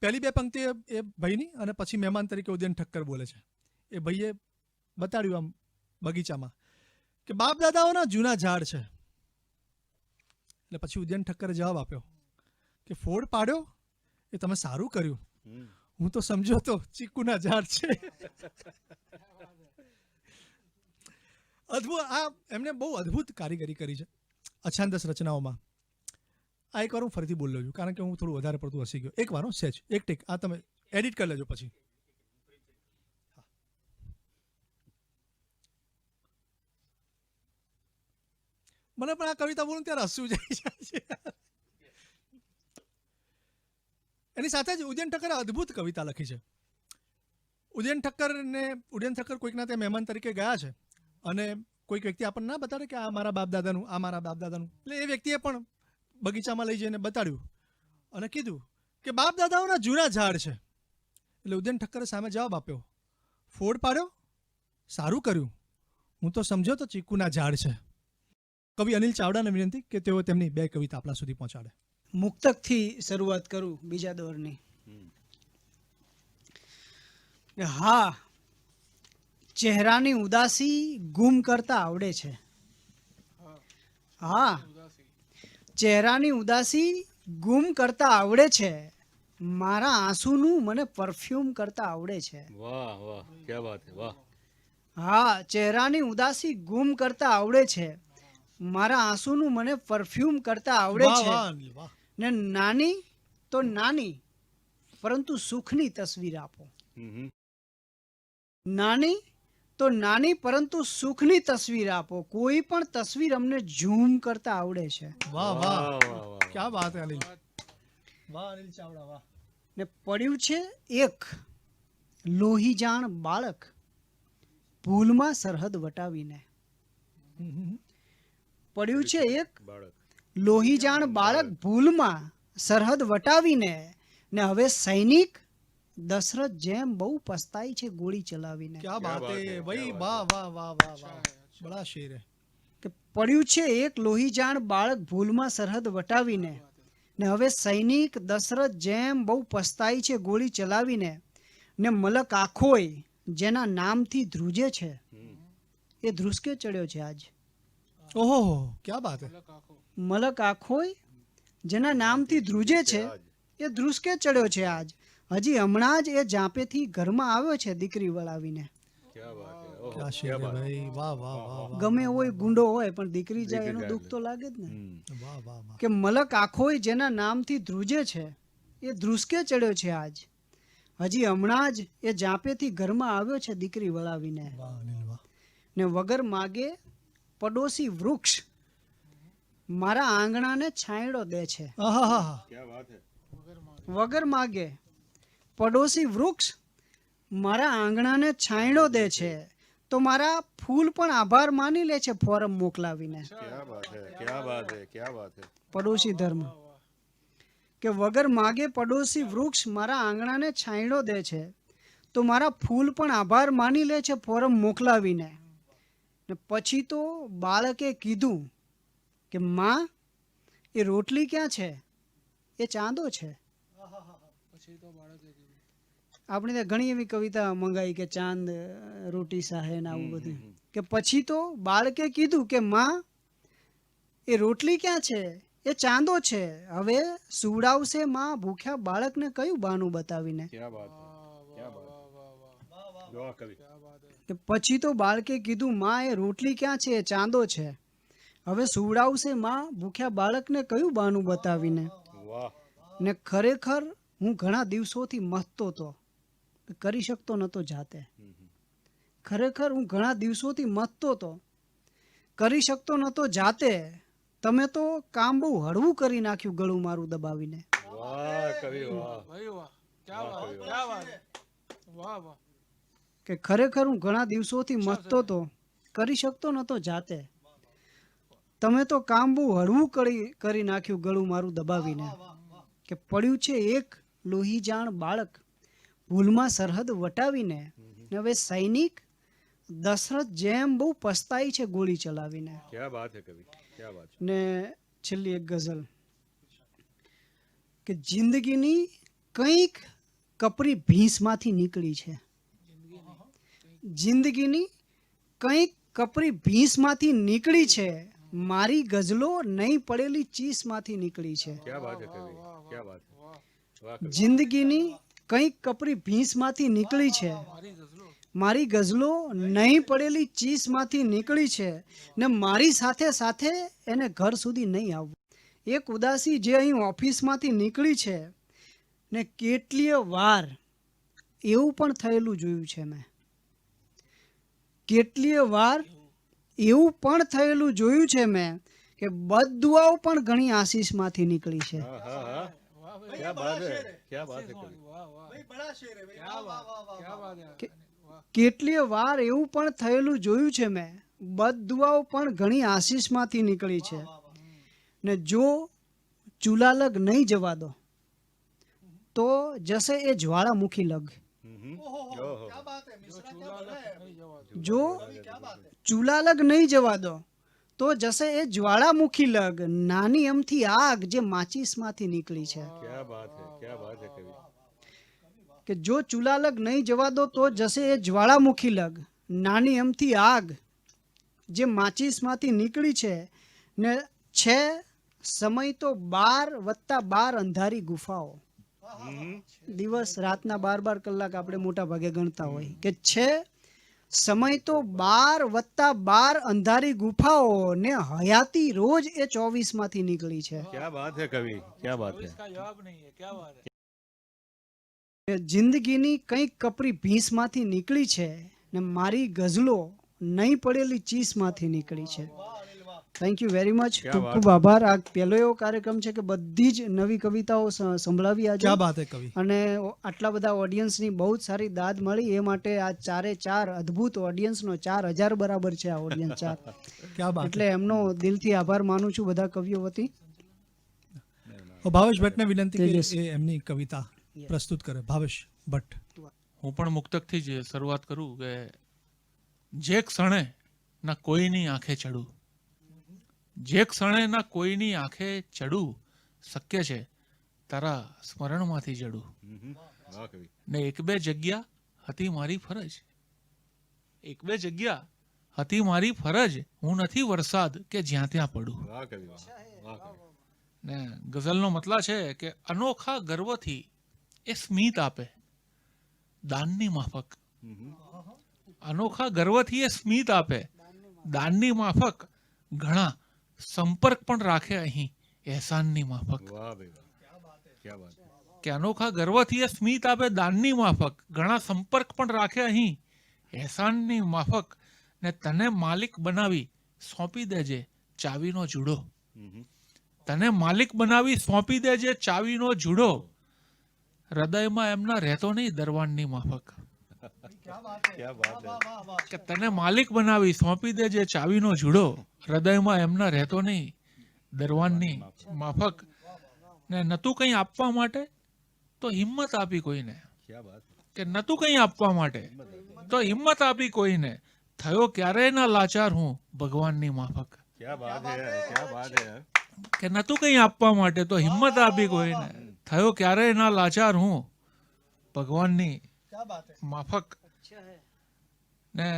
પહેલી બે પંક્તિ એ ભાઈની અને પછી મહેમાન તરીકે ઉદયન ઠક્કર બોલે છે. એ ભાઈએ બતાડ્યું આમ બગીચામાં કે બાપ દાદાઓના જૂના ઝાડ છે. એટલે પછી ઉદયન ઠક્કરે જવાબ આપ્યો કે ફોડ પાડ્યો એ તમે સારું કર્યું, હું તો સમજો તો ચીકુના ઝાડ છે. અદ્ભુત, આ એમને બહુ અદ્ભુત કારીગરી કરી છે અછાંદસ રચનાઓમાં. આ એક વાર હું ફરીથી બોલી લઉં છું કારણ કે હું થોડું વધારે પડતું હસી ગયો. એક વાર સેજ, એક ટેક, આ તમે એડિટ કરી લેજો પછી. મને પણ આ કવિતા બોલું ત્યારે હસવું જાય છે. એની સાથે જ ઉદયન ઠક્કરે અદ્ભુત કવિતા લખી છે. ઉદયન ઠક્કર કોઈકના ત્યાં મહેમાન તરીકે ગયા છે અને કોઈક વ્યક્તિ આપણને ના બતાડે કે આ મારા બાપ દાદાનું, આ મારા બાપ દાદાનું. એટલે એ વ્યક્તિએ પણ બગીચામાં લઈ જઈને બતાડ્યું અને કીધું કે બાપ દાદાઓના જૂના ઝાડ છે. એટલે ઉદયન ઠક્કરે સામે જવાબ આપ્યો, ફોડ પાડ્યો સારું કર્યું, હું તો સમજો તો ચીકુના ઝાડ છે. કવિ અનિલ ચાવડાને વિનંતી કે તેઓ તેમની બે કવિતા આપણા સુધી પહોંચાડે. મુક્તકથી શરૂઆત કરું બીજા દોરની. હા, ચહેરાની ઉદાસી ગુમ કરતા આવડે છે. હા, ચહેરાની ઉદાસી ગુમ કરતા આવડે છે, મારા આંસુનું મને પરફ્યુમ કરતા આવડે છે. વાહ વાહ, ક્યા બાત હે, વાહ. હા, ચહેરાની ઉદાસી ગુમ કરતા આવડે છે, મારા આંસુનું મને પરફ્યુમ કરતા આવડે વાહ, છે. વાહ, અનિલ, વાહ. ને નાની તો નાની પરંતુ સુખની તસવીર આપો. નાની તો નાની પરંતુ સુખની તસવીર આપો. કોઈ પણ તસવીર અમને ઝૂમ કરતા આવડે છે. વાહ વાહ, ક્યા બાત હે અનિલ. વાહ અનિલ ચાવડા, વાહ. ને પડ્યું છે એક લોહીજાણ બાળક ભૂલમાં સરહદ વટાવીને. પડ્યું છે એક લોહીજાણ બાળક ભૂલમાં સરહદ વટાવીને, ને હવે સૈનિક દશરથ જેમ બહુ પસ્તાય છે ગોળી ચલાવીને. क्या बात है भाई, वाह वाह वाह वाह वाह, बड़ा शेर है. કે પડ્યું છે એક લોહીજાણ બાળક ભૂલમાં સરહદ વટાવીને, ને હવે સૈનિક દશરથ જેમ બહુ પસ્તાય છે ગોળી ચલાવીને, ને મલક આખોય જેના નામથી ધ્રુજે છે એ ધ્રુસકે ચડ્યો છે આજ. ओहो, क्या बात है. મલક આખોય જેના નામથી ધ્રુજે છે એ ધ્રુસકે ચડ્યો છે આજ. હજી હમણાં જ એ જાપેથી ઘરમાં આવ્યો છે દીકરી વળાવીને. क्या शेर है भाई, वाह वाह वाह वाह. ગમે હોય ગુંડો હોય પણ દીકરી જાય એનું દુઃખ તો લાગે જ ને. વાહ વાહ વાહ. કે મલક આખોય જેના નામથી ધ્રુજે છે એ ધ્રુસકે ચડ્યો છે આજ. હજી હમણાં જ એ જાપેથી ઘરમાં આવ્યો છે દીકરી વળાવીને. વાહ અનિલ, વાહ. ને વગર માગે પડોશી વૃક્ષ મારા આંગણાને છાંયડો દે છે. આહાહા. વગર માગે પડોશી વૃક્ષ મારા આંગણાને છાંયડો દે છે, તો મારા ફૂલ પણ આભાર માની લે છે ફોરમ મોકલાવીને. પડોશી ધર્મ કે વગર માગે પડોશી વૃક્ષ મારા આંગણાને છાંયડો દે છે, તો મારા ફૂલ પણ આભાર માની લે છે ફોરમ મોકલાવીને. ને પછી તો બાળકે કીધું કે માં એ રોટલી ક્યાં છે, એ ચાંદો છે. આપણે ત્યાં ઘણી એવી કવિતા મંગાઈ કે ચાંદ રોટી સાહે ને આવું બધું. કે પછી તો બાળકે કીધું કે માં એ રોટલી ક્યાં છે, એ ચાંદો છે. હવે સુવડાવશે માં ભૂખ્યા બાળકને કયું બાનું બતાવીને. કે પછી તો બાળકે કીધું માં એ રોટલી ક્યાં છે, એ ચાંદો છે. હવે સુવડાવશે માં ભૂખ્યા બાળકને કયું બાનું બતાવીને. ને ખરેખર હું ઘણા દિવસોથી મથતો હતો કરી શકતો નહોતો જાતે. ખરેખર હું ઘણા દિવસોથી મથતો હતો, કરી શકતો નહોતો જાતે. તમે તો કામ બહુ હળવું કરી નાખ્યું ગળું મારું દબાવીને. વાહ કવિ વાહ. ભાઈ વાહ, ક્યા વાત, ક્યા વાત, વાહ વાહ. કે ખરેખર હું ઘણા દિવસોથી મથતો હતો, કરી શકતો નહોતો જાતે. તમે તો કામ બહુ હળવું કરી નાખ્યું ગળું મારું દબાવીને. કે પડ્યું છે એક લોહી જાણ બાળક ભૂલમાં સરહદ વટાવીને. ને હવે સૈનિક દશરથ જેમ બહુ પસ્તાય છે ગોળી ચલાવીને. ક્યા બાત હે કવિ, ક્યા બાત છે. ને છેલ્લી એક ગઝલ કે જિંદગીની કંઈક કપરી ભીંસમાંથી નીકળી છે. જિંદગીની કંઈક કપરી ભીંસમાંથી નીકળી છે. મારી ગઝલો નહીં પડેલી ચીસમાંથી નીકળી છે. ક્યા બાત હે કવિ, ક્યા બાત હે. વાહ કવિ. જિંદગીની કંઈક કપરી ભીંસમાંથી નીકળી છે. મારી ગઝલો નહીં પડેલી ચીસમાંથી નીકળી છે. ને મારી સાથે સાથે એને ઘર સુધી નહીં આવવું. એક ઉદાસી જે અહીં ઓફિસમાંથી નીકળી છે. ને કેટલીય વાર એવું પણ થયેલું જોયું છે મેં. કેટલીય વાર એવું પણ થયેલું જોયું છે મેં કે બદદુઆઓ પણ ઘણી આશીષમાંથી નીકળી છે. હા હા હા. ક્યા બાત હે, ક્યા બાત હે કવિ. કેટલીય વાર એવું પણ થયેલું જોયું છે મેં, બદદુઆઓ પણ ઘણી આશીષમાંથી નીકળી છે. ને જો ચૂલાલગ નહીં જવા દો તો જશે એ જ્વાળામુખી લગ. ઓહો. જો ચૂલાલગ નહીં જવા દો તો જશે એ જ્વાળામુખી લગ. નાની અમથી આગ જે માચીસમાંથી નીકળી છે. ક્યા બાત હે, ક્યા બાત હે કવિ. કે જો ચૂલાલગ નહીં જવા દો તો જશે એ જ્વાળામુખી લગ. નાની અમથી આગ જે માચીસમાંથી નીકળી છે. ને છે સમય તો 12+12 અંધારી ગુફાઓ. દિવસ રાતના 12 કલાક આપણે મોટા ભાગે ગણતા હોય. કે છે સમય તો 12+12 અંધારી ગુફાઓ. ને હયાતી રોજ એ 24માંથી નીકળી છે. ક્યા બાત હે કવિ, ક્યા બાત હે. इसका जवाब नहीं है, क्या बात है. જિંદગીની કંઈક કપરી ભીંસમાંથી નીકળી છે. ને મારી ગઝલો નહીં પડેલી ચીસમાંથી નીકળી છે. Thank you very much. ખૂબ ખૂબ આભાર. આ પહેલો એવો કાર્યક્રમ છે કે બધી જ નવી કવિતાઓ સંભળાવી આજે. ક્યા બાત હે કવિ. અને આટલા બધા ઓડિયન્સની બહુ જ સારી દાદ મળી. એ માટે આ 4 અદ્ભુત ઓડિયન્સનો 4000 બરાબર છે આ ઓડિયન્સ 4. ક્યા બાત. એટલે એમનો દિલથી આભાર માનું છું બધા કવિઓ વતી. ભાવેશ ભટ્ટને વિનંતી કે તેજસ. એ એમની કવિતા પ્રસ્તુત કરે. ભાવેશ ભટ્ટ. હું પણ મુક્તકથી જ શરૂઆત કરું કે જે ક્ષણે ના કોઈની આંખે ચડું, જે ક્ષણે ના કોઈની આંખે ચડું, શક્ય છે તારા સ્મરણમાંથી જડું. વાહ કવિ. ને એક બે જગ્યા હતી મારી ફરજ, એક બે જગ્યા હતી મારી ફરજ. હું નથી વરસાદ કે જ્યાં ત્યાં પડું. વાહ કવિ વાહ. વાહ કવિ. ને ગઝલનો મતલબ છે કે અનોખા ગર્વથી એ સ્મિત આપે દાનની માફક. અનોખા ગર્વથી એ સ્મિત આપે દાનની માફક. ઘણા સંપર્ક પણ રાખે અહીં એહસાનની માફક. વાહ ભાઈ વાહ. ક્યા બાત હે. કે અનોખા ગર્વથી એ સ્મિત આપે દાનની માફક. ઘણા સંપર્ક પણ રાખે અહીં એહસાનની માફક. ને તને માલિક બનાવી સોંપી દેજે ચાવીનો જુડો. તને માલિક બનાવી સોંપી દેજે ચાવીનો જુડો. હૃદયમાં એમના રહેતો નહીં દરવાનની માફક. ક્યા બાત હે. કે તને માલિક બનાવી સોંપી દેજે ચાવીનો જુડો. હૃદયમાં એમના રહેતો નહીં દરવાનની માફક. ને નતું કંઈ આપવા માટે તો હિંમત આપી કોઈને. ક્યા બાત હે. કે નતું કંઈ આપવા માટે તો હિંમત આપી કોઈને. થયો ક્યારેય ના લાચાર હું ભગવાનની માફક. ક્યા બાત હે, ક્યા બાત હે. કે નતું કંઈ આપવા માટે તો હિંમત આપી કોઈને. થયો ક્યારેય ના લાચાર હું ભગવાનની માફક. ને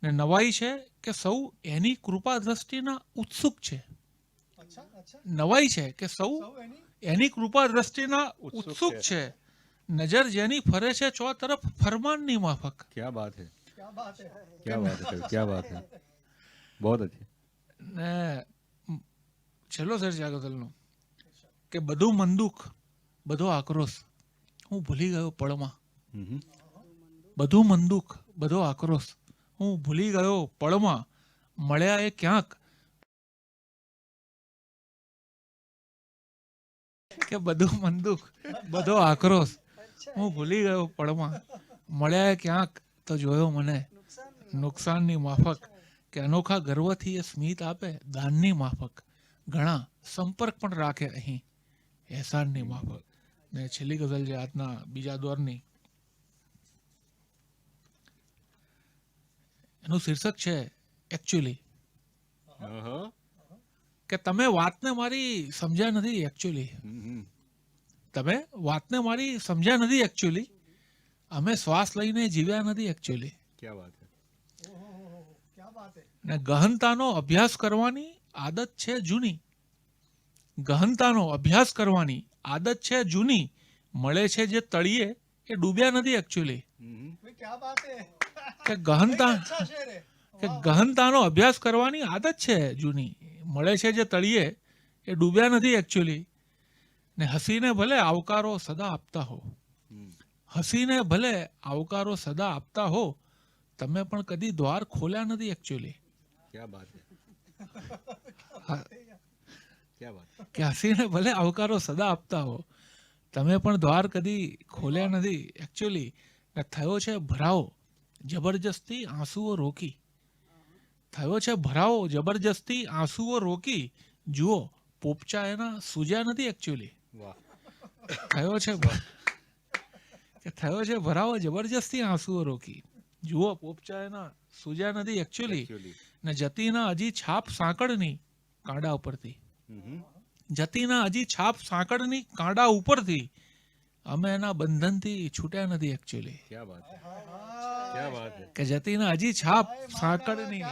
ને નવાઈ છે કે સૌ એની કૃપા દ્રષ્ટિના ઉત્સુક છે. નવાઈ છે કે સૌ એની કૃપા દ્રષ્ટિના ઉત્સુક છે. નજર જેની ફરે છે ચો તરફ ફરમાનની માફક. ક્યા બાત હે. ક્યા બાત હે કવિ, ક્યા બાત હે. बहुत अच्छी. ને છેલ્લો શેર છે આ ગઝલનો કે બધું મનદુખ બધો આક્રોશ હું ભૂલી ગયો પળમાં. બધું મનદુખ બધો આક્રોશ હું ભૂલી ગયો પળમાં, મળ્યા એ ક્યાંક. કે બધું મનદુખ બધો આક્રોશ હું ભૂલી ગયો પળમાં, મળ્યા એ ક્યાંક તો જોયો મને નુકસાનની માફક. કે અનોખા ગર્વથી એ સ્મિત આપે દાનની માફક, ઘણા સંપર્ક પણ રાખે અહીં એહસાનની માફક. ને છેલ્લી ગઝલ છે આજના બીજા દોરની, એનું શીર્ષક છે એકચ્યુઅલી. કે તમે વાતને મારી સમજ્યા નથી એકચ્યુઅલી, તમે વાતને મારી સમજ્યા નથી એકચ્યુઅલી, અમે શ્વાસ લઈને જીવ્યા નથી એકચ્યુઅલી. ને ગહનતાનો અભ્યાસ કરવાની આદત છે જૂની, ગહનતાનો અભ્યાસ કરવાની આદત છે જૂની, મળે છે જે તળિયે એ ડૂબ્યા નથી એકચ્યુઅલી. કે ગહનતાનો અભ્યાસ કરવાની આદત છે જૂની, મળે છે જે તળિયે એ ડૂબ્યા નથી એકચ્યુઅલી. ને હસીને ભલે આવકારો સદા આપતા હો, હસીને ભલે આવકારો સદા આપતા હો, તમે પણ કદી દ્વાર ખોલ્યા નથી એકચ્યુઅલી. કે હસીને ભલે આવકારો સદા આપતા હો, તમે પણ દ્વાર કદી ખોલ્યા નથી એકચ્યુઅલી. ને થયો છે ભરાવો જબરજસ્તી આંસુઓ રોકી, થયો છે ભરાવો જબરજસ્તી આંસુઓ રોકી, જુઓ પોપચા એના સૂજ્યા નથી એકચ્યુઅલી. થયો છે ભરાવો જબરજસ્તી આંસુઓ રોકી, જુઓ પોપચા એના સૂજ્યા નથી એકચ્યુઅલી. ને જતીના હજી છાપ સાંકળની કાંડા ઉપરથી, જતીના હજી છાપ સાંકળની કાંડા ઉપરથી, અમે એના બંધનથી છૂટ્યા નથી એકચ્યુઅલી. કે જતીના હજી છાપ સાંકળની,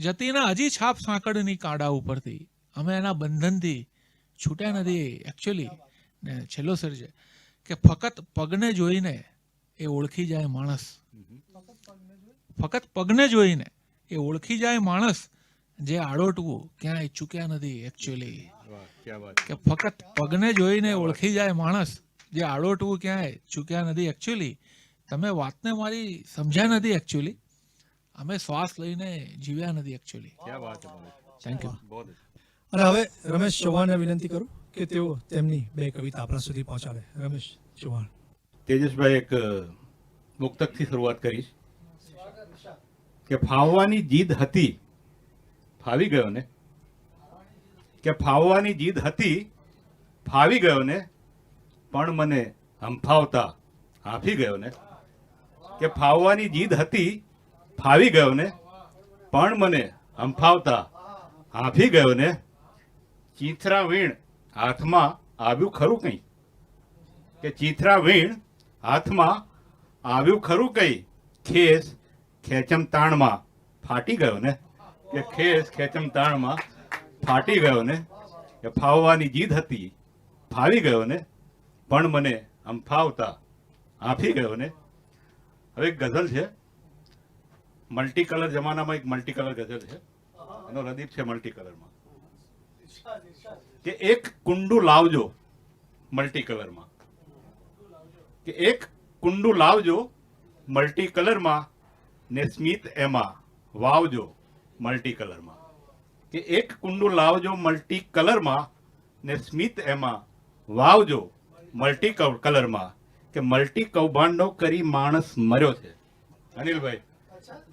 જતીના હજી છાપ સાંકળની કાંડા ઉપરથી, અમે એના બંધનથી છૂટ્યા નથી એકચ્યુઅલી. ને છેલ્લો શેર છે કે ફક્ત પગને જોઈને એ ઓળખી જાય માણસ, ફક્ત પગને જોઈને એ ઓળખી જાય માણસ, જે આડોટવું ક્યાંય ચૂક્યા નથી એકચ્યુઅલી. કે ફક્ત પગને જોઈને ઓળખી જાય માણસ, જે આડોટવું ક્યાંય ચૂક્યા નથી એકચ્યુઅલી. તમે વાતને મારી સમજ્યા નથી એકચ્યુઅલી, અમે શ્વાસ લઈને જીવ્યા નથી એકચ્યુઅલી. Thank you. અને હવે રમેશ ચૌહાણને વિનંતી કરું કે તેઓ તેમની બે કવિતા આપણા સુધી પહોંચાડે. રમેશ ચૌહાણ. તેજસભાઈ એક મુક્તકથી શરૂઆત કરીશ કે ફાવવાની જીદ હતી ફાવી ગયો ને, કે ફાવવાની જીદ હતી ફાવી ગયો ને, પણ મને હંફાવતા હાંફી ગયો ને. કે ફાવવાની જીદ હતી ફાવી ગયો ને, પણ મને હંફાવતા હાંફી ગયો ને. ચીથરા વીણ હાથમાં આવ્યું ખરું કંઈ, કે ચીથરા વીણ હાથમાં આવ્યું ખરું કંઈ, ખેસ ખેચમ તાણમાં ફાટી ગયો ને. કે ખેસ ખેચમ તાણમાં ફાટી ગયો ને. કે ફાવવાની જીદ હતી ફાવી ગયો ને, પણ મને હંફાવતા હાંફી ગયો ને. હવે એક ગઝલ છે, મલ્ટી કલર જમાનામાં એક મલ્ટી કલર ગઝલ છે, એનો રદીપ છે મલ્ટી કલરમાં. કે એક કુંડું લાવજો મલ્ટી કલરમાં, કે એક કુંડું લાવજો મલ્ટી કલરમાં, ને સ્મિત એમાં વાવજો મલ્ટી કલરમાં. કે એક કુંડું લાવજો મલ્ટી કલરમાં, ને સ્મિત એમાં વાવજો મલ્ટી કલરમાં. કે મલ્ટી કૌભાંડો કરી માણસ મર્યો છે. અનિલભાઈ,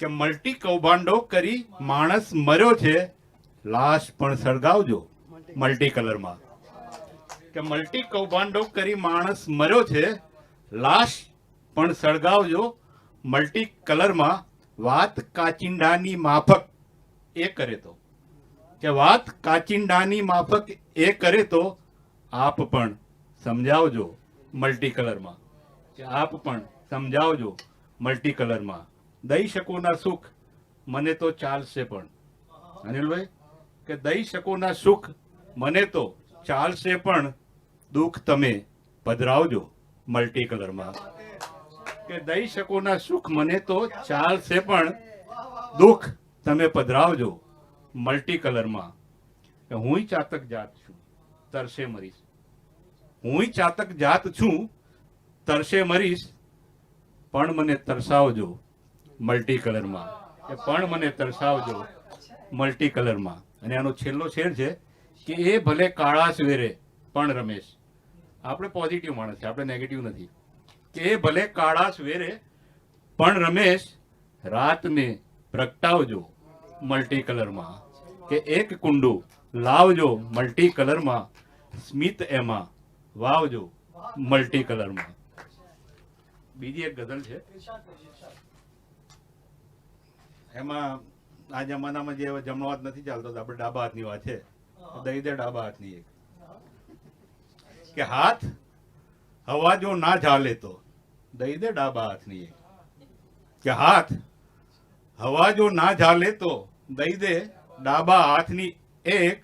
કે મલ્ટી કૌભાંડો કરી માણસ મર્યો છે, લાશ પણ સળગાવજો મલ્ટી કલરમાં. કે મલ્ટી કૌભાંડો કરી માણસ મર્યો છે, લાશ પણ સળગાવજો મલ્ટી કલરમાં. વાત કાચિંડાની માફક એ કરે તો, કે વાત કાચિંડાની માફક એ કરે તો, આપ પણ સમજાવજો મલ્ટી કલરમાં. કે આપ પણ સમજાવજો મલ્ટી કલરમાં. દઈ શકો ના સુખ મને તો ચાલશે પણ, અનિલભાઈ, કે દઈ શકો ના સુખ મને તો ચાલશે પણ, દુઃખ તમે પધરાવજો મલ્ટી કલરમાં. કે દઈ શકો ના સુખ મને તો ચાલશે પણ, દુઃખ તમે પધરાવજો મલ્ટી કલરમાં. કે હુંય ચાતક જાત છું, તરસે મરીશ. હુંય ચાતક જાત છું, તરસે મરીશ, પણ મને તરસાવજો મલ્ટી કલરમાં. કે પણ મને તરસાવજો મલ્ટી કલરમાં. અને આનો છેલ્લો શેર છે કે એ ભલે કાળા સવેરે પણ રમેશ. આપણે પોઝિટિવ માણસ છે, આપણે નેગેટિવ નથી. કે એ ભલે કાળા સવેરે પણ રમેશ, રાતને પ્રગટાવજો મલ્ટી કલરમાં. કે એક કુંડું લાવજો મલ્ટી કલરમાં, સ્મિત એમાં વાવજો મલ્ટી કલરમાં. બીજી એક ગઝલ છે, એમાં આ જમાનામાં જે જમણો હાથ નથી ચાલતો, તો આપણે ડાબા હાથની વાત છે. દઈ દે ડાબા હાથની એક, કે હાથ હવા જો ના ઝાલે તો દઈ દે ડાબા હાથની એક. કે હાથ હવા જો ના ઝાલે તો દઈ દે ડાબા હાથની એક.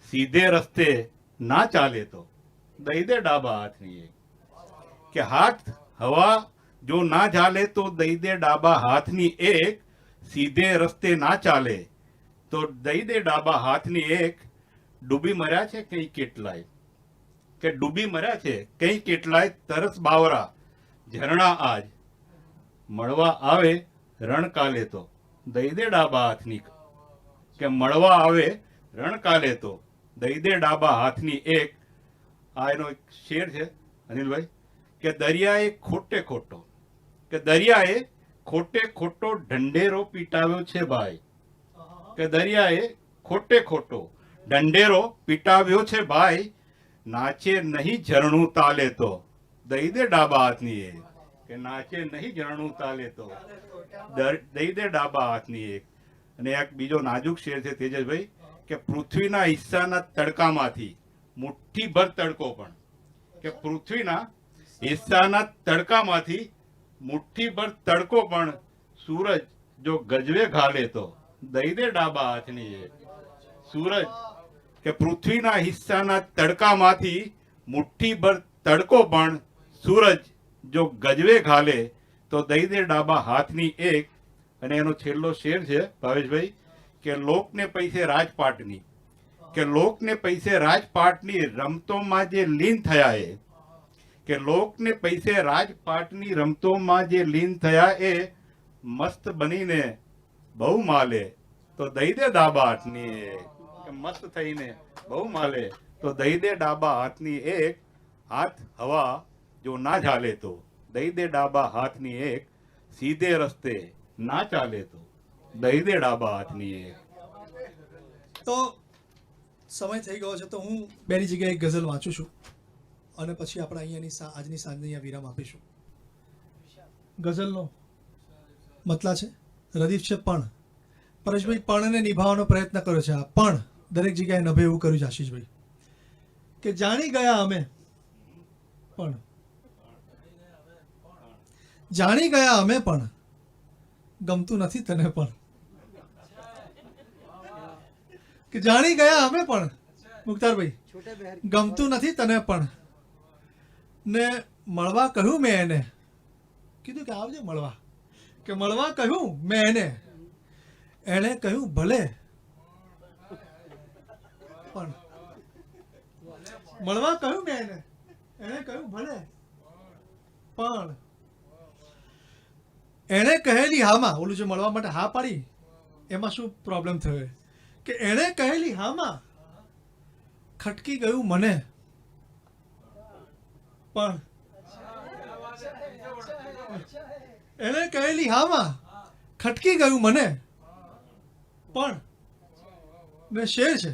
સીધે રસ્તે ના ચાલે તો દઈ દે ડાબા હાથની એક. કે હાથ હવા જો ના ઝાલે તો દઈ દે ડાબા હાથની એક. સીધે રસ્તે ના ચાલે તો દઈ દે ડાબા હાથની એક. ડૂબી મર્યા છે કઈ કેટલાય, કે ડૂબી મર્યા છે કઈ કેટલાય, તરસ બાવરા ઝરણા આજ મળવા આવે રણકાલે તો દઈ દે ડાબા હાથની. કે મળવા આવે રણકાલે તો દઈ દે ડાબા હાથની એક. આ એનો એક શેર છે અનિલભાઈ, કે દરિયાએ ખોટે ખોટો, કે દરિયાએ ખોટે ખોટો ઢંઢેરો પીટાવ્યો છે ભાઈ. કે દરિયાએ ખોટે ખોટો ઢંઢેરો પીટાવ્યો છે ભાઈ. નાચે નહીં ઝરણું તાલે તો દઈ દે ડાબા હાથની એક. કે નાચે નહીં ઝરણું તાલે તો દઈ દે ડાબા હાથની એક. અને એક બીજો નાજુક શેર છે તેજસભાઈ, કે પૃથ્વીના હિસ્સાના તડકામાંથી મુઠ્ઠીભર તડકો પણ. કે પૃથ્વીના હિસ્સાના તડકામાંથી મુઠ્ઠીભર તડકો પણ, સૂરજ જો ગજવે ઘાલે તો દઈ દે ડાબા હાથની એક. સૂરજ, કે પૃથ્વીના હિસ્સાના તડકામાંથી મુઠ્ઠીભર તડકો પણ, સૂરજ જો ગજવે ઘાલે તો દઈ દે ડાબા હાથની એક. અને એનો છેલ્લો શેર છે ભાવેશભાઈ, કે લોકને પૈસે રાજપાટની, કે લોકને પૈસે રાજપાટની રમતોમાં જે લીન થયા એ. કે લોકને પૈસે રાજપાટની રમતોમાં જે લીન થયા એ, મસ્ત બનીને બહુ માલે તો દઈ દે ડાબા હાથની એક. કે મસ્ત થઈને બહુ માલે તો દઈ દે ડાબા હાથની એક. હાથ હવા જો ના ઝાલે તો દઈ દે ડાબા હાથની એક. સીધે રસ્તે ના ચાલે તો દઈ દે ડાબા હાથની એક. તો સમય થઈ ગયો છે, તો હું બેની જગ્યાએ એક ગઝલ વાંચું છું અને પછી આપણે અહીંયાની આજની સાંજને અહીંયા વિરામ આપીશું. ગઝલનો મતલબ છે રદીફ છે પણ. પરેશભાઈ પણને નિભાવવાનો પ્રયત્ન કર્યો છે. આ પણ દરેક જગ્યાએ નભે એવું કર્યું છે આશીષભાઈ, કે જાણી ગયા અમે પણ, જાણી ગયા અમે પણ, ગમતું નથી તને પણ. કે જાણી ગયા અમે પણ મુખ્તારભાઈ, ગમતું નથી તને પણ. ને મળવા કહ્યું મેં એને, કીધું કે આવજે મળવા. કે મળવા કહ્યું મેં એને, એણે કહ્યું ભલે પણ. મળવા કહ્યું મેં એને, એણે કહ્યું ભલે પણ. એણે કહેલી હામાં, ઓલું જે મળવા માટે હા પાડી એમાં શું પ્રોબ્લેમ થયો, કે એણે કહેલી હામાં ખટકી ગયું મને પણ. એણે કહેલી હામાં ખટકી ગયું મને પણ. ને શેર છે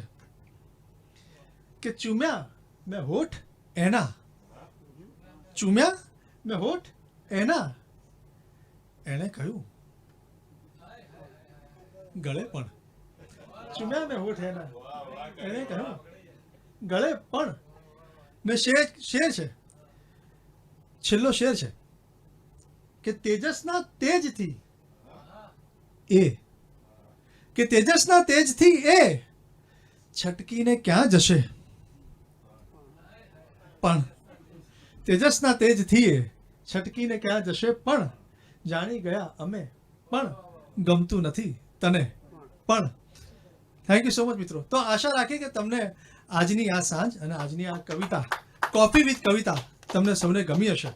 કે ચૂમ્યા મેં હોઠ એના, ચૂમ્યા મેં હોઠ એના, એણે કહ્યું ગળે પણ. ચૂમ્યા મેં હોઠ એના, એણે કહ્યું ગળે પણ. ને શેર છે, છેલ્લો શેર છે, કે તેજસના તેજથી એ, કે તેજસના તેજથી એ છટકીને ક્યાં જશે પણ. તેજસના તેજથી એ છટકીને ક્યાં જશે પણ. જાણી ગયા અમે પણ, ગમતું નથી તને પણ. થેન્ક યુ સો મચ મિત્રો. તો આશા રાખીએ કે તમને આજની આ સાંજ અને આજની આ કવિતા કોફી વિથ કવિતા તમને સૌને ગમી હશે.